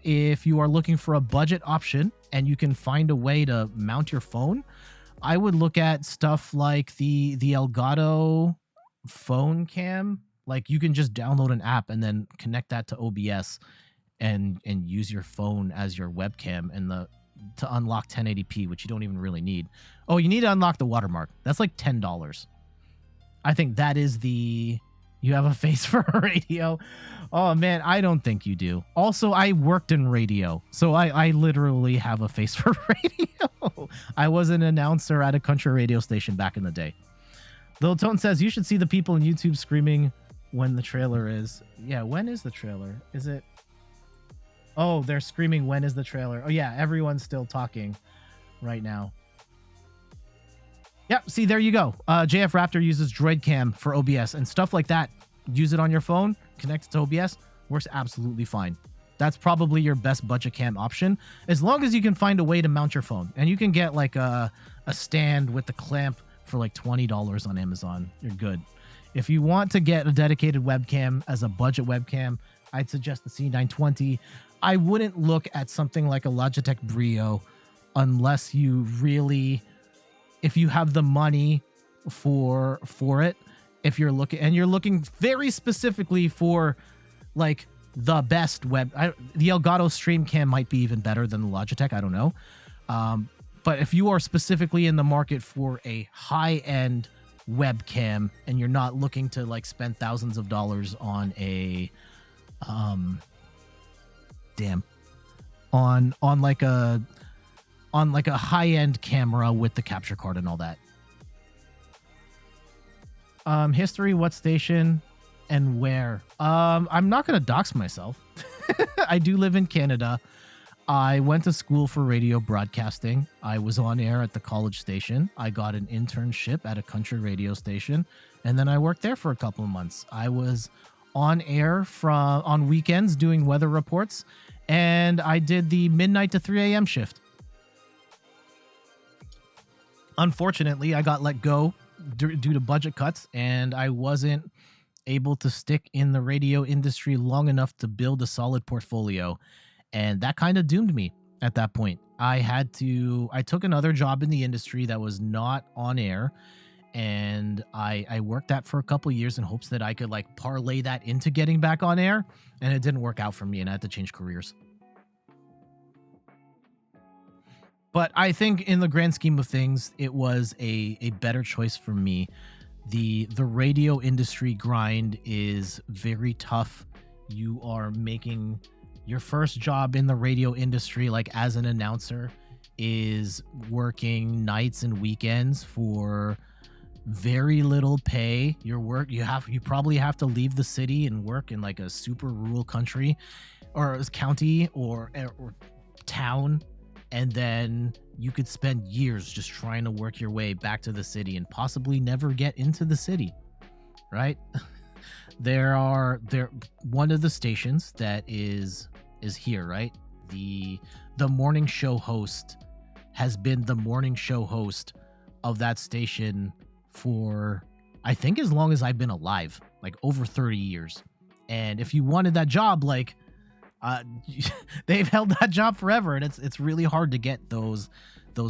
If you are looking for a budget option and you can find a way to mount your phone, I would look at stuff like the Elgato phone cam. Like, you can just download an app and then connect that to OBS and use your phone as your webcam, and to unlock 1080p, which you don't even really need. Oh, you need to unlock the watermark. That's like $10. I think that is you have a face for radio. Oh man, I don't think you do. Also, I worked in radio, so I literally have a face for radio. I was an announcer at a country radio station back in the day. Little Tone says, you should see the people in YouTube screaming when the trailer is. Yeah, when is the trailer? Is it? Oh, they're screaming, when is the trailer? Oh yeah, everyone's still talking right now. Yep, see, there you go. JF Raptor uses Droid Cam for OBS and stuff like that. Use it on your phone, connect it to OBS, works absolutely fine. That's probably your best budget cam option, as long as you can find a way to mount your phone. And you can get like a stand with the clamp for like $20 on Amazon. You're good. If you want to get a dedicated webcam as a budget webcam, I'd suggest the C920. I wouldn't look at something like a Logitech Brio unless you really, if you have the money for it. If you're looking very specifically for like the best the Elgato Stream Cam might be even better than the Logitech. I don't know. But if you are specifically in the market for a high-end webcam and you're not looking to like spend thousands of dollars on a on like a high-end camera with the capture card and all that. History, what station and where? I'm not gonna dox myself. I do live in Canada. I went to school for radio broadcasting. I was on air at the college station. I got an internship at a country radio station, and then I worked there for a couple of months. I was on air on weekends doing weather reports, and I did the midnight to 3 a.m. shift. Unfortunately, I got let go due to budget cuts, and I wasn't able to stick in the radio industry long enough to build a solid portfolio. And that kind of doomed me at that point. I took another job in the industry that was not on air, and I worked that for a couple of years in hopes that I could like parlay that into getting back on air, and it didn't work out for me, and I had to change careers. But I think in the grand scheme of things, it was a better choice for me. The radio industry grind is very tough. You are making your first job in the radio industry, like as an announcer, is working nights and weekends for very little pay. You probably have to leave the city and work in like a super rural country or county or town, and then you could spend years just trying to work your way back to the city and possibly never get into the city, right? One of the stations that is here, right? The morning show host has been the morning show host of that station for, I think, as long as I've been alive, like over 30 years. And if you wanted that job, like they've held that job forever, and it's really hard to get those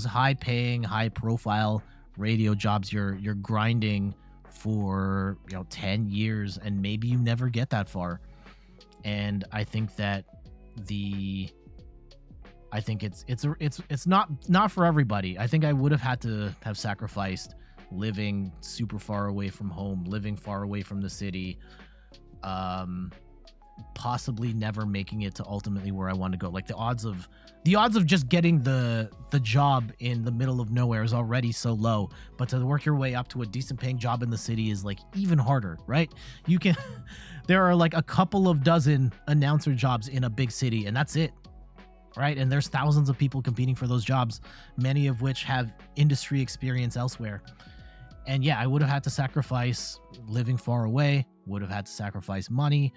high paying, high profile radio jobs. You're grinding for 10 years, and maybe you never get that far. And I think that it's not for everybody. I think I would have had to have sacrificed living super far away from home, living far away from the city, possibly never making it to ultimately where I want to go. Like the odds of just getting the job in the middle of nowhere is already so low, but to work your way up to a decent paying job in the city is like even harder, right? There are like a couple of dozen announcer jobs in a big city, and that's it, right? And there's thousands of people competing for those jobs, many of which have industry experience elsewhere. And yeah, I would have had to sacrifice living far away, would have had to sacrifice money,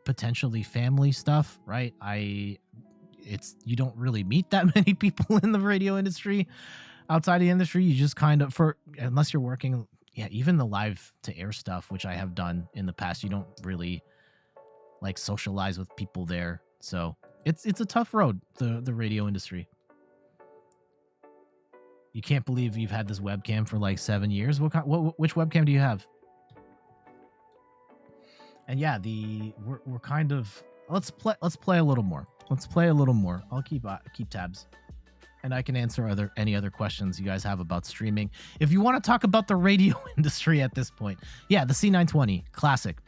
potentially family stuff, right? You don't really meet that many people in the radio industry. Outside the industry, you just kind of, unless you're working, even the live to air stuff, which I have done in the past, you don't really like socialize with people there. So it's a tough road, the radio industry. You can't believe you've had this webcam for like 7 years. Which webcam do you have? And yeah, we're kind of, let's play a little more. I'll keep tabs, and I can answer any other questions you guys have about streaming. If you want to talk about the radio industry at this point, yeah, the C920 classic.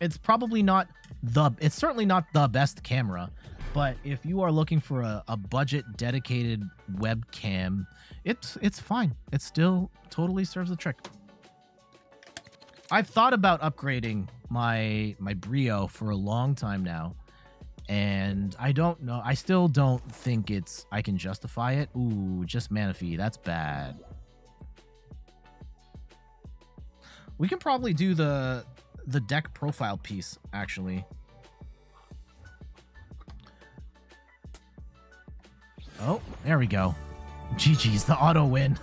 It's probably not it's certainly not the best camera, but if you are looking for a budget dedicated webcam, it's fine. It still totally serves the trick. I've thought about upgrading my Brio for a long time now, and I don't know. I still don't think I can justify it. Ooh, just Manaphy. That's bad. We can probably do the deck profile piece, actually. Oh, there we go. GG's, the auto win.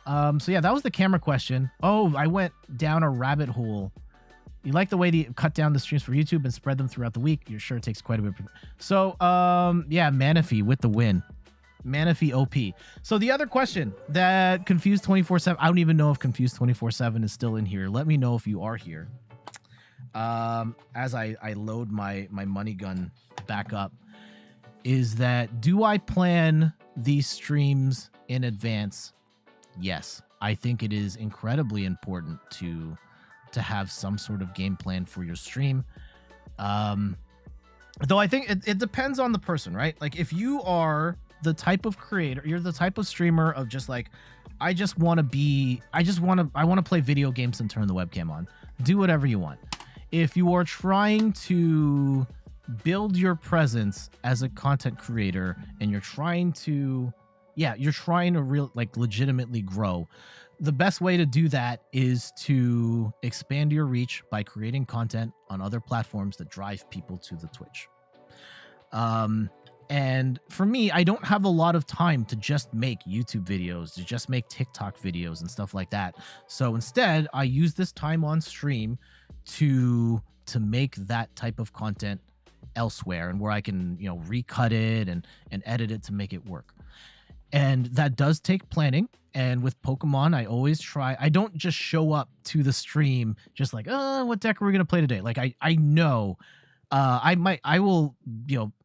So yeah, that was the camera question. Oh, I went down a rabbit hole. You like the way they cut down the streams for YouTube and spread them throughout the week? You're sure it takes quite a bit. So, yeah, Manaphy with the win. Manaphy OP. So the other question that Confused 24/7, I don't even know if Confused 24/7 is still in here. Let me know if you are here. As I load my money gun back up, is that, do I plan these streams in advance? Yes. I think it is incredibly important to have some sort of game plan for your stream. Though I think it depends on the person, right? Like, if you are the type of creator, you're the type of streamer of just like, I want to play video games and turn the webcam on. Do whatever you want. If you are trying to build your presence as a content creator and you're trying to legitimately grow, the best way to do that is to expand your reach by creating content on other platforms that drive people to the Twitch. And for me, I don't have a lot of time to just make YouTube videos, to just make TikTok videos and stuff like that. So instead, I use this time on stream to make that type of content elsewhere, and where I can, recut it and edit it to make it work. And that does take planning. And with Pokemon, I always try. I don't just show up to the stream just like, what deck are we going to play today? Like, I know I will,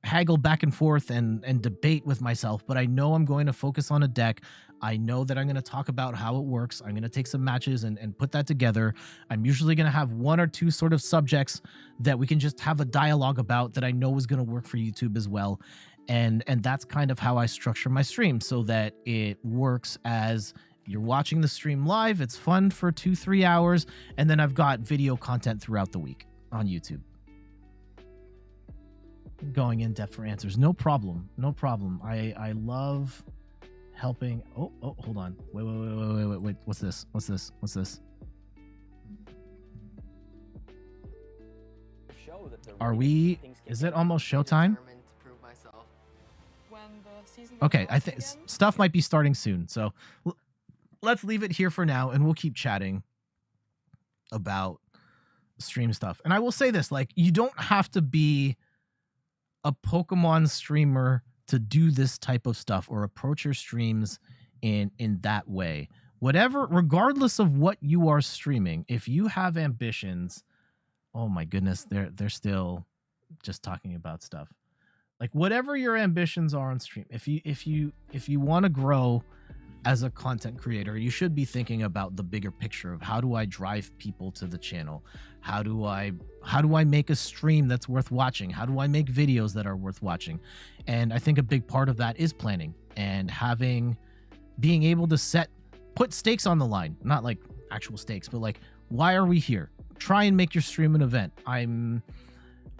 haggle back and forth and debate with myself, but I know I'm going to focus on a deck. I know that I'm going to talk about how it works. I'm going to take some matches and put that together. I'm usually going to have one or two sort of subjects that we can just have a dialogue about that I know is going to work for YouTube as well. And that's kind of how I structure my stream, so that it works as you're watching the stream live. It's fun for 2-3 hours. And then I've got video content throughout the week on YouTube. Going in depth for answers. No problem. I love helping. Oh, hold on. Wait. What's this? Are we, is it almost showtime? Okay, I think stuff might be starting soon. So let's leave it here for now, and we'll keep chatting about stream stuff. And I will say this, like, you don't have to be a Pokemon streamer to do this type of stuff or approach your streams in that way. Whatever, regardless of what you are streaming, if you have ambitions, oh my goodness, they're still just talking about stuff. Like, whatever your ambitions are on stream, if you want to grow as a content creator, you should be thinking about the bigger picture of, how do I drive people to the channel? How do I make a stream that's worth watching? How do I make videos that are worth watching? And I think a big part of that is planning and being able to put stakes on the line, not like actual stakes, but like, why are we here? Try and make your stream an event.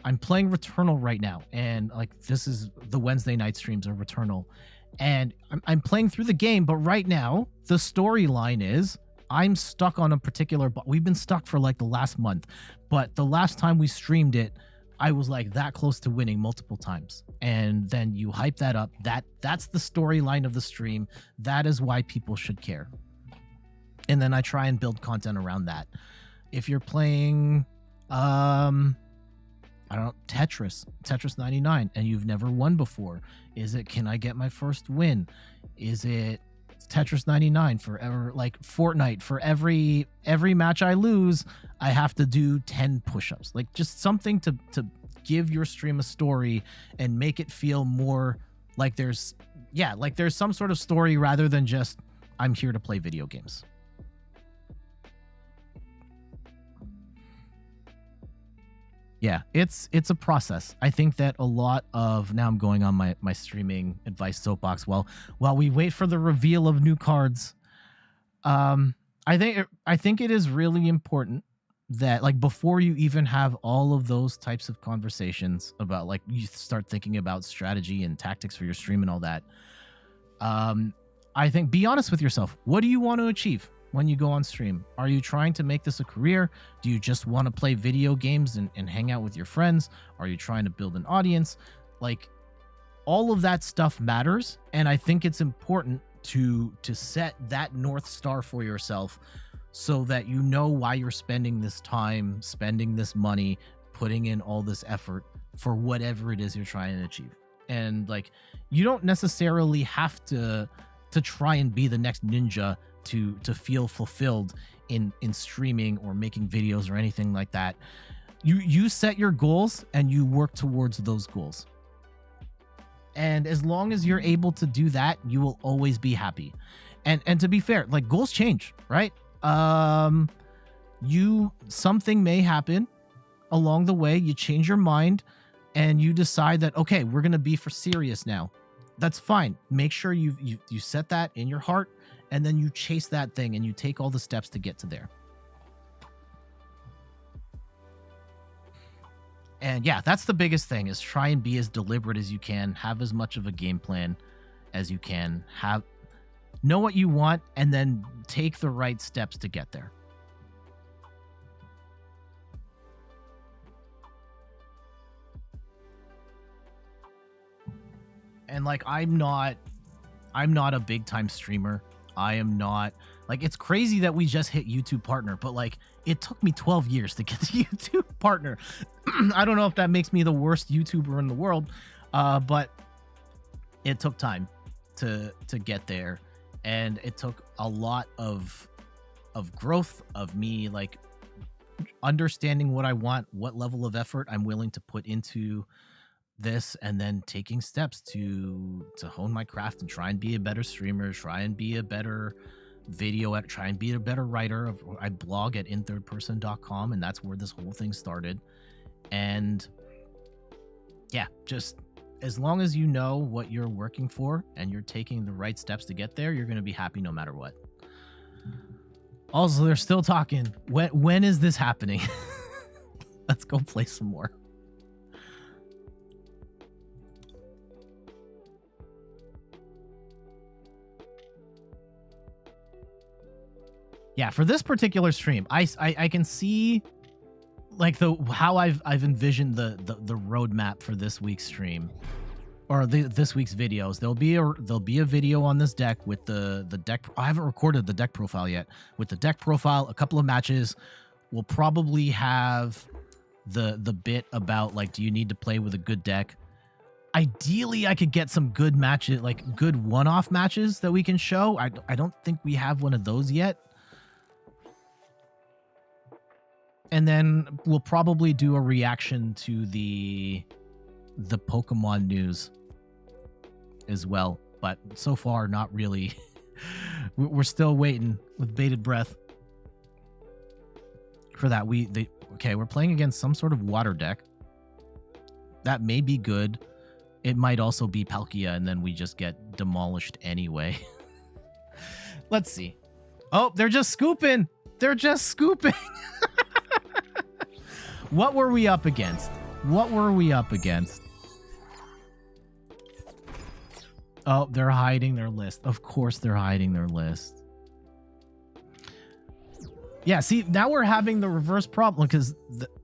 I'm playing Returnal right now, and like, this is the Wednesday night streams of Returnal, and I'm playing through the game, but right now the storyline is I'm stuck on a particular we've been stuck for like the last month, but the last time we streamed it, I was like that close to winning multiple times. And then you hype that up. That's the storyline of the stream. That is why people should care. And then I try and build content around that. If you're playing I don't know, Tetris 99, and you've never won before, is it, can I get my first win? Is it Tetris 99 forever, like Fortnite, for every match I lose, I have to do 10 push-ups? Like, just something to give your stream a story and make it feel more like there's some sort of story, rather than just, I'm here to play video games. Yeah, it's a process. I think that a lot of, now I'm going on my streaming advice soapbox while we wait for the reveal of new cards. I think it is really important that, like, before you even have all of those types of conversations about, like, you start thinking about strategy and tactics for your stream and all that. I think, be honest with yourself. What do you want to achieve when you go on stream? Are you trying to make this a career? Do you just want to play video games and hang out with your friends? Are you trying to build an audience? Like, all of that stuff matters, and I think it's important to set that North Star for yourself, so that you know why you're spending this time, spending this money, putting in all this effort for whatever it is you're trying to achieve. And like, you don't necessarily have to try and be the next ninja to feel fulfilled in streaming or making videos or anything like that. You set your goals and you work towards those goals. And as long as you're able to do that, you will always be happy. And to be fair, like, goals change, right? Something may happen along the way. You change your mind and you decide that, okay, we're going to be for serious now. That's fine. Make sure you set that in your heart, and then you chase that thing and you take all the steps to get to there. And yeah, that's the biggest thing, is try and be as deliberate as you can, have as much of a game plan as you can, know what you want, and then take the right steps to get there. And like, I'm not a big time streamer. I am not, like, it's crazy that we just hit YouTube partner, but like, it took me 12 years to get to YouTube partner. I don't know if that makes me the worst YouTuber in the world, but it took time to get there. And it took a lot of growth, of me like understanding what I want, what level of effort I'm willing to put into this, and then taking steps to hone my craft and try and be a better streamer, try and be a better video editor, try and be a better writer. I blog at inthirdperson.com, and that's where this whole thing started. And yeah, just as long as you know what you're working for and you're taking the right steps to get there, you're going to be happy no matter what. Also, they're still talking. When is this happening? Let's go play some more. Yeah, for this particular stream, I can see like how I've envisioned the roadmap for this week's stream, or this week's videos. There'll be a video on this deck with the deck. I haven't recorded the deck profile yet. With the deck profile, a couple of matches. We'll probably have the bit about like, do you need to play with a good deck? Ideally, I could get some good matches, like good one-off matches that we can show. I don't think we have one of those yet. And then we'll probably do a reaction to the Pokemon news as well. But so far, not really. We're still waiting with bated breath for that. Okay, we're playing against some sort of water deck. That may be good. It might also be Palkia, and then we just get demolished anyway. Let's see. Oh, they're just scooping. They're just scooping. What were we up against? What were we up against? Oh, they're hiding their list. Of course they're hiding their list. Yeah, see, now we're having the reverse problem, because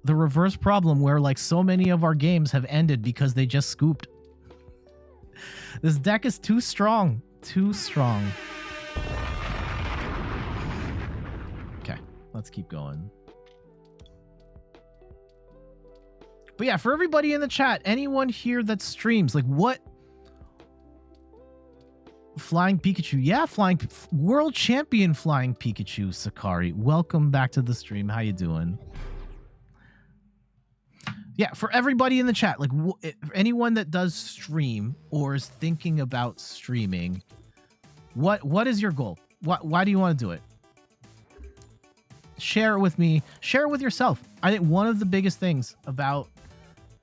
the reverse problem where like so many of our games have ended because they just scooped. This deck is too strong. Too strong. Okay, let's keep going. But yeah, for everybody in the chat, anyone here that streams, like what? Flying Pikachu. Yeah, world champion Flying Pikachu, Sakari. Welcome back to the stream. How you doing? Yeah, for everybody in the chat, like anyone that does stream or is thinking about streaming, what is your goal? Why do you want to do it? Share it with me. Share it with yourself. I think one of the biggest things about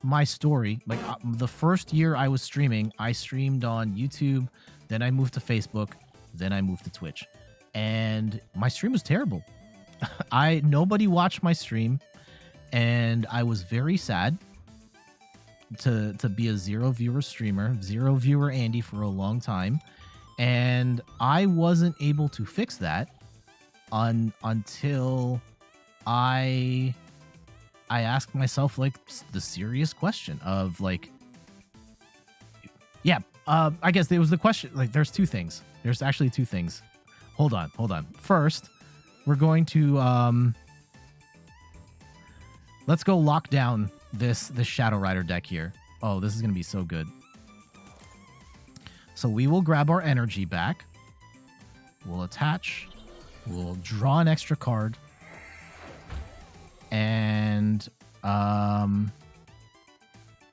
my story, like the first year I was streaming, I streamed on YouTube, then I moved to Facebook, then I moved to Twitch, and my stream was terrible. Nobody watched my stream, and I was very sad to be a zero viewer streamer, zero viewer Andy for a long time, and I wasn't able to fix that until I asked myself like the serious question of like, yeah, I guess there was the question, like there's two things. There's actually two things. Hold on. First, we're going to let's go lock down this Shadow Rider deck here. Oh, this is going to be so good. So we will grab our energy back. We'll attach. We'll draw an extra card. And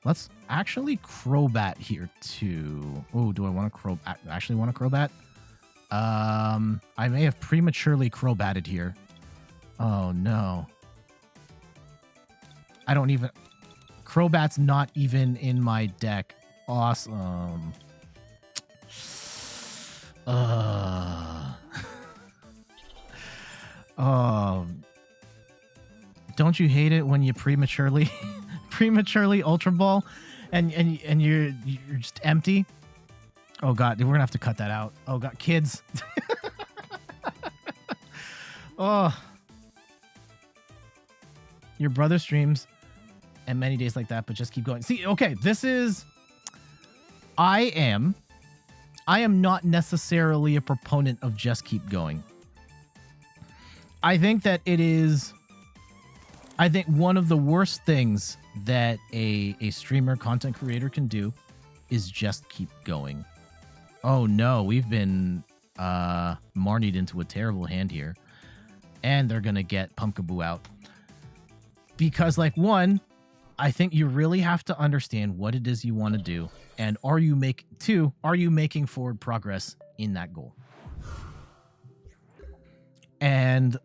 let's actually Crobat here too. Oh, do I want to actually want to Crobat? I may have prematurely Crobatted here. Oh no. I don't even... Crobat's not even in my deck. Awesome. Don't you hate it when you prematurely Ultra Ball and you're just empty? Oh god, we're gonna have to cut that out. Oh god, kids. Oh, your brother streams and many days like that, but just keep going. See, okay, this is... I am not necessarily a proponent of just keep going. I think that it is... I think one of the worst things that a streamer, content creator can do is just keep going. Oh no, we've been Marnied into a terrible hand here. And they're going to get Pumpkaboo out. Because, like, one, I think you really have to understand what it is you want to do. And are you making forward progress in that goal? And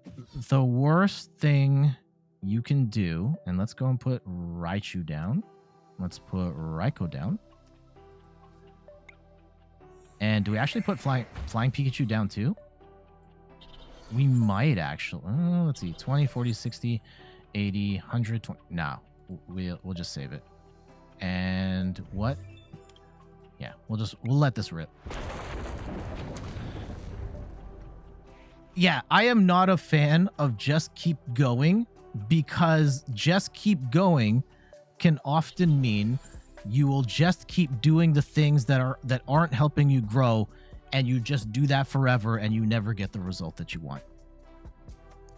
the worst thing you can do, and let's go and put Raichu down. Let's put Raikou down. And do we actually put Flying Pikachu down too? We might actually. Let's see. 20, 40, 60, 80, 100, 20. No, we'll just save it. And what? Yeah, we'll let this rip. Yeah, I am not a fan of just keep going, because just keep going can often mean you will just keep doing the things that aren't helping you grow, and you just do that forever and you never get the result that you want.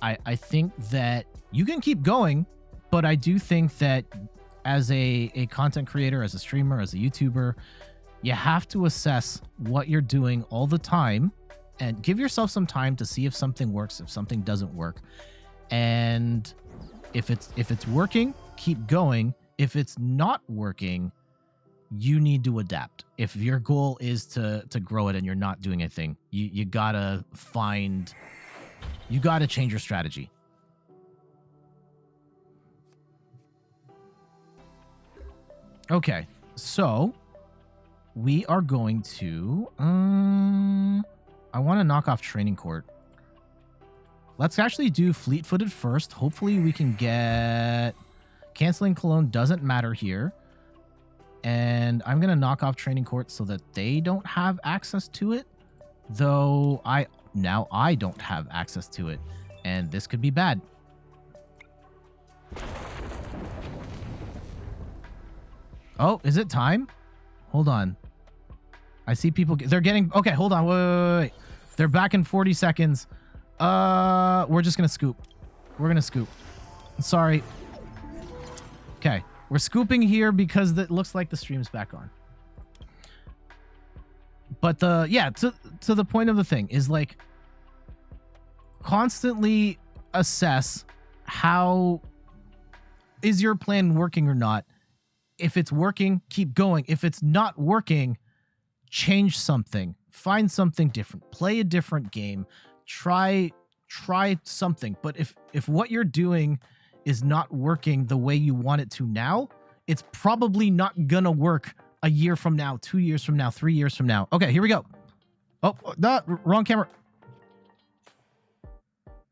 I think that you can keep going, but I do think that as a content creator, as a streamer, as a YouTuber, you have to assess what you're doing all the time and give yourself some time to see if something works, if something doesn't work. And if it's working, keep going. If it's not working, you need to adapt. If your goal is to grow it and you're not doing anything, you gotta change your strategy. Okay, so we are going to I want to knock off Training Court. Let's actually do Fleet-Footed first. Hopefully we can get... Canceling Cologne doesn't matter here. And I'm going to knock off Training Court so that they don't have access to it. Though I don't have access to it. And this could be bad. Oh, is it time? Hold on. I see people... They're getting... Okay, hold on. Wait. They're back in 40 seconds. We're just going to scoop. We're going to scoop. Sorry. Okay. We're scooping here because it looks like the stream's back on. But to the point of the thing is, like, constantly assess how is your plan working or not. If it's working, keep going. If it's not working, change something. Find something different. Play a different game. Try something. But if what you're doing is not working the way you want it to now, it's probably not gonna work a year from now, 2 years from now, 3 years from now. Okay, here we go. Oh, no, wrong camera.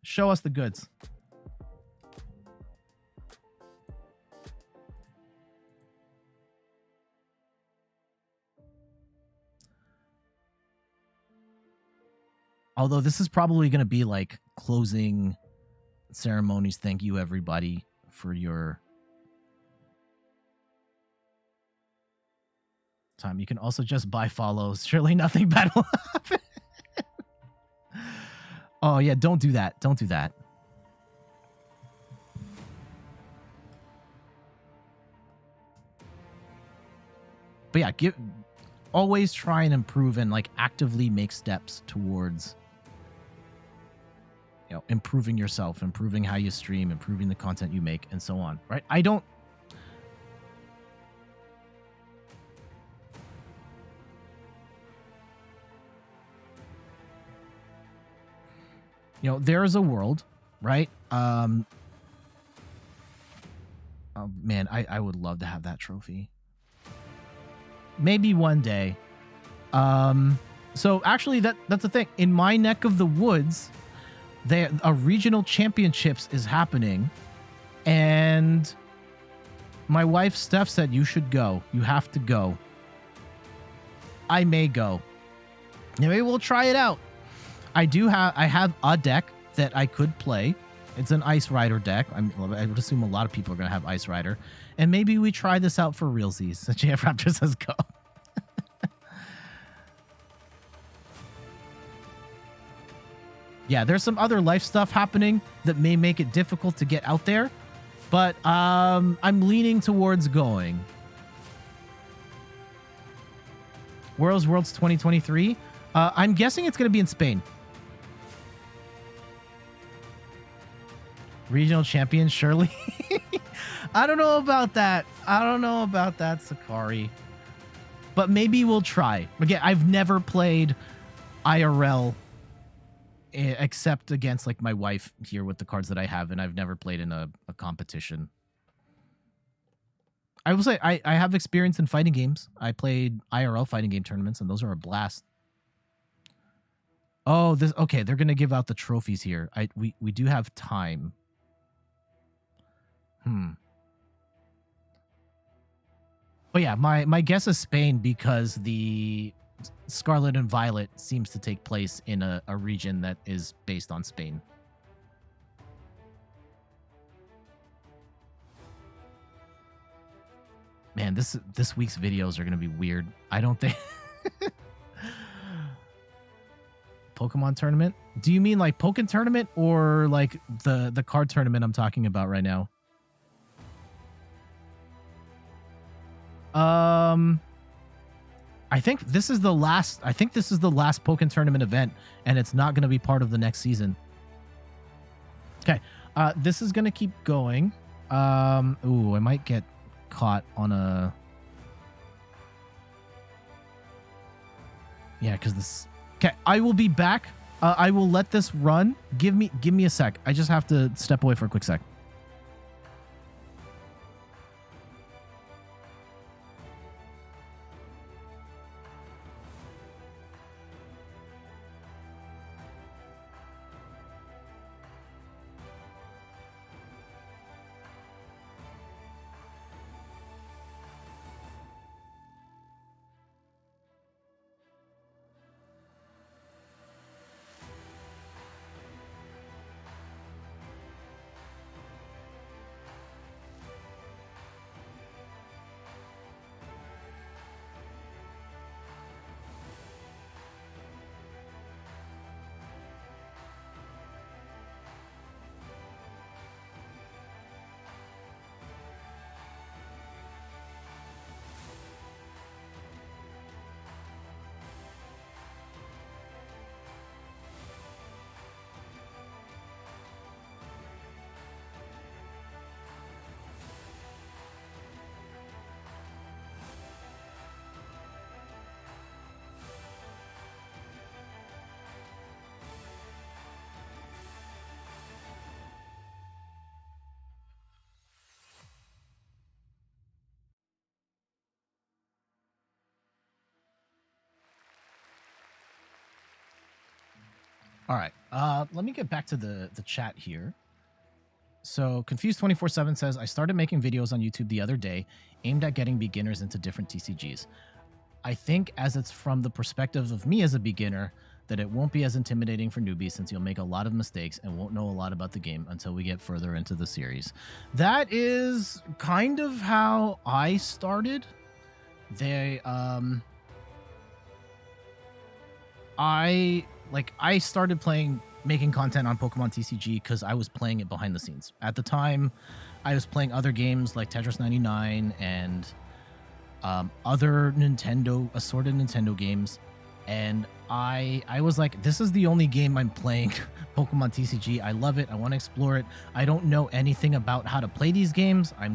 Show us the goods. Although this is probably going to be like closing ceremonies. Thank you, everybody, for your time. You can also just buy follows. Surely nothing bad will happen. Oh, yeah. Don't do that. Don't do that. But yeah, always try and improve and like actively make steps towards, you know, improving yourself, improving how you stream, improving the content you make, and so on. Right? you know, there is a world, right? Oh man, I would love to have that trophy. Maybe one day. So actually that's the thing. In my neck of the woods, a regional championships is happening, and my wife Steph said you should go. You have to go. I may go. Maybe we'll try it out. I have a deck that I could play. It's an Ice Rider deck. I would assume a lot of people are going to have Ice Rider. And maybe we try this out for realsies. JF Raptor says go. Yeah, there's some other life stuff happening that may make it difficult to get out there. But I'm leaning towards going. Worlds 2023. I'm guessing it's going to be in Spain. Regional champion, surely. I don't know about that. I don't know about that, Sakari. But maybe we'll try. Again, I've never played IRL except against like my wife here with the cards that I have, and I've never played in a competition. I will say I have experience in fighting games. I played IRL fighting game tournaments, and those are a blast. Oh, okay. They're gonna give out the trophies here. We do have time. But yeah, my guess is Spain because the Scarlet and Violet seems to take place in a region that is based on Spain. Man, this week's videos are gonna be weird. I don't think. Pokemon tournament? Do you mean like Pokken tournament or like the card tournament I'm talking about right now? I think this is the last Pokken tournament event, and it's not going to be part of the next season. Okay. This is going to keep going. Ooh, I might get caught on a... Yeah, because this... Okay, I will be back. I will let this run. Give me a sec. I just have to step away for a quick sec. All right. Let me get back to the chat here. So Confused 24/7 says, I started making videos on YouTube the other day aimed at getting beginners into different TCGs. I think as it's from the perspective of me as a beginner, that it won't be as intimidating for newbies since you'll make a lot of mistakes and won't know a lot about the game until we get further into the series. That is kind of how I started. I started making content on Pokemon TCG because I was playing it behind the scenes. At the time, I was playing other games like Tetris 99 and other assorted Nintendo games. And I was like, this is the only game I'm playing Pokemon TCG. I love it. I want to explore it. I don't know anything about how to play these games. I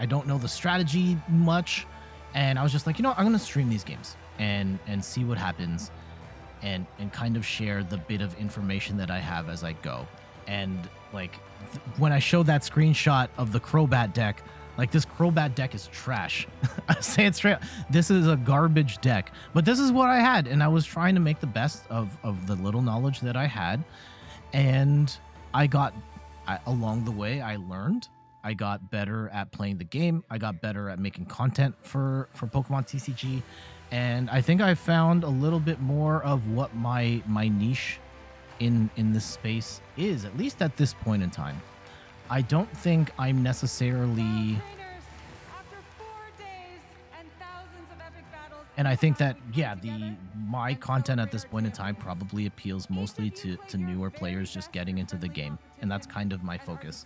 don't know the strategy much. And I was just like, I'm going to stream these games. and see what happens, and kind of share the bit of information that I have as I go. And like when I showed that screenshot of the Crobat deck, like this Crobat deck is trash. I say it straight up. This is a garbage deck, but this is what I had, and I was trying to make the best of the little knowledge that I had. And along the way, I learned. I got better at playing the game. I got better at making content for Pokemon TCG, and I think I found a little bit more of what my niche in this space is, at least at this point in time. I don't think I'm necessarily, and I think that, yeah, my content at this point in time probably appeals mostly to newer players just getting into the game, and that's kind of my focus.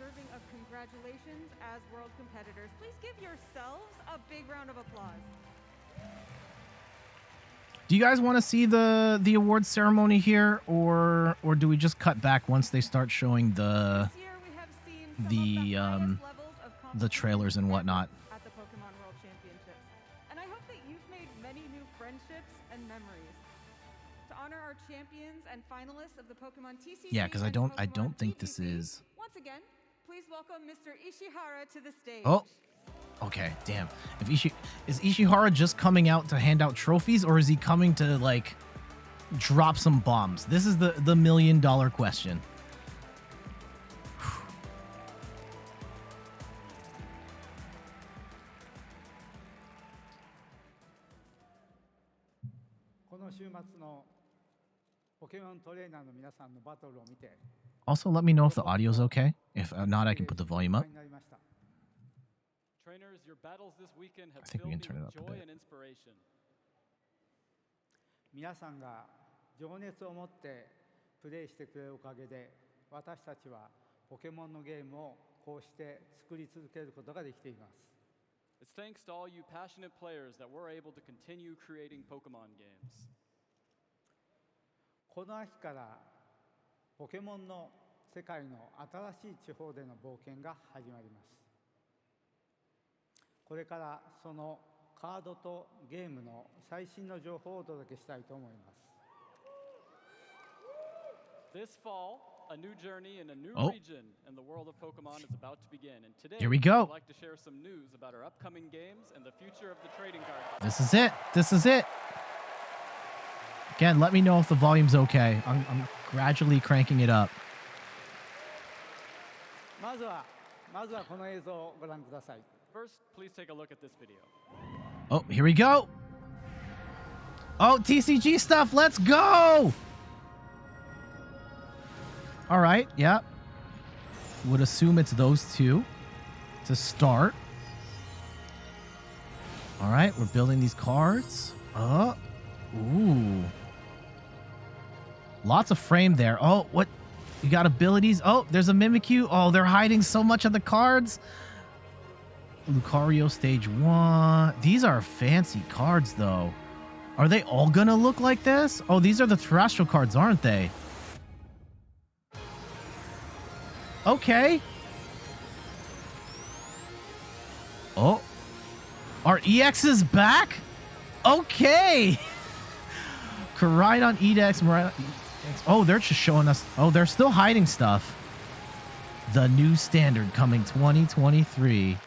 Congratulations as world competitors. Please give yourselves a big round of applause. Do you guys want to see the awards ceremony here, or do we just cut back once they start showing the trailers and whatnot? At the Pokemon World Championships. And I hope that you've made many new friendships and memories. To honor our champions and finalists of the Pokemon TCG. Yeah, because I don't think this is. Once again, please welcome Mr. Ishihara to the stage. Oh, okay, damn. Is Ishihara just coming out to hand out trophies, or is he coming to like drop some bombs? This is the $1 million question. この週末のポケモントレーナーの皆さんのバトルを見て Also, let me know if the audio's okay. If not, I can put the volume up. Trainers, your battles this weekend have I think we can turn it filled up a me with joy bit. and inspiration. 皆さんが情熱を持ってプレイしてくれるおかげで私たちはポケモンのゲームをこうして作り続けることができています。 It's thanks to all you passionate players that we're able to continue creating Pokemon games. この秋からポケモンの世界の新しい地方での冒険が始まります。これからそのカードとゲームの最新の情報をお届けしたいと思います。 This fall, a new journey in a new region in the world of Pokemon is about to begin. And today, Here we go. I'd like to share some news about our upcoming games and the future of the trading card. This is it. This is it. Again, let me know if the volume's okay. I'm gradually cranking it up. まずはこの映像をご覧ください。 First, please take a look at this video. Oh, here we go. Oh, TCG stuff. Let's go. All right. Yeah. Would assume it's those two to start. All right. We're building these cards. Ooh. Lots of frame there. Oh, what? You got abilities. Oh, there's a Mimikyu. Oh, they're hiding so much of the cards. Lucario stage 1. These are fancy cards, though. Are they all gonna look like this? Oh, these are the terrestrial cards, aren't they? Okay. Oh. Our EX is back? Okay. Koraidon, EX, oh, they're just showing us. Oh, they're still hiding stuff. The new standard coming 2023.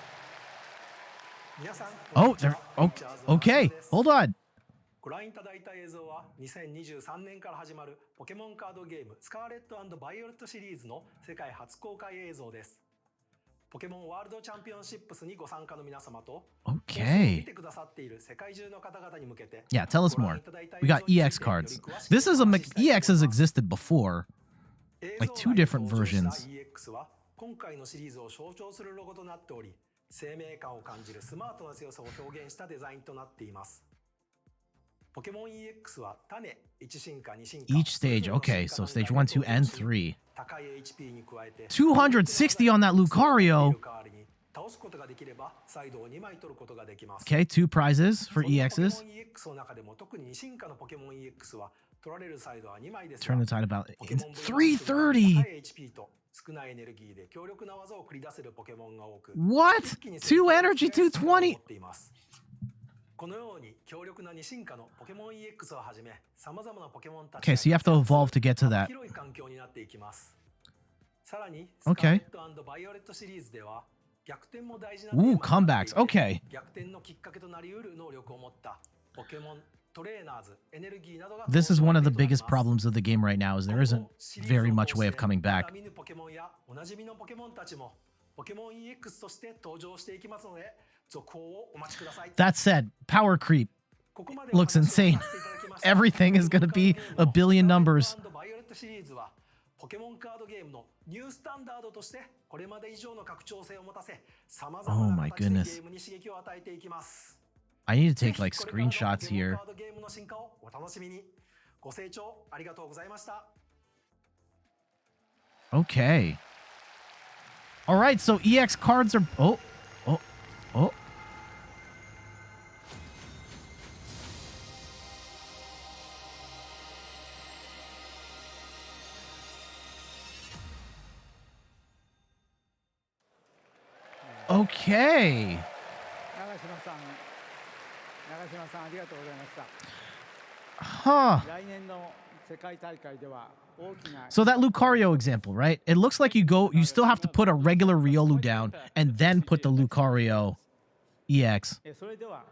Oh, they're okay. Hold on. ご覧いただいた映像は2023年から始まるポケモンカードゲームスカーレット&バイオレットシリーズの世界初公開映像です。ポケモンワールドチャンピオンシップスにご参加の皆様と、見てくださっている世界中の方々に向けて、Yeah, tell us more. We got EX cards. This is EX has existed before, like 2 different versions. EX は今回のシリーズを象徴するロゴとなっており、生命感を感じるスマートな強さを表現したデザインとなっています。ポケモン EX は種、1進化、2進化。 Each stage, okay, so stage 1, 2, and 3. 260 on that Lucario. Okay, 2 prizes for EXs. Turn the tide about 330. What? 2 energy, 220. このように強力な2進化のポケモン EX をはじめ、様々なポケモンたち Okay, so you have to evolve to get to that. 広い環境になっていきます。さらに、ス Okay. カーレット&バイオレットシリーズでは、逆転も大事なテー Ooh, マになってい comebacks. て Okay. 逆転のきっかけとなり得る能力を持ったポケモン、トレーナーズ、エネルギーなどが This is one of the 登場 biggest となります。 problems of the game right now is there isn't very much way of coming back. まだ見ぬポケモンやおなじみのポケモンたちもポケモン EX として登場していきますので、続報をお待ちください。 That said, power creep ここまで looks お話を insane. させていただきました Everything is going to be a billion numbers. スカーレット&バイオレットシリーズはポケモンカードゲームのニュースタンダードとしてこれまで以上の拡張性を持たせ、様々 Oh な my 形でゲ goodness. ームに刺激を与えていきます。 I need to ぜ take ひ like これからの screenshots ポケモン here. カードゲームの進化をお楽しみに。ご清聴ありがとうございました。 Okay. All right, so EX cards are... Oh. Okay. 長嶋さんありがとうございました。 Huh. 来年の世界大会では大きな So that Lucario example, right? It looks like you still have to put a regular Riolu down and then put the Lucario EX. それでは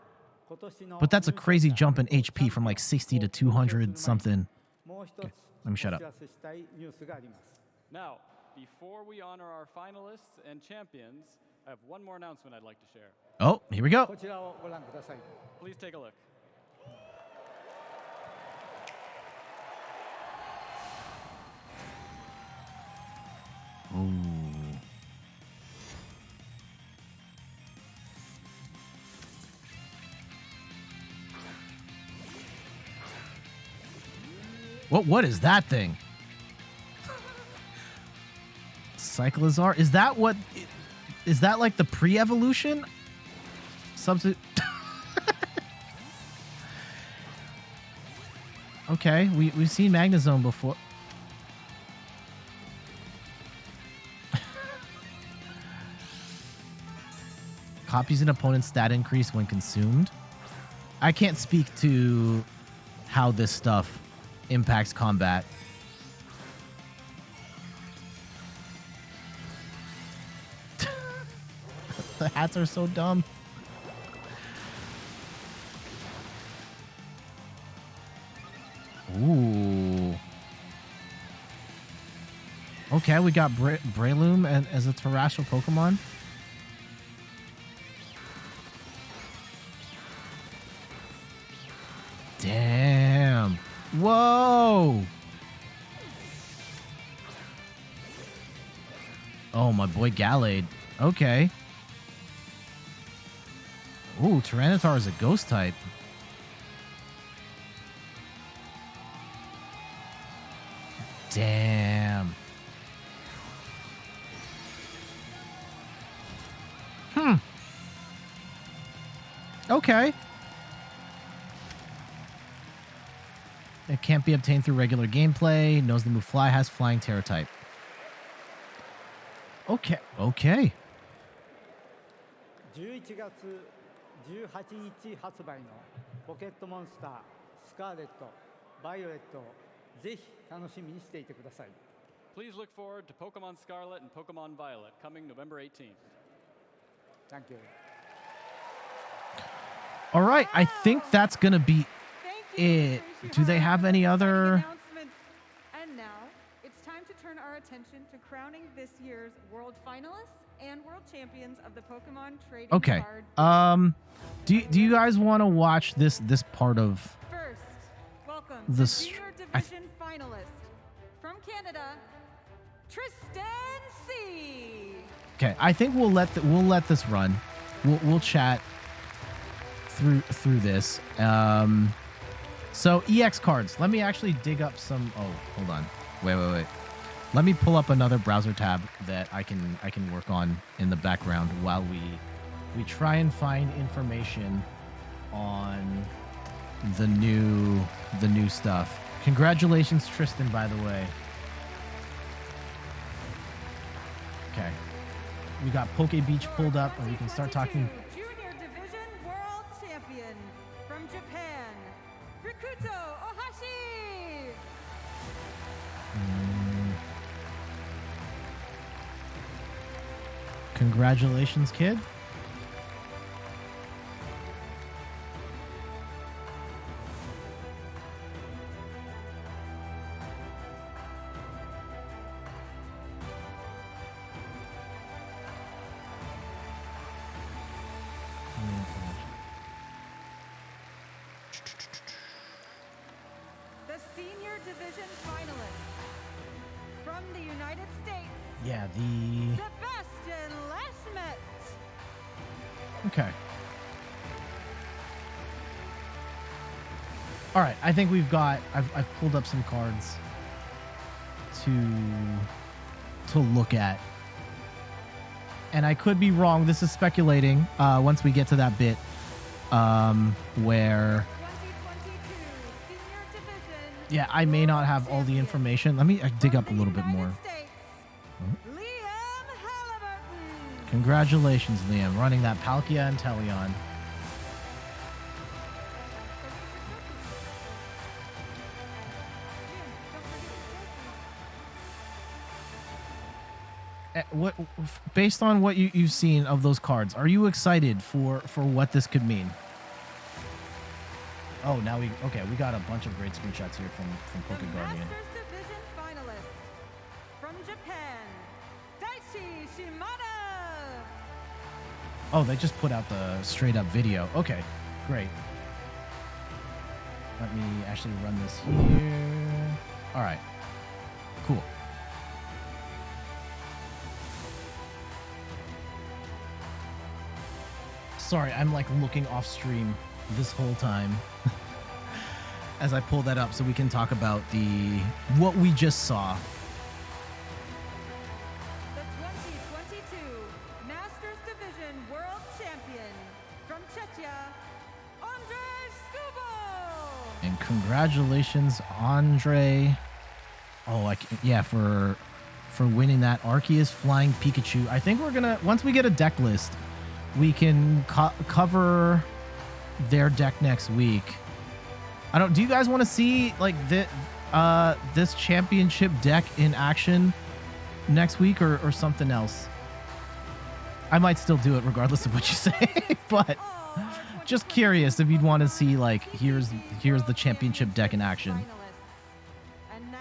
今年の But that's a crazy jump in HP from like 60 to 200 something. もう一つ Let me shut お up. 知らせしたいニュースがあります。 Now, before we honor our finalists and champions, I have one more announcement I'd like to share. Oh, here we go. こちらをご覧ください。 Please take a look. Ooh. What is that thing? Cyclizar? Is that what... Is that like the pre-evolution? Substitute... Okay, we've seen Magnezone before. Copies an opponent's stat increase when consumed. I can't speak to how this stuff impacts combat. The hats are so dumb. Ooh. Okay, we got Breloom as a terrestrial Pokemon. Damn. Whoa. Oh, my boy Gallade. Okay. Ooh, Tyranitar is a ghost type. Damn. Okay. It can't be obtained through regular gameplay. Knows the move Fly, has Flying Terra type. Okay. Okay. 11月18日発売のポケットモンスタースカーレット、バイオレットをぜひ楽しみにしていてください。 Please look forward to Pokemon Scarlet and Pokemon Violet coming November 18th. Thank you. All right. I think that's going to be Thank you, it. Mr. Do they have any Ishihara, for other... the announcements. And now it's time to turn our attention to crowning this year's world finalists and world champions of the Pokemon trading Okay. card. Do you guys want to watch this part of... First, welcome The the str- Junior I Division finalist from Canada, Tristan C. Okay, I think we'll let this run. We'll chat through this. So EX cards. Let me actually dig up some. Oh, hold on. Wait. Let me pull up another browser tab that I can work on in the background while we try and find information on the new stuff. Congratulations, Tristan, by the way. Okay. We got Poke Beach pulled up and we can start talking. Junior Division World Champion, Japan, Rikuto Ohashi. Congratulations, kid. The senior division finalist from the United States, Yeah, the... Sebastian Lasmet. Okay. All right, I think we've got... I've pulled up some cards to look at. And I could be wrong. This is speculating once we get to that bit where... 2022 senior division. Yeah, I may not have all the information. Let me dig up a little bit more. Liam Halliburton. Congratulations, Liam, running that Palkia and Teleon. What, based on what you've seen of those cards, are you excited for what this could mean? Oh, now we got a bunch of great screenshots here from The Poké Guardian. Masters Division finalist from Japan, Daichi Shimada. Oh, they just put out the straight up video. Okay, great. Let me actually run this here. All right, cool. Sorry, I'm like looking off stream this whole time as I pull that up so we can talk about what we just saw. The 2022 Masters Division World Champion from Czechia, Andrzej Skubal. And congratulations, Andre. Oh, yeah, for winning that Arceus Flying Pikachu. I think we're gonna, once we get a deck list, we can cover their deck next week. Do you guys want to see like this championship deck in action next week or something else? I might still do it regardless of what you say, but just curious if you'd want to see like here's the championship deck in action. Finalists. And now,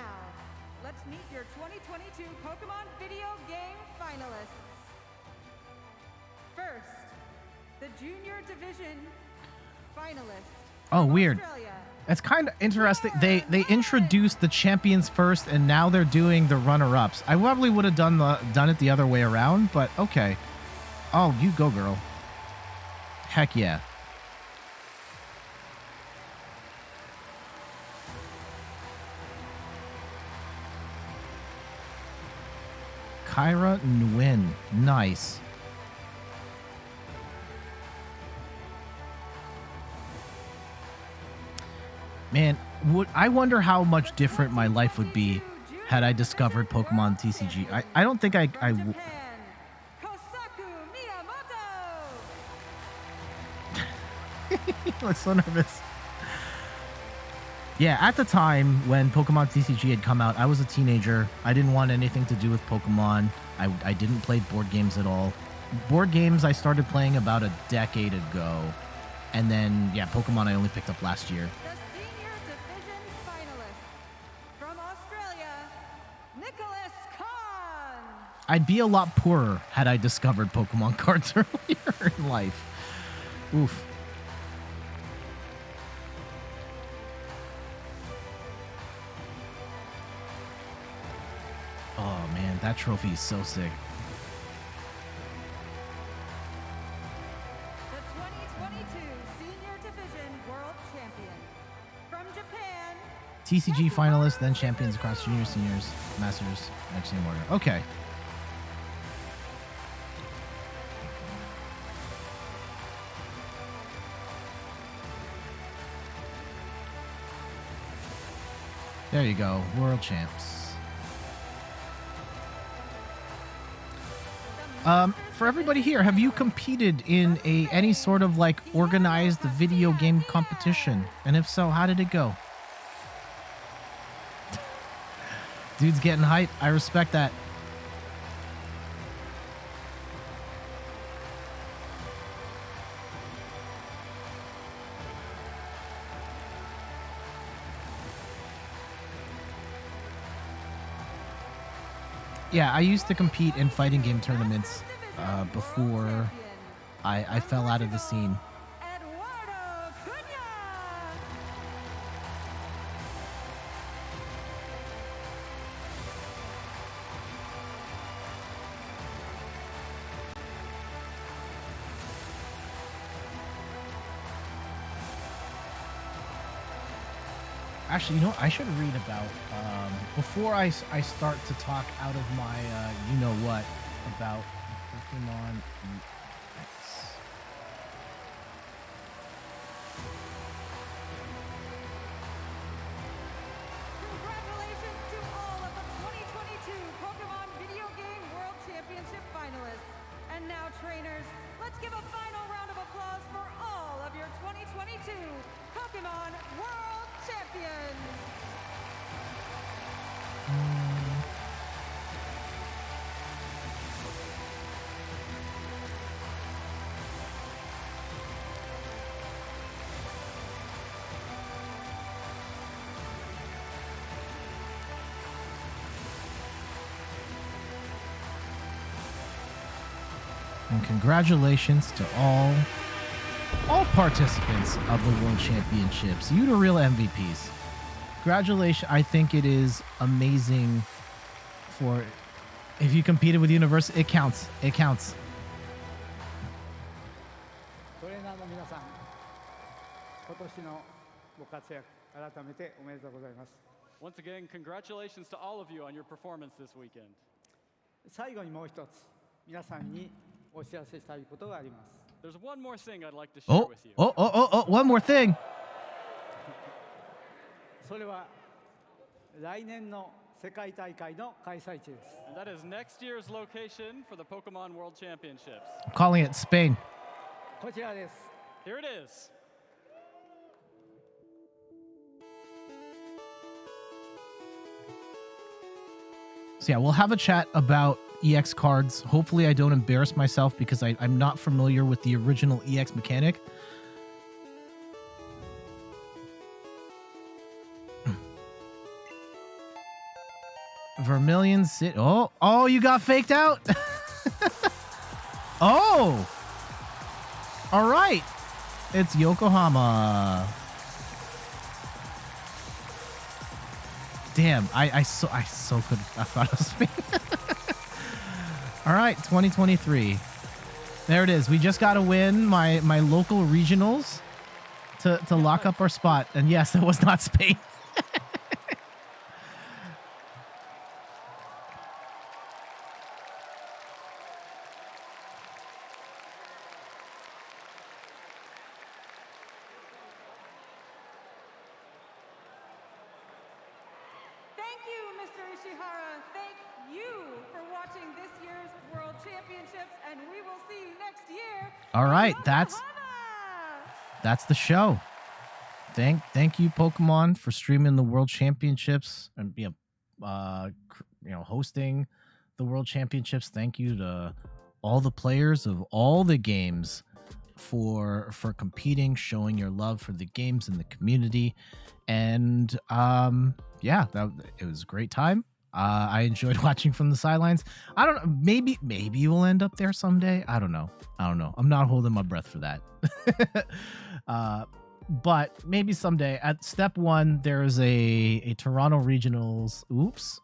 let's meet your 2022 Pokemon video game finalists. First, the Junior Division finalist. Oh, from weird. Australia. It's kind of interesting. They introduced the champions first, and now they're doing the runner-ups. I probably would have done it the other way around, but okay. Oh, you go, girl. Heck yeah. Kyra Nguyen. Nice. Man, I wonder how much different my life would be had I discovered Pokemon TCG. I don't think I Japan, Kosaku Miyamoto. was so nervous. Yeah, at the time when Pokemon TCG had come out, I was a teenager. I didn't want anything to do with Pokemon. I didn't play board games at all. Board games I started playing about a decade ago. And then, yeah, Pokemon I only picked up last year. The Senior Division finalist from Australia, Nicholas Khan. I'd be a lot poorer had I discovered Pokemon cards earlier in life. Oof. Oh, man, that trophy is so sick. The 2022 Senior Division World Champion from Japan, TCG finalists, then champions across juniors, seniors, masters, next in order. Okay. There you go, world champs. the Masters for everybody here, have you competed in any sort of like organized video game competition? And if so, how did it go? Dude's getting hype. I respect that. Yeah, I used to compete in fighting game tournaments before I fell out of the scene. Actually, you know, I should read about, before I start to talk out of my, you-know-what, about Pokemon VMAX. Congratulations to all of the 2022 Pokemon Video Game World Championship finalists. And now, trainers, let's give a final round of applause for all of your 2022 Pokemon World Champions. And congratulations to all participants of the World Championships. You the real MVPs. Congratulations. I think it is amazing for if you competed with Universe, it counts. It counts. トレーナーの皆さん、今年のご活躍改めておめでとうございます。 Once again, congratulations to all of you on your performance this weekend. 最後にもう一つ皆さんにお知らせしたいことがあります。 There's one more thing I'd like to share with you. One more thing. それは来年の世界大会の開催地です。 And that is next year's location for the Pokemon World Championships. I'm calling it Spain. こちらです。 Here it is. So yeah, we'll have a chat about EX cards. Hopefully I don't embarrass myself because I'm not familiar with the original EX mechanic. Vermilion City. Oh, you got faked out. Oh. All right. It's Yokohama. Damn, I so could have thought it was me. All right, 2023. There it is. We just got to win my local regionals to lock up our spot. And yes, it was not Spain. Thank you, Mr. Ishihara. Thank you for watching this year's World Championships, and we will see you next year. All right, in that's Yokohama. the show. Thank you, Pokemon, for streaming the World Championships and hosting the World Championships. Thank you to all the players of all the games for competing, showing your love for the games and the community. And yeah, it was a great time. I enjoyed watching from the sidelines. I don't know. Maybe we'll end up there someday. I don't know. I'm not holding my breath for that. But maybe someday. At step 1, there is a Toronto regionals. Oops.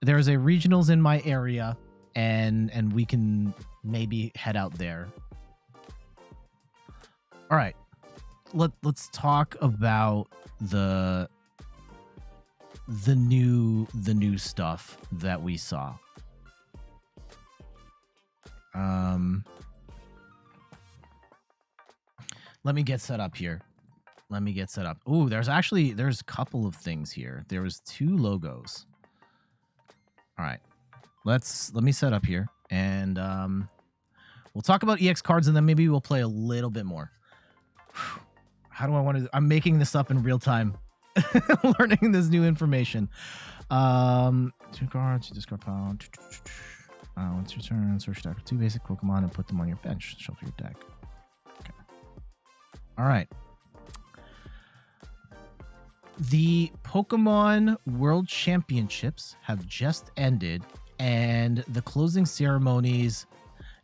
There is a regionals in my area, and we can maybe head out there. All right. Let's talk about the new stuff that we saw. Let me get set up here. Ooh, there's a couple of things here. There was 2 logos. All right. Let me set up here. And We'll talk about EX cards, and then maybe we'll play a little bit more. How do I want to... I'm making this up in real time. Learning this new information. 2 cards, you discard pile. Once your turn, search deck for 2 basic Pokemon and put them on your bench. Shuffle your deck. Okay. All right. The Pokemon World Championships have just ended, and the closing ceremonies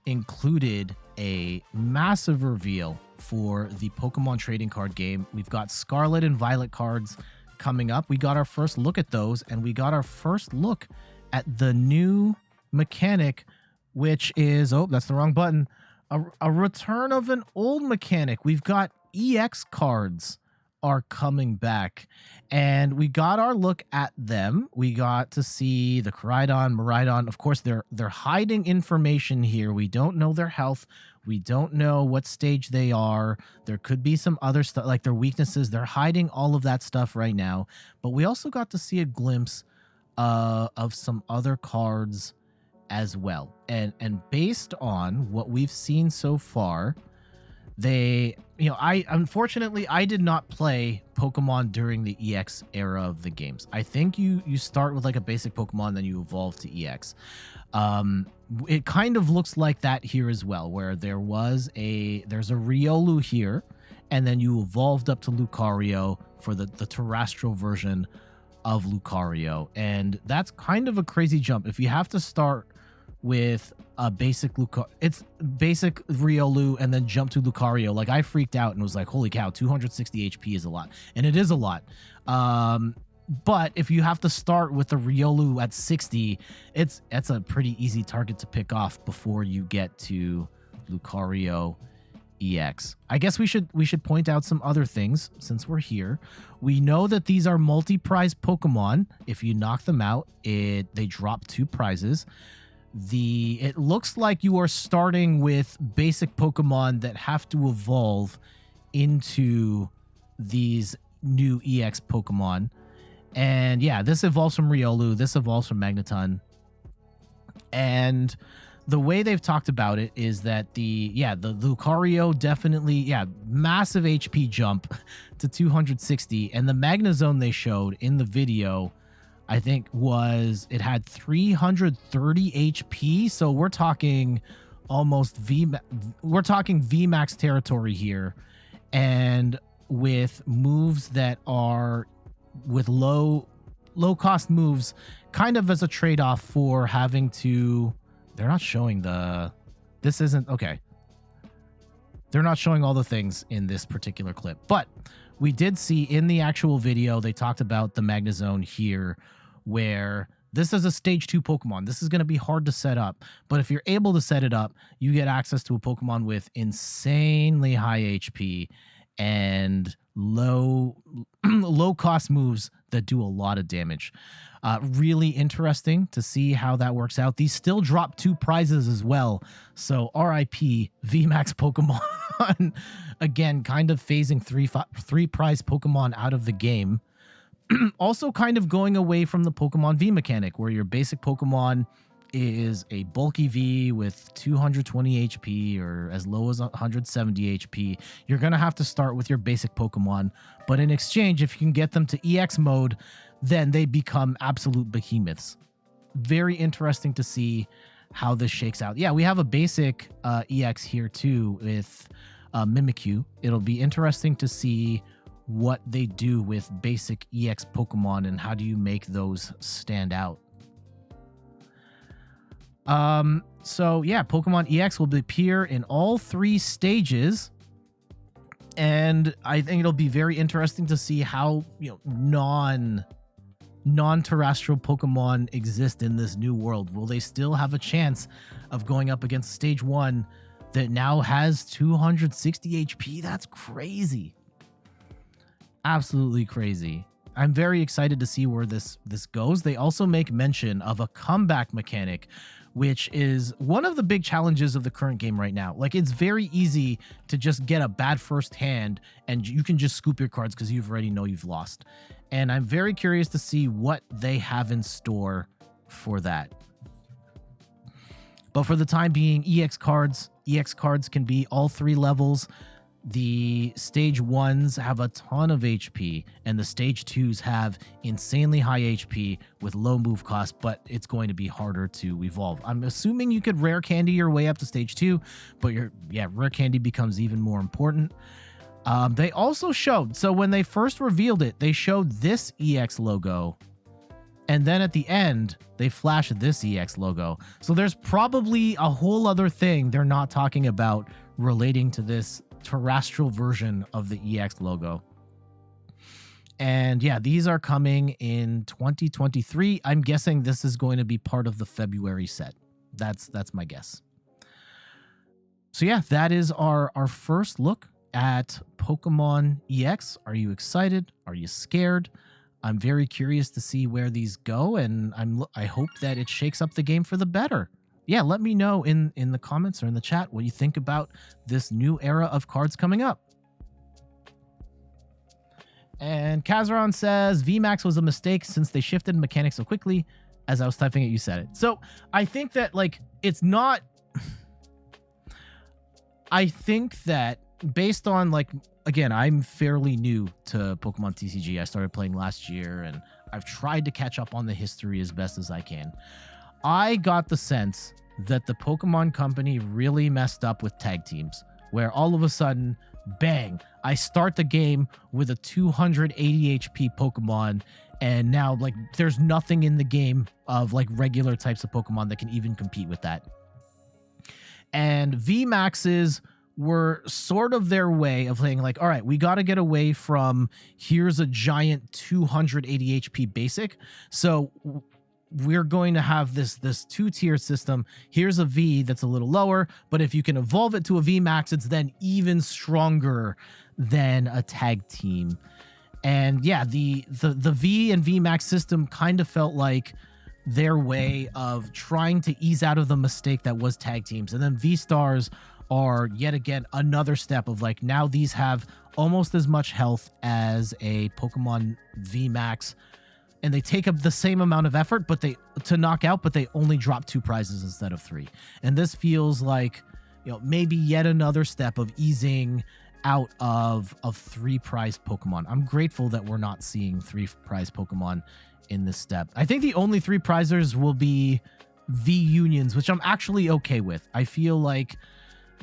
included a massive reveal for the Pokemon trading card game. We've got Scarlet and Violet cards coming up. We got our first look at those, and we got our first look at the new mechanic, which is, oh, that's the wrong button, a return of an old mechanic. We've got EX cards are coming back, and we got our look at them. We got to see the Koraidon, Miraidon. Of course, they're hiding information here. We don't know their health. We don't know what stage they are. There could be some other stuff, like their weaknesses. They're hiding all of that stuff right now. But we also got to see a glimpse of some other cards as well. And based on what we've seen so far, unfortunately, I did not play Pokemon during the EX era of the games. I think you start with like a basic Pokemon, then you evolve to EX. It kind of looks like that here as well, where there's a Riolu here, and then you evolved up to Lucario for the terrestrial version of Lucario. And that's kind of a crazy jump. If you have to start with a basic it's basic Riolu and then jump to Lucario, like I freaked out and was like, holy cow, 260 HP is a lot. And it is a lot. But if you have to start with the Riolu at 60, it's a pretty easy target to pick off before you get to Lucario EX. I guess we should point out some other things since we're here. We know that these are multi-prize Pokemon. If you knock them out, they drop 2 prizes. It looks like you are starting with basic Pokemon that have to evolve into these new EX Pokemon. And yeah, this evolves from Riolu, this evolves from Magneton. And the way they've talked about it is that the Lucario definitely, massive HP jump to 260. And the Magnezone they showed in the video, I think it had 330 HP. So we're talking almost VMAX territory here. And with moves that are with low cost moves, kind of as a trade-off for having to, they're not showing this isn't, okay. They're not showing all the things in this particular clip, but we did see in the actual video, they talked about the Magnezone here, where this is a stage 2 Pokemon. This is going to be hard to set up, but if you're able to set it up, you get access to a Pokemon with insanely high HP and low cost moves that do a lot of damage. Really interesting to see how that works out. These still drop 2 prizes as well. So RIP VMAX Pokemon. Again, kind of phasing 3 prize Pokemon out of the game. Also kind of going away from the Pokemon V mechanic, where your basic Pokemon is a bulky V with 220 HP or as low as 170 HP. You're going to have to start with your basic Pokemon, but in exchange, if you can get them to EX mode, then they become absolute behemoths. Very interesting to see how this shakes out. Yeah, we have a basic EX here too with Mimikyu. It'll be interesting to see what they do with basic EX Pokemon and how do you make those stand out. So yeah, Pokemon EX will appear in all 3 stages, and I think it'll be very interesting to see how, non-terrestrial Pokemon exist in this new world. Will they still have a chance of going up against stage 1 that now has 260 HP? That's crazy. Absolutely crazy. I'm very excited to see where this goes. They also make mention of a comeback mechanic, which is one of the big challenges of the current game right now. Like, it's very easy to just get a bad first hand and you can just scoop your cards because you already know you've lost. And I'm very curious to see what they have in store for that. But for the time being, EX cards EX cards can be all 3 levels. The stage 1s have a ton of HP, and the stage 2s have insanely high HP with low move cost, but it's going to be harder to evolve. I'm assuming you could rare candy your way up to stage 2, but rare candy becomes even more important. They also showed, so when they first revealed it, they showed this EX logo, and then at the end, they flashed this EX logo. So there's probably a whole other thing they're not talking about relating to this terrestrial version of the EX logo. And yeah, these are coming in 2023. I'm guessing this is going to be part of the February set. That's my guess. So yeah, that is our first look at Pokemon EX. Are you excited? Are you scared? I'm very curious to see where these go, and I hope that it shakes up the game for the better. Yeah, let me know in the comments or in the chat what you think about this new era of cards coming up. And Kazaron says, VMAX was a mistake since they shifted mechanics so quickly. As I was typing it, you said it. So I think that, like, it's not... I think that based on, like, again, I'm fairly new to Pokemon TCG. I started playing last year, and I've tried to catch up on the history as best as I can. I got the sense that the Pokemon Company really messed up with tag teams, where all of a sudden, bang, I start the game with a 280 HP Pokemon, and now, like, there's nothing in the game of, like, regular types of Pokemon that can even compete with that. And VMAXs were sort of their way of saying, like, all right, we got to get away from here's a giant 280 HP basic. So we're going to have this 2-tier system. Here's a V that's a little lower, but if you can evolve it to a VMAX, it's then even stronger than a tag team. And yeah, the V and VMAX system kind of felt like their way of trying to ease out of the mistake that was tag teams. And then VSTARs are yet again another step of, like, now these have almost as much health as a Pokemon VMAX, and they take up the same amount of effort to knock out, but they only drop 2 prizes instead of 3. And this feels like, you know, maybe yet another step of easing out of 3 prize Pokemon. I'm grateful that we're not seeing 3 prize Pokemon in this step. I think the only 3 prizers will be V Unions, which I'm actually okay with. I feel like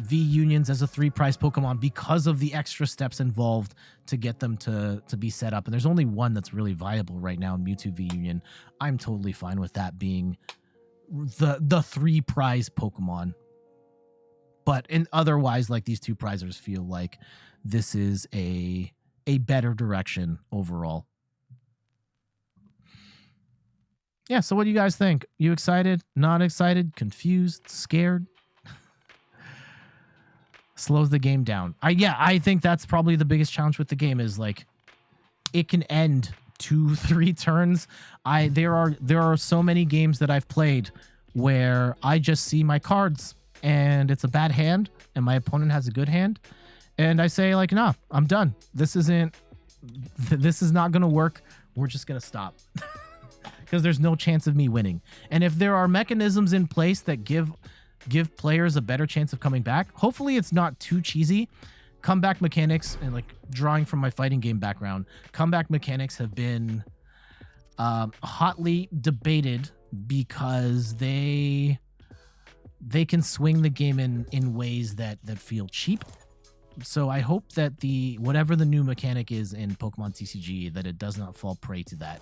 V Unions as a 3 prize Pokemon, because of the extra steps involved to get them to be set up, and there's only one that's really viable right now in Mewtwo V Union. I'm totally fine with that being the 3 prize Pokemon. But otherwise, like, these 2 prizers feel like this is a better direction overall. Yeah, so what do you guys think? You excited? Not excited? Confused? Scared? Slows the game down. I think that's probably the biggest challenge with the game is, like, it can end 2-3 turns. There are so many games that I've played where I just see my cards and it's a bad hand and my opponent has a good hand, and I say, like, nah, I'm done. This is not gonna work. We're just gonna stop. Because there's no chance of me winning. And if there are mechanisms in place that give players a better chance of coming back, hopefully it's not too cheesy. Comeback mechanics, and, like, drawing from my fighting game background, comeback mechanics have been hotly debated because they can swing the game in ways that feel cheap. So I hope that whatever the new mechanic is in Pokemon TCG, that it does not fall prey to that.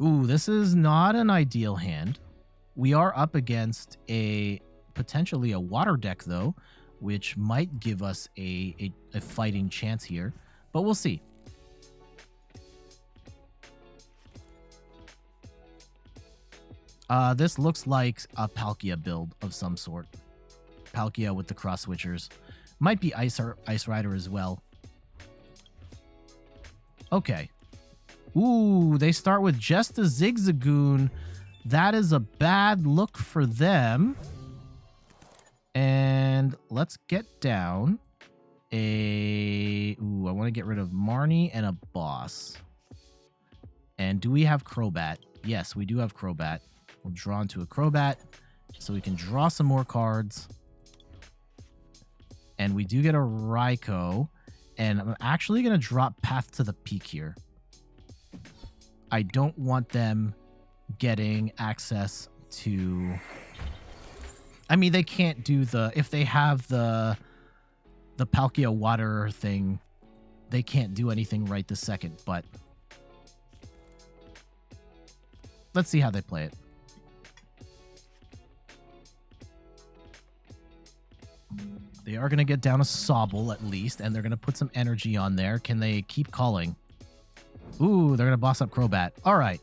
Ooh, this is not an ideal hand. We are up against potentially a water deck, though, which might give us a fighting chance here, but we'll see. This looks like a Palkia build of some sort. Palkia with the cross switchers. Might be Ice Rider as well. Okay. Ooh, they start with just a Zigzagoon. That is a bad look for them. And let's get down I want to get rid of Marnie and a boss. And do we have Crobat? Yes, we do have Crobat. We'll draw into a Crobat. So we can draw some more cards. And we do get a Raikou. And I'm actually going to drop Path to the Peak here. I don't want them getting access to... I mean, they can't do the... If they have the Palkia water thing, they can't do anything right this second, but... Let's see how they play it. They are going to get down a Sobble at least, and they're going to put some energy on there. Can they keep calling? Ooh, they're going to boss up Crobat. All right.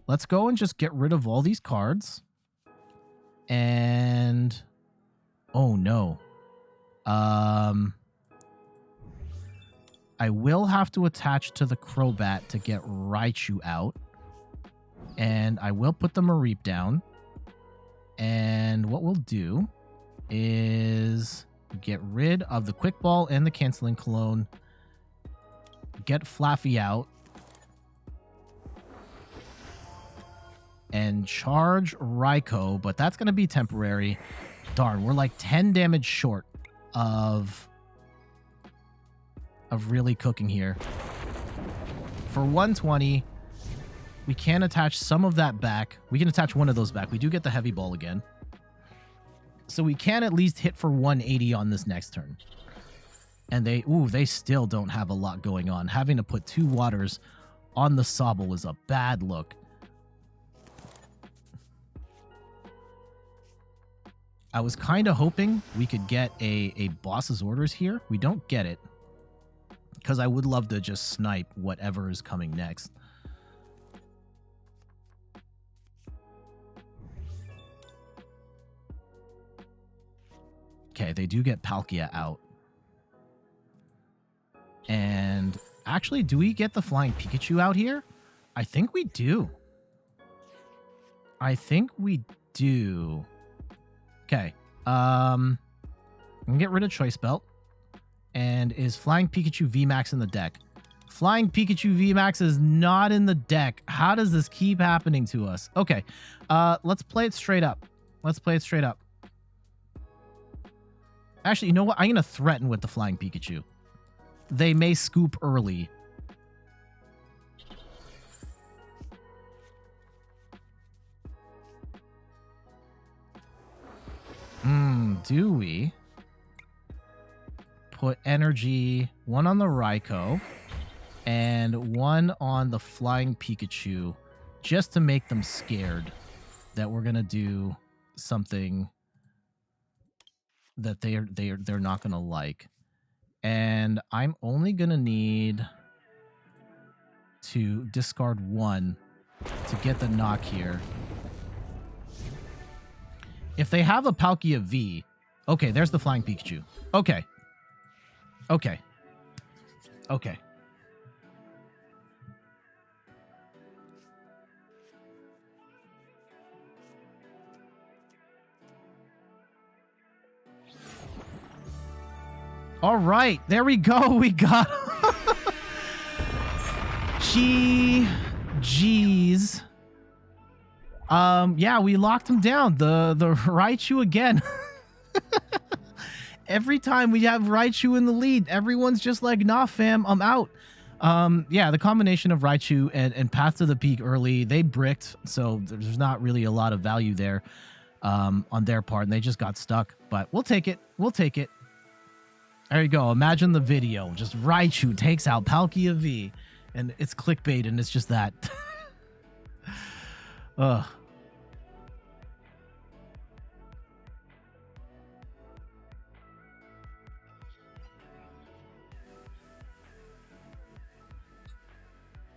Let's go and just get rid of all these cards. And... Oh, no. I will have to attach to the Crobat to get Raichu out. And I will put the Mareep down. And what we'll do is get rid of the Quick Ball and the Canceling Cologne. Get Flaffy out. And charge Raikou, but that's going to be temporary. Darn, we're like 10 damage short of really cooking here. For 120, we can attach some of that back. We can attach one of those back. We do get the Heavy Ball again. So we can at least hit for 180 on this next turn. And they still don't have a lot going on. Having to put 2 waters on the Sobble was a bad look. I was kind of hoping we could get a boss's orders here. We don't get it. Because I would love to just snipe whatever is coming next. Okay, they do get Palkia out. And actually, do we get the Flying Pikachu out here? I think we do. I think we do. Okay. I'm gonna get rid of Choice Belt. And is Flying Pikachu VMAX in the deck? Flying Pikachu VMAX is not in the deck. How does this keep happening to us? Okay. Let's play it straight up. Let's play it straight up. Actually, you know what? I'm gonna threaten with the Flying Pikachu. They may scoop early. Do we put energy, one on the Raikou and one on the Flying Pikachu, just to make them scared that we're gonna do something that they're not gonna like. And I'm only gonna need to discard 1 to get the knock here. If they have a Palkia V, okay, there's the Flying Pikachu. Okay. Okay. Okay. All right, there we go. We got GG's. Yeah, we locked him down. The Raichu again. Every time we have Raichu in the lead, everyone's just like, nah, fam, I'm out. Yeah, the combination of Raichu and Path to the Peak early, they bricked, so there's not really a lot of value there on their part, and they just got stuck. But we'll take it. We'll take it. There you go. Imagine the video. Just Raichu takes out Palkia V, and it's clickbait, and it's just that. Ugh.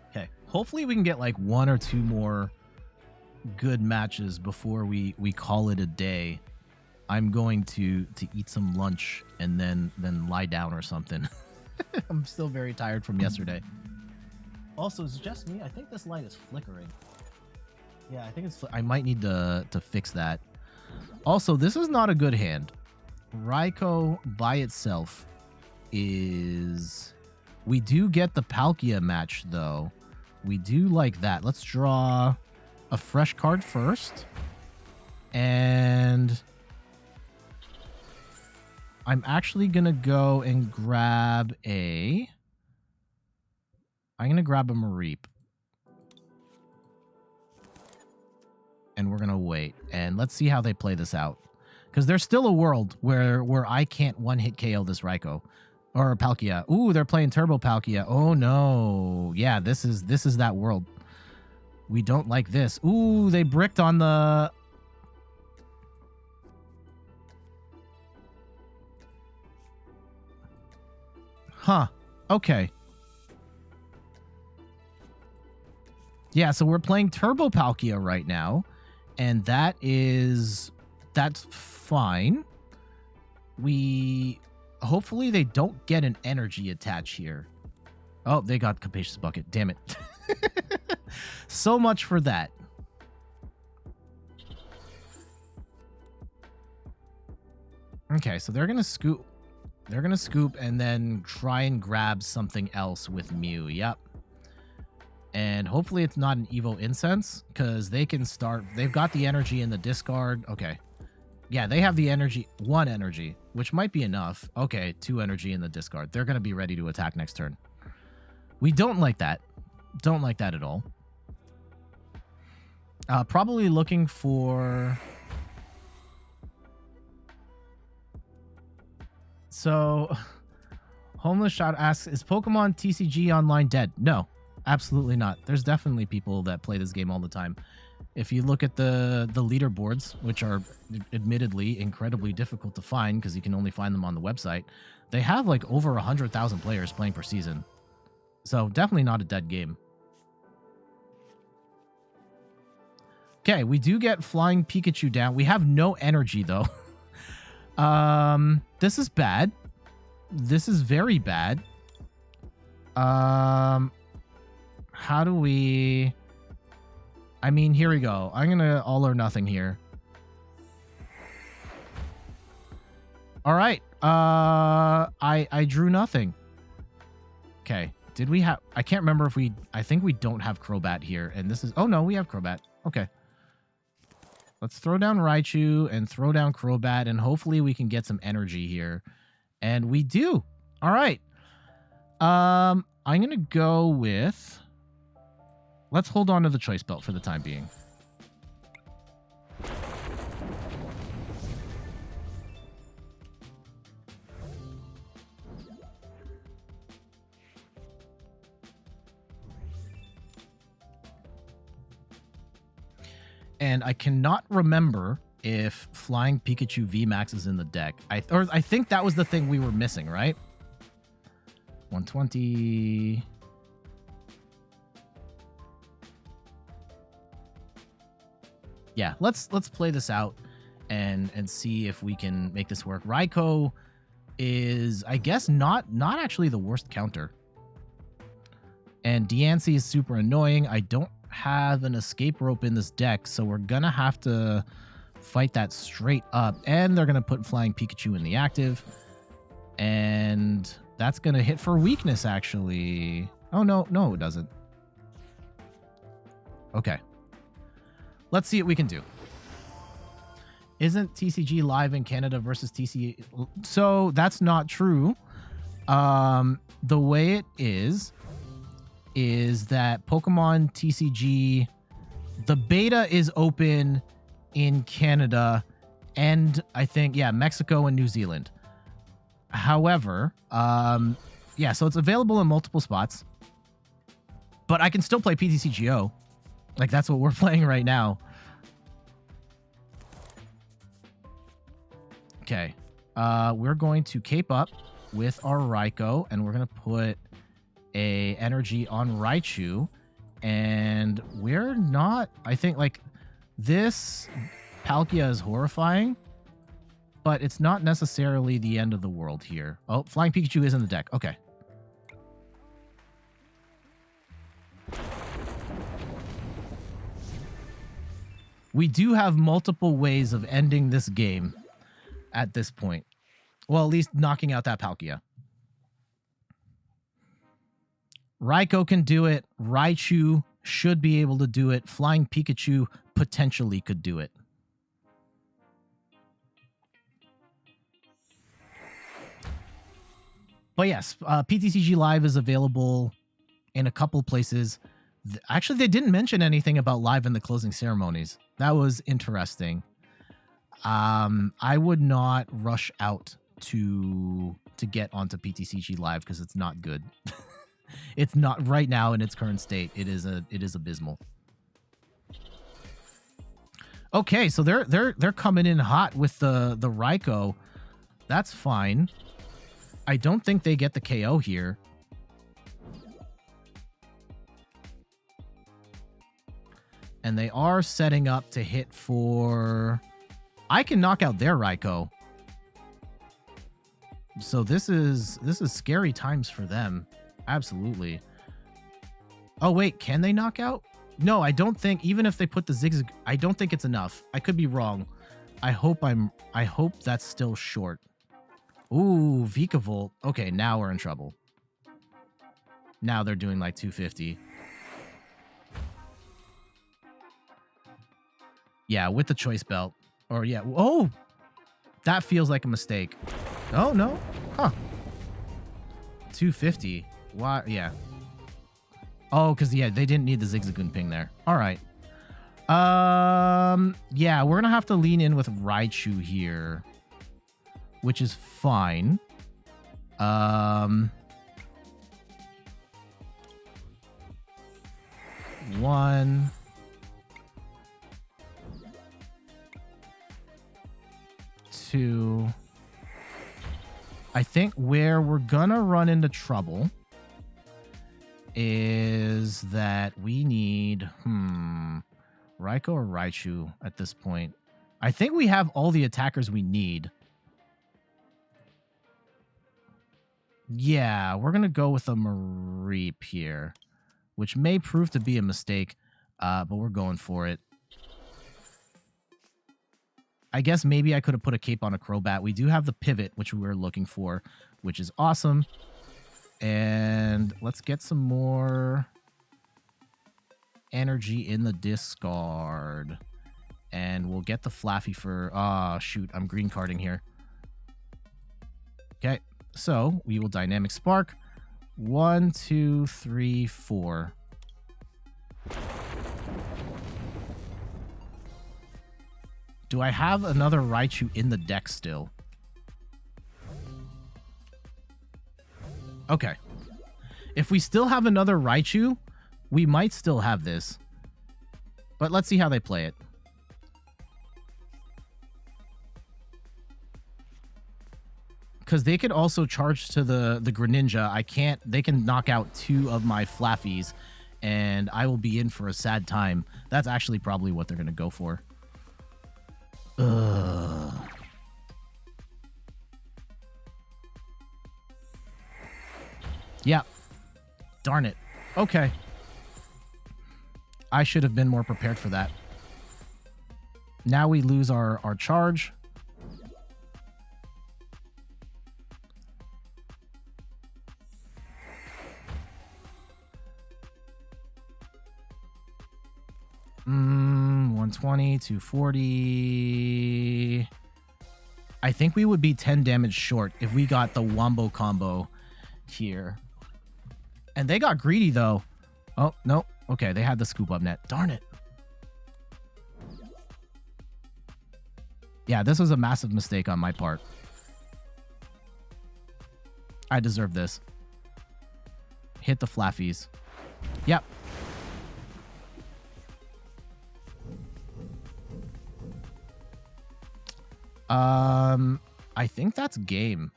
Okay. Hopefully we can get like 1 or 2 more good matches before we call it a day. I'm going to eat some lunch and then lie down or something. I'm still very tired from yesterday. Also, it's just me. I think this light is flickering. Yeah, I think it's... I might need to fix that. Also, this is not a good hand. Raikou by itself is... We do get the Palkia match, though. We do like that. Let's draw a fresh card first. And I'm actually going to go and grab a... I'm going to grab a Mareep. And we're going to wait. And let's see how they play this out. Because there's still a world where I can't one-hit KO this Raikou. Or Palkia. Ooh, they're playing Turbo Palkia. Oh, no. Yeah, this is that world. We don't like this. Ooh, they bricked on the... Huh. Okay. Yeah, so we're playing Turbo Palkia right now. And that's fine. Hopefully they don't get an energy attach here. Oh, they got Capacious Bucket. Damn it. So much for that. Okay, so they're going to scoop. They're going to scoop and then try and grab something else with Mew. Yep. And hopefully it's not an Evo Incense, because they can start... They've got the energy in the discard. Okay. Yeah, they have the energy... 1 energy, which might be enough. Okay, 2 energy in the discard. They're going to be ready to attack next turn. We don't like that. Don't like that at all. Probably looking for... So, Homeless Shot asks, is Pokemon TCG Online dead? No. Absolutely not. There's definitely people that play this game all the time. If you look at the leaderboards, which are admittedly incredibly difficult to find because you can only find them on the website, they have like over 100,000 players playing per season. So definitely not a dead game. Okay, we do get Flying Pikachu down. We have no energy though. This is bad. This is very bad. How do we... I mean, here we go. I'm going to all or nothing here. All right. I drew nothing. Okay. Did we have... I can't remember if we... I think we don't have Crobat here. And this is... Oh, no, we have Crobat. Okay. Let's throw down Raichu and throw down Crobat, and hopefully we can get some energy here. And we do. All right. I'm going to go with... Let's hold on to the Choice Belt for the time being. And I cannot remember if Flying Pikachu VMAX is in the deck. I think that was the thing we were missing, right? 120... Yeah, let's play this out and see if we can make this work. Raikou is, I guess, not actually the worst counter. And Diancie is super annoying. I don't have an escape rope in this deck, so we're gonna have to fight that straight up. And they're gonna put Flying Pikachu in the active. And that's gonna hit for weakness, actually. Oh, no, it doesn't. Okay. Let's see what we can do. Isn't TCG live in Canada versus TCG? So that's not true. The way it is that Pokemon TCG, the beta is open in Canada and I think, yeah, Mexico and New Zealand. However, yeah, so it's available in multiple spots, but I can still play PTCGO. Like, that's what we're playing right now. Okay. We're going to cape up with our Raikou, and we're going to put a energy on Raichu. And we're not... I think, like, this Palkia is horrifying, but it's not necessarily the end of the world here. Oh, Flying Pikachu is in the deck. Okay. We do have multiple ways of ending this game at this point. Well, at least knocking out that Palkia. Raikou can do it. Raichu should be able to do it. Flying Pikachu potentially could do it. But yes, PTCG Live is available in a couple places. Actually, they didn't mention anything about live in the closing ceremonies. That was interesting. I would not rush out to get onto PTCG Live because it's not good. It's not right now in its current state. It is abysmal. Okay, so they're coming in hot with the Raikou. That's fine. I don't think they get the KO here. And they are setting up to hit for... I can knock out their Raikou. So this is scary times for them. Absolutely. Oh, wait, can they knock out? No, I don't think, even if they put the zigzag, I don't think it's enough. I could be wrong. I hope that's still short. Ooh, Vikavolt. Okay, now we're in trouble. Now they're doing like 250. Yeah, with the choice belt. Or yeah. Oh! That feels like a mistake. Oh, no. Huh. 250. Why? Yeah. Oh, because, yeah, they didn't need the Zigzagoon ping there. All right. Yeah, we're going to have to lean in with Raichu here, which is fine. 1, 2. I think where we're gonna run into trouble is that we need Raikou or Raichu at this point. I think we have all the attackers we need. Yeah, we're gonna go with a Mareep here, which may prove to be a mistake, but we're going for it. I guess maybe I could have put a cape on a Crobat. We do have the pivot, which we were looking for, which is awesome. And let's get some more energy in the discard. And we'll get the Flaffy for... Ah, shoot, I'm green carding here. Okay, so we will Dynamic Spark. 1, 2, 3, 4. Do I have another Raichu in the deck still? Okay. If we still have another Raichu, we might still have this. But let's see how they play it. Because they could also charge to the Greninja. I can't... They can knock out 2 of my Flaffies, and I will be in for a sad time. That's actually probably what they're going to go for. Ugh. Yeah. Darn it. Okay. I should have been more prepared for that. Now we lose our charge. Mm, 120, 240. I think we would be 10 damage short if we got the Wombo combo here. And they got greedy, though. Oh, no. Okay, they had the scoop up net. Darn it. Yeah, this was a massive mistake on my part. I deserve this. Hit the Flaffies. Yep. I think that's game.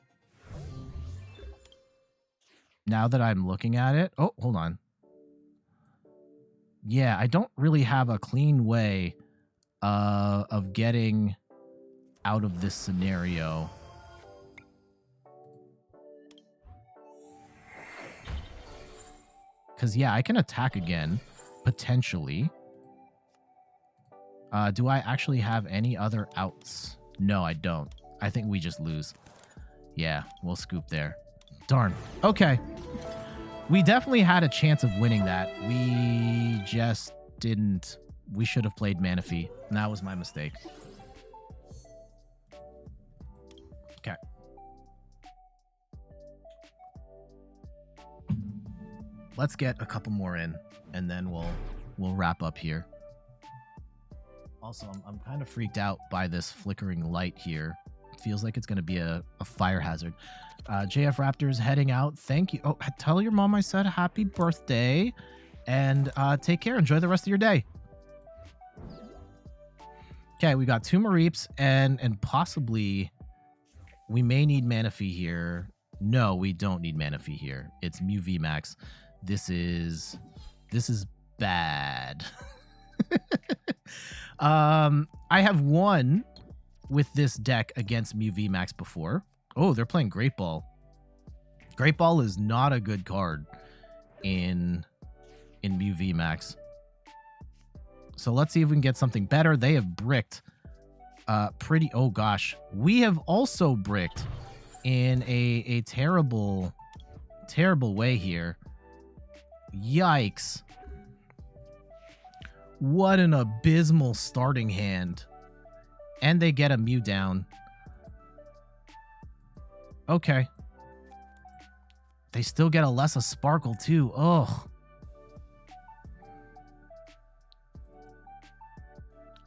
Now that I'm looking at it. Oh, hold on. Yeah, I don't really have a clean way of getting out of this scenario. Because, yeah, I can attack again, potentially. Do I actually have any other outs? No, I don't. I think we just lose. Yeah, we'll scoop there. Darn. Okay. We definitely had a chance of winning that. We just didn't. We should have played Manaphy. And that was my mistake. Okay. Let's get a couple more in, and then we'll wrap up here. Also, I'm kind of freaked out by this flickering light here. Feels like it's going to be a fire hazard. JF Raptors heading out. Thank you. Oh, tell your mom I said happy birthday. And take care. Enjoy the rest of your day. Okay, we got 2 Mareeps and possibly we may need Manaphy here. No, we don't need Manaphy here. It's Mew VMAX. This is bad. I have won with this deck against Mew VMAX before. Oh, they're playing Great Ball. Great Ball is not a good card in Mew VMAX. So let's see if we can get something better. They have bricked pretty... Oh, gosh. We have also bricked in a terrible, terrible way here. Yikes. What an abysmal starting hand. And they get a Mew down. Okay. They still get a Lessa Sparkle, too. Ugh.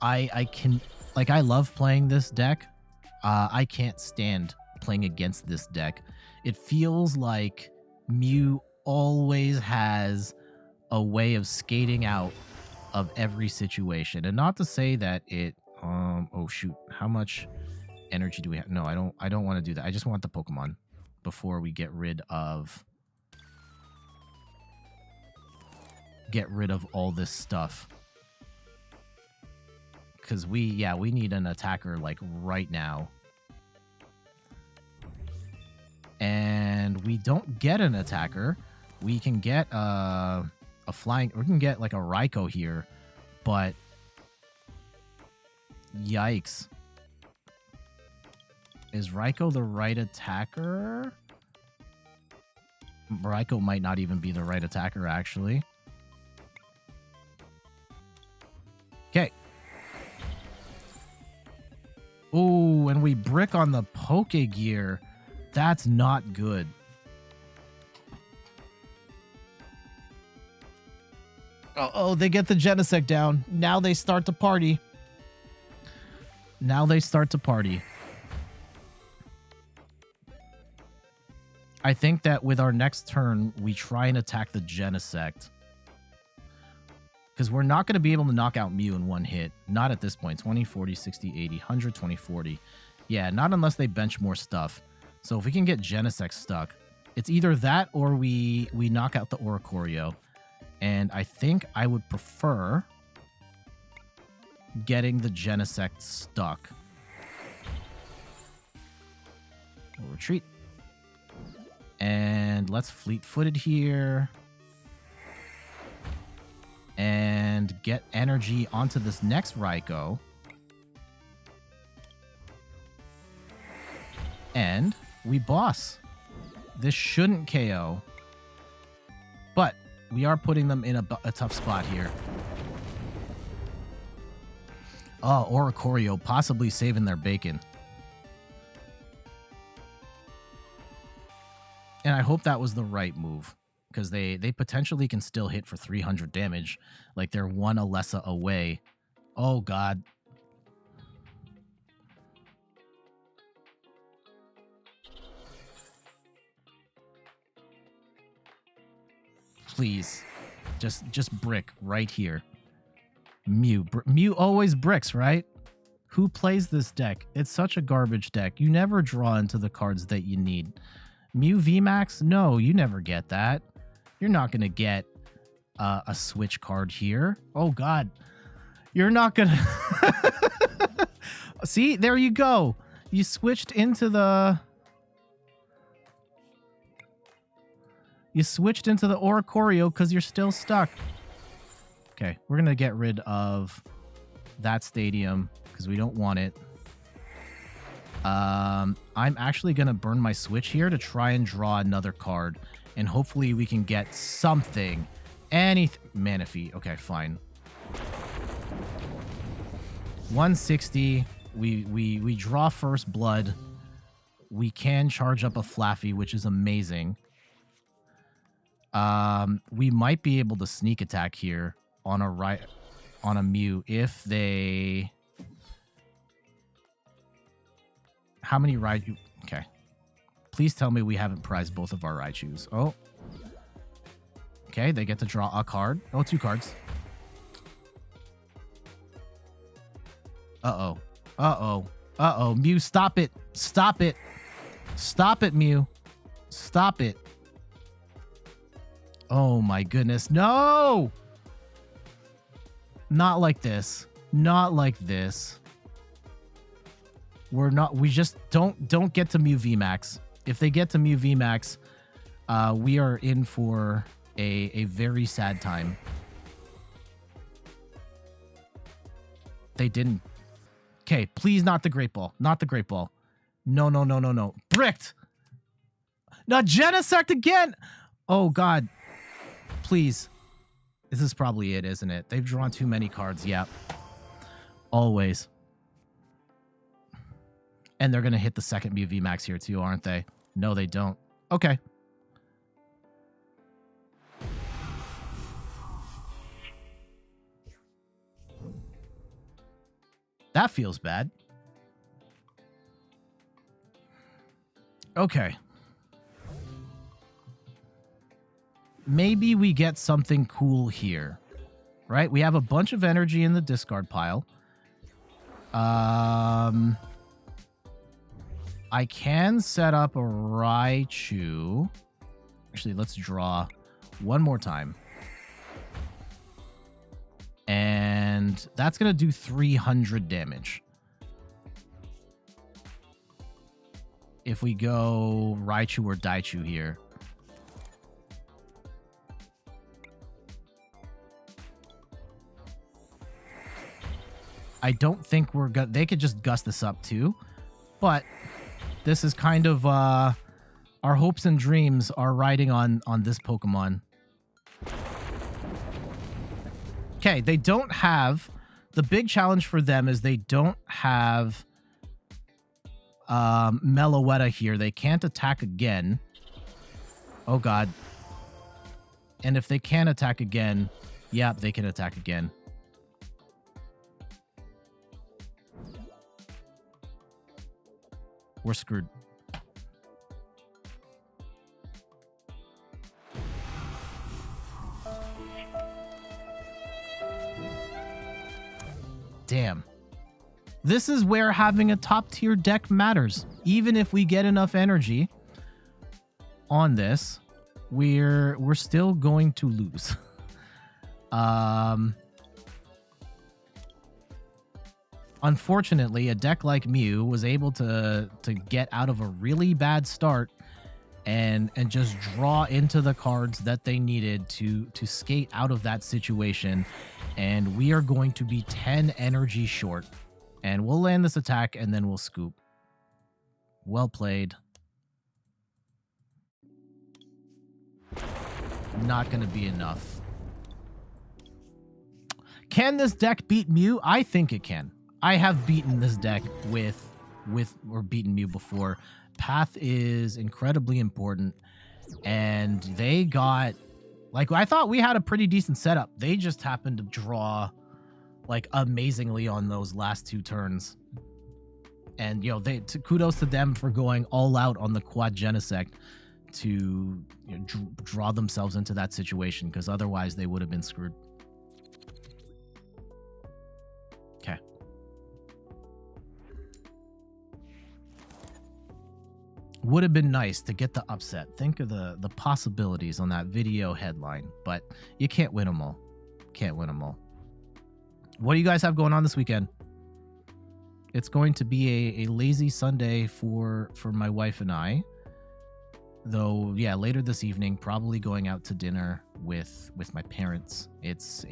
I can... Like, I love playing this deck. I can't stand playing against this deck. It feels like Mew always has a way of skating out of every situation. And not to say that it... oh, shoot. How much energy do we have? No, I don't want to do that. I just want the Pokemon before we get rid of all this stuff. Because we need an attacker like right now. And we don't get an attacker. We can get a flying, we can get like a Raikou here, but yikes. Is Raikou the right attacker? Raikou might not even be the right attacker, actually. Okay. Ooh, and we brick on the Pokegear. That's not good. Oh, they get the Genesect down. Now they start to party. I think that with our next turn, we try and attack the Genesect. Because we're not going to be able to knock out Mew in one hit. Not at this point. 20, 40, 60, 80, 100, 20, 40. Yeah, not unless they bench more stuff. So if we can get Genesect stuck, it's either that or we knock out the Oricorio. And I think I would prefer getting the Genesect stuck. We'll retreat. And let's fleet-footed here. And get energy onto this next Raikou. And we boss. This shouldn't KO. But we are putting them in a tough spot here. Oh, Oricorio possibly saving their bacon. And I hope that was the right move. Because they potentially can still hit for 300 damage. Like they're one Alessa away. Oh, God. Please. Just brick right here. Mew. Mew always bricks, right? Who plays this deck? It's such a garbage deck. You never draw into the cards that you need. Mew VMAX? No, you never get that. You're not going to get a switch card here. Oh, God. You're not going to... See, there you go. You switched into the... You switched into the Oricorio because you're still stuck. Okay, we're going to get rid of that stadium because we don't want it. I'm actually going to burn my switch here to try and draw another card. and hopefully we can get something. Manaphy. Okay, fine. 160. We draw first blood. We can charge up a Flaffy, which is amazing. We might be able to sneak attack here on a Mew if they. How many Raichu? Okay. Please tell me we haven't prized both of our Raichus. Oh. Okay, they get to draw a card. Oh, 2 cards. Uh-oh. Uh-oh. Uh-oh. Mew, stop it. Stop it. Stop it, Mew. Stop it. Oh, my goodness. No! Not like this. Not like this. We just don't get to Mew VMAX. If they get to Mew VMAX, we are in for a very sad time. They didn't. Okay, please not the Great Ball. Not the Great Ball. No, no, no, no, no. Bricked! Not Genesect again! Oh, God. Please. This is probably it, isn't it? They've drawn too many cards. Yep. Always. And they're going to hit the second Mew VMAX here too, aren't they? No, they don't. Okay. That feels bad. Okay. Maybe we get something cool here. Right? We have a bunch of energy in the discard pile. I can set up a Raichu. Actually, let's draw one more time. And that's going to do 300 damage. If we go Raichu or Daichu here. I don't think we're gonna... They could just gust this up too. But this is kind of... our hopes and dreams are riding on this Pokemon. Okay, they don't have... The big challenge for them is they don't have Meloetta here. They can't attack again. Oh, God. And if they can attack again... Yeah, they can attack again. We're screwed. Damn. This is where having a top tier deck matters. Even if we get enough energy on this, we're still going to lose. Unfortunately, a deck like Mew was able to get out of a really bad start and just draw into the cards that they needed to skate out of that situation. And we are going to be 10 energy short. And we'll land this attack and then we'll scoop. Well played. Not going to be enough. Can this deck beat Mew? I think it can. I have beaten this deck or beaten Mew before. Path is incredibly important. And they got... Like, I thought we had a pretty decent setup. They just happened to draw, like, amazingly on those last 2 turns. And, you know, kudos to them for going all out on the quad Genesect to draw themselves into that situation, because otherwise they would have been screwed. Okay. Would have been nice to get the upset. Think of the possibilities on that video headline, but you can't win them all. Can't win them all. What do you guys have going on this weekend? It's going to be a lazy Sunday for my wife and I. Though, yeah, later this evening, probably going out to dinner with my parents. It's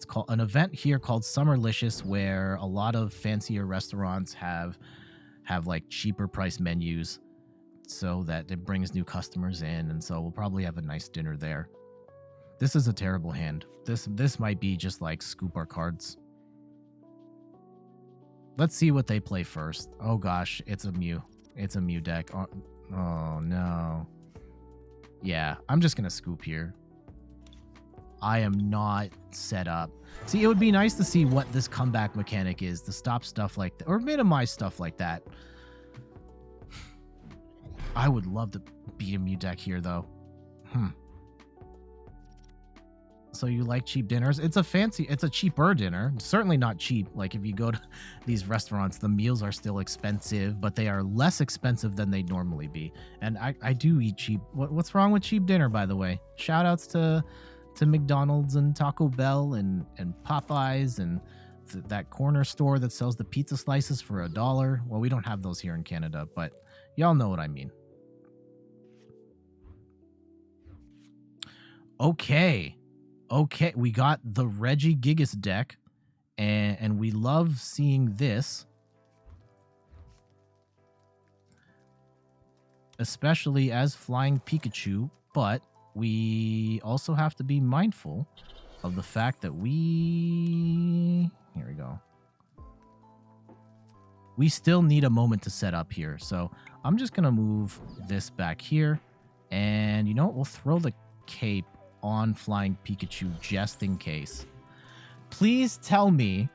called an event here called Summerlicious, where a lot of fancier restaurants have like cheaper price menus so that it brings new customers in, and so we'll probably have a nice dinner there. This is a terrible hand. This might be just like scoop our cards. Let's see what they play first. Oh gosh, it's a Mew. It's a Mew deck. Oh no. Yeah, I'm just gonna scoop here. I am not set up. See, it would be nice to see what this comeback mechanic is to stop stuff like that, or minimize stuff like that. I would love to beat a Mew deck here, though. So you like cheap dinners? It's a cheaper dinner. Certainly not cheap. Like if you go to these restaurants, the meals are still expensive, but they are less expensive than they'd normally be. And I do eat cheap. What's wrong with cheap dinner, by the way? Shout outs to McDonald's and Taco Bell and Popeyes and that corner store that sells the pizza slices for $1. Well, we don't have those here in Canada, but y'all know what I mean. Okay, we got the Regigigas deck, and we love seeing this, especially as Flying Pikachu, but we also have to be mindful of the fact that here we go. We still need a moment to set up here, so I'm just going to move this back here, and you know what? We'll throw the cape on Flying Pikachu just in case. Please tell me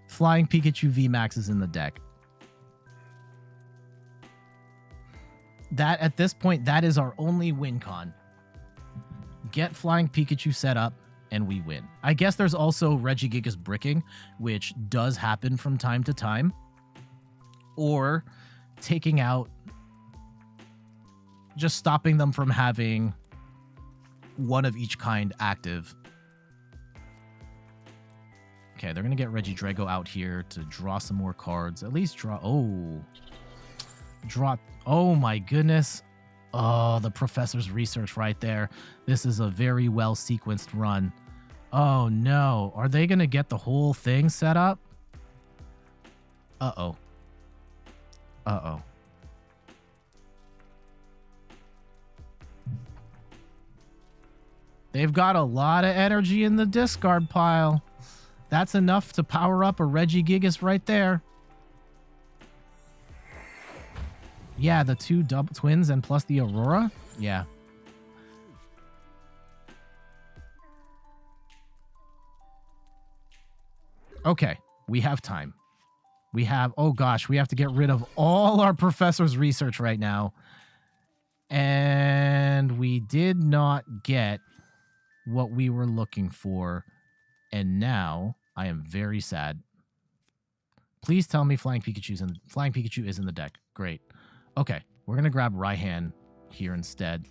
Flying Pikachu VMAX is in the deck. That, at this point, that is our only win con. Get Flying Pikachu set up, and we win. I guess there's also Regigigas bricking, which does happen from time to time. Or taking out, just stopping them from having one of each kind active. Okay, they're going to get Regidrago out here to draw some more cards. At least draw... Oh my goodness. Oh, the professor's research right there. This is a very well sequenced run. Oh no. Are they going to get the whole thing set up? Uh-oh. They've got a lot of energy in the discard pile. That's enough to power up a Regigigas right there. Yeah, the two double twins and plus the Aurora? Yeah. Okay, we have time. Oh gosh, we have to get rid of all our professor's research right now. And we did not get what we were looking for. And now I am very sad. Please tell me Flying Pikachu is in the deck. Great. Okay, we're going to grab Raihan here instead.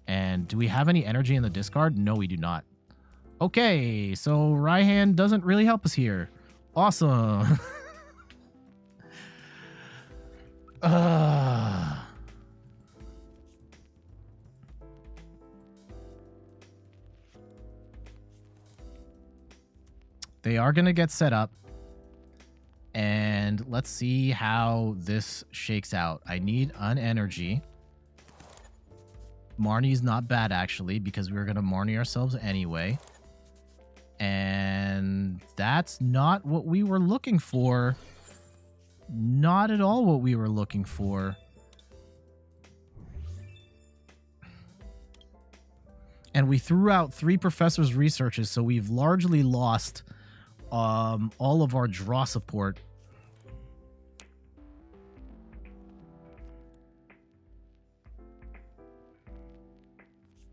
And do we have any energy in the discard? No, we do not. Okay, so Raihan doesn't really help us here. Awesome. They are going to get set up. And let's see how this shakes out. I need an energy. Marnie's not bad, actually, because we were going to Marnie ourselves anyway. And that's not what we were looking for. Not at all what we were looking for. And we threw out 3 professors' researches, so we've largely lost all of our draw support.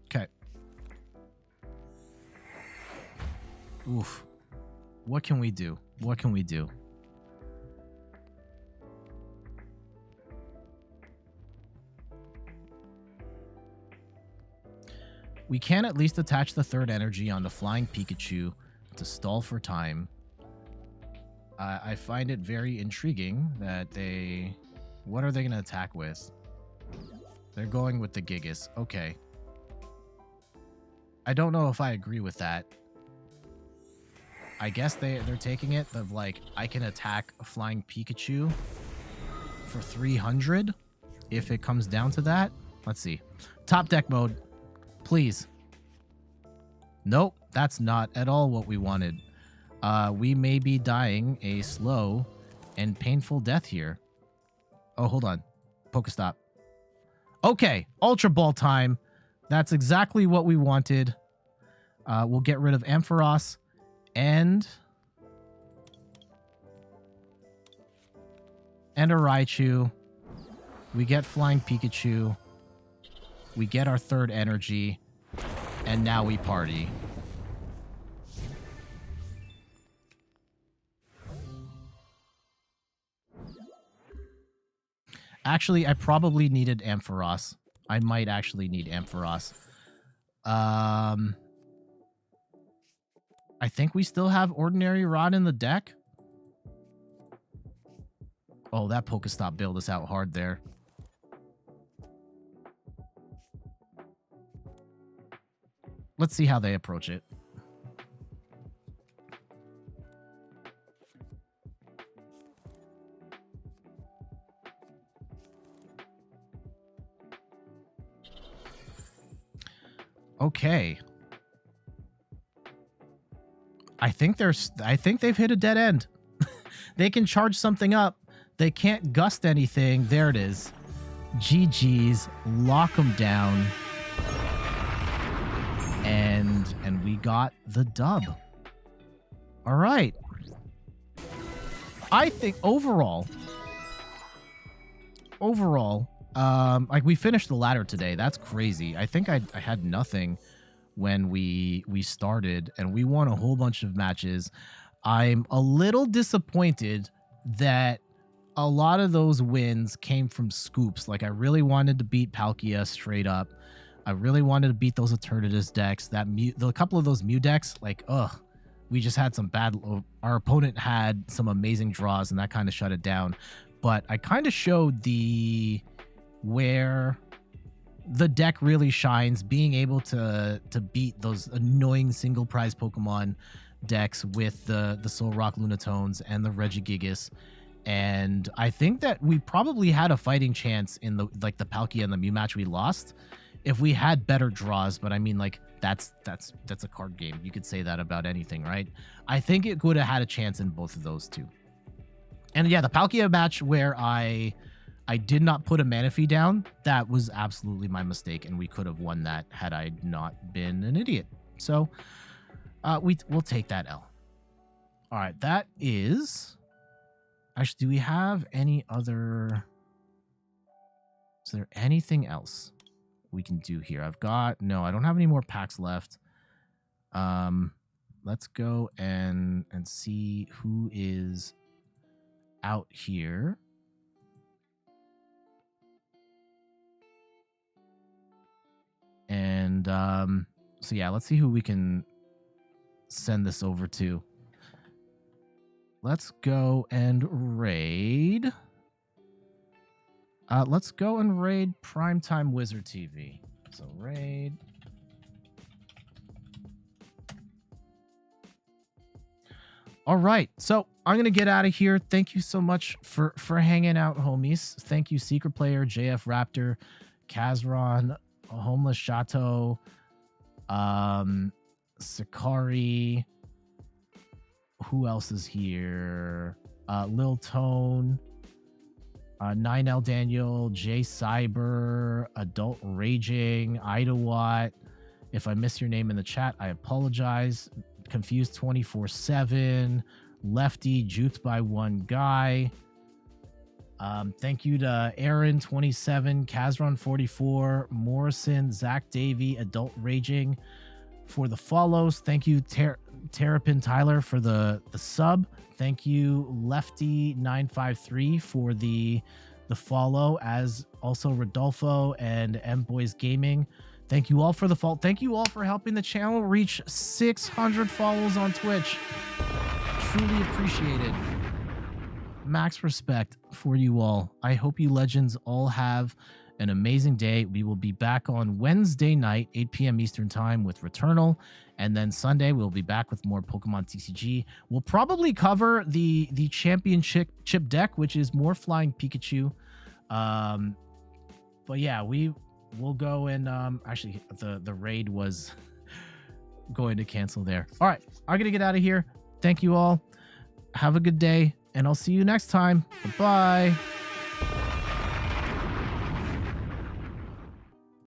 Okay. Oof. What can we do? What can we do? We can at least attach the 3rd energy on the Flying Pikachu to stall for time. I find it very intriguing that they... What are they going to attack with? They're going with the Gigas. Okay. I don't know if I agree with that. I guess they're taking it of like, I can attack a Flying Pikachu for 300 if it comes down to that. Let's see. Top deck mode, please. Nope, that's not at all what we wanted. We may be dying a slow and painful death here. Oh, hold on. Pokestop. Okay, Ultra Ball time. That's exactly what we wanted. We'll get rid of Ampharos and a Raichu. We get Flying Pikachu. We get our third energy. And now we party. Actually, I probably needed Ampharos. I might actually need Ampharos. I think we still have Ordinary Rod in the deck. Oh, that Pokestop bailed us out hard there. Let's see how they approach it. Okay. I think they've hit a dead end. They can charge something up. They can't gust anything. There it is. GG's. Lock them down. And we got the dub. All right. I think overall, like we finished the ladder today. That's crazy. I think I had nothing when we started, and we won a whole bunch of matches. I'm a little disappointed that a lot of those wins came from scoops. Like I really wanted to beat Palkia straight up. I really wanted to beat those Eternatus decks. A couple of those Mew decks, like, we just had some bad. Our opponent had some amazing draws, and that kind of shut it down. But I kind of showed where the deck really shines, being able to beat those annoying single prize Pokemon decks with the Solrock Lunatones and the Regigigas. And I think that we probably had a fighting chance in the Palkia and the Mew match we lost if we had better draws. But I mean, like, that's a card game. You could say that about anything, right? I think it could have had a chance in both of those two. And yeah, the Palkia match where I did not put a Manaphy down, that was absolutely my mistake, and we could have won that had I not been an idiot. So we'll take that L. All right, that is... Actually, do we have any other... Is there anything else we can do here? No, I don't have any more packs left. Let's go and see who is out here. And so yeah, let's see who we can send this over to. Let's go and raid. Let's go and raid Primetime Wizard TV. So raid. All right, so I'm gonna get out of here. Thank you so much for hanging out, homies. Thank you, Secret Player, JF Raptor, Kazron, Homeless Chateau, Sakari. Who else is here? Lil Tone, 9L Daniel, J Cyber, Adult Raging, Idawatt. If I miss your name in the chat, I apologize. Confused 24/7, Lefty, Juked by One Guy. Thank you to Aaron 27, Kazron 44, Morrison, Zach Davey, Adult Raging for the follows. Thank you, Terrapin Tyler for the sub. Thank you, Lefty 953 for the follow, as also Rodolfo and M Boys Gaming. Thank you all for the follow. Thank you all for helping the channel reach 600 follows on Twitch. Truly appreciated. Max respect for you all. I hope you legends all have an amazing day. We will be back on Wednesday night, 8 p.m. Eastern time with Returnal. And then Sunday, we'll be back with more Pokemon TCG. We'll probably cover the championship deck, which is more Flying Pikachu. But yeah, we'll go and actually the raid was going to cancel there. All right, I'm going to get out of here. Thank you all. Have a good day, and I'll see you next time. Bye-bye.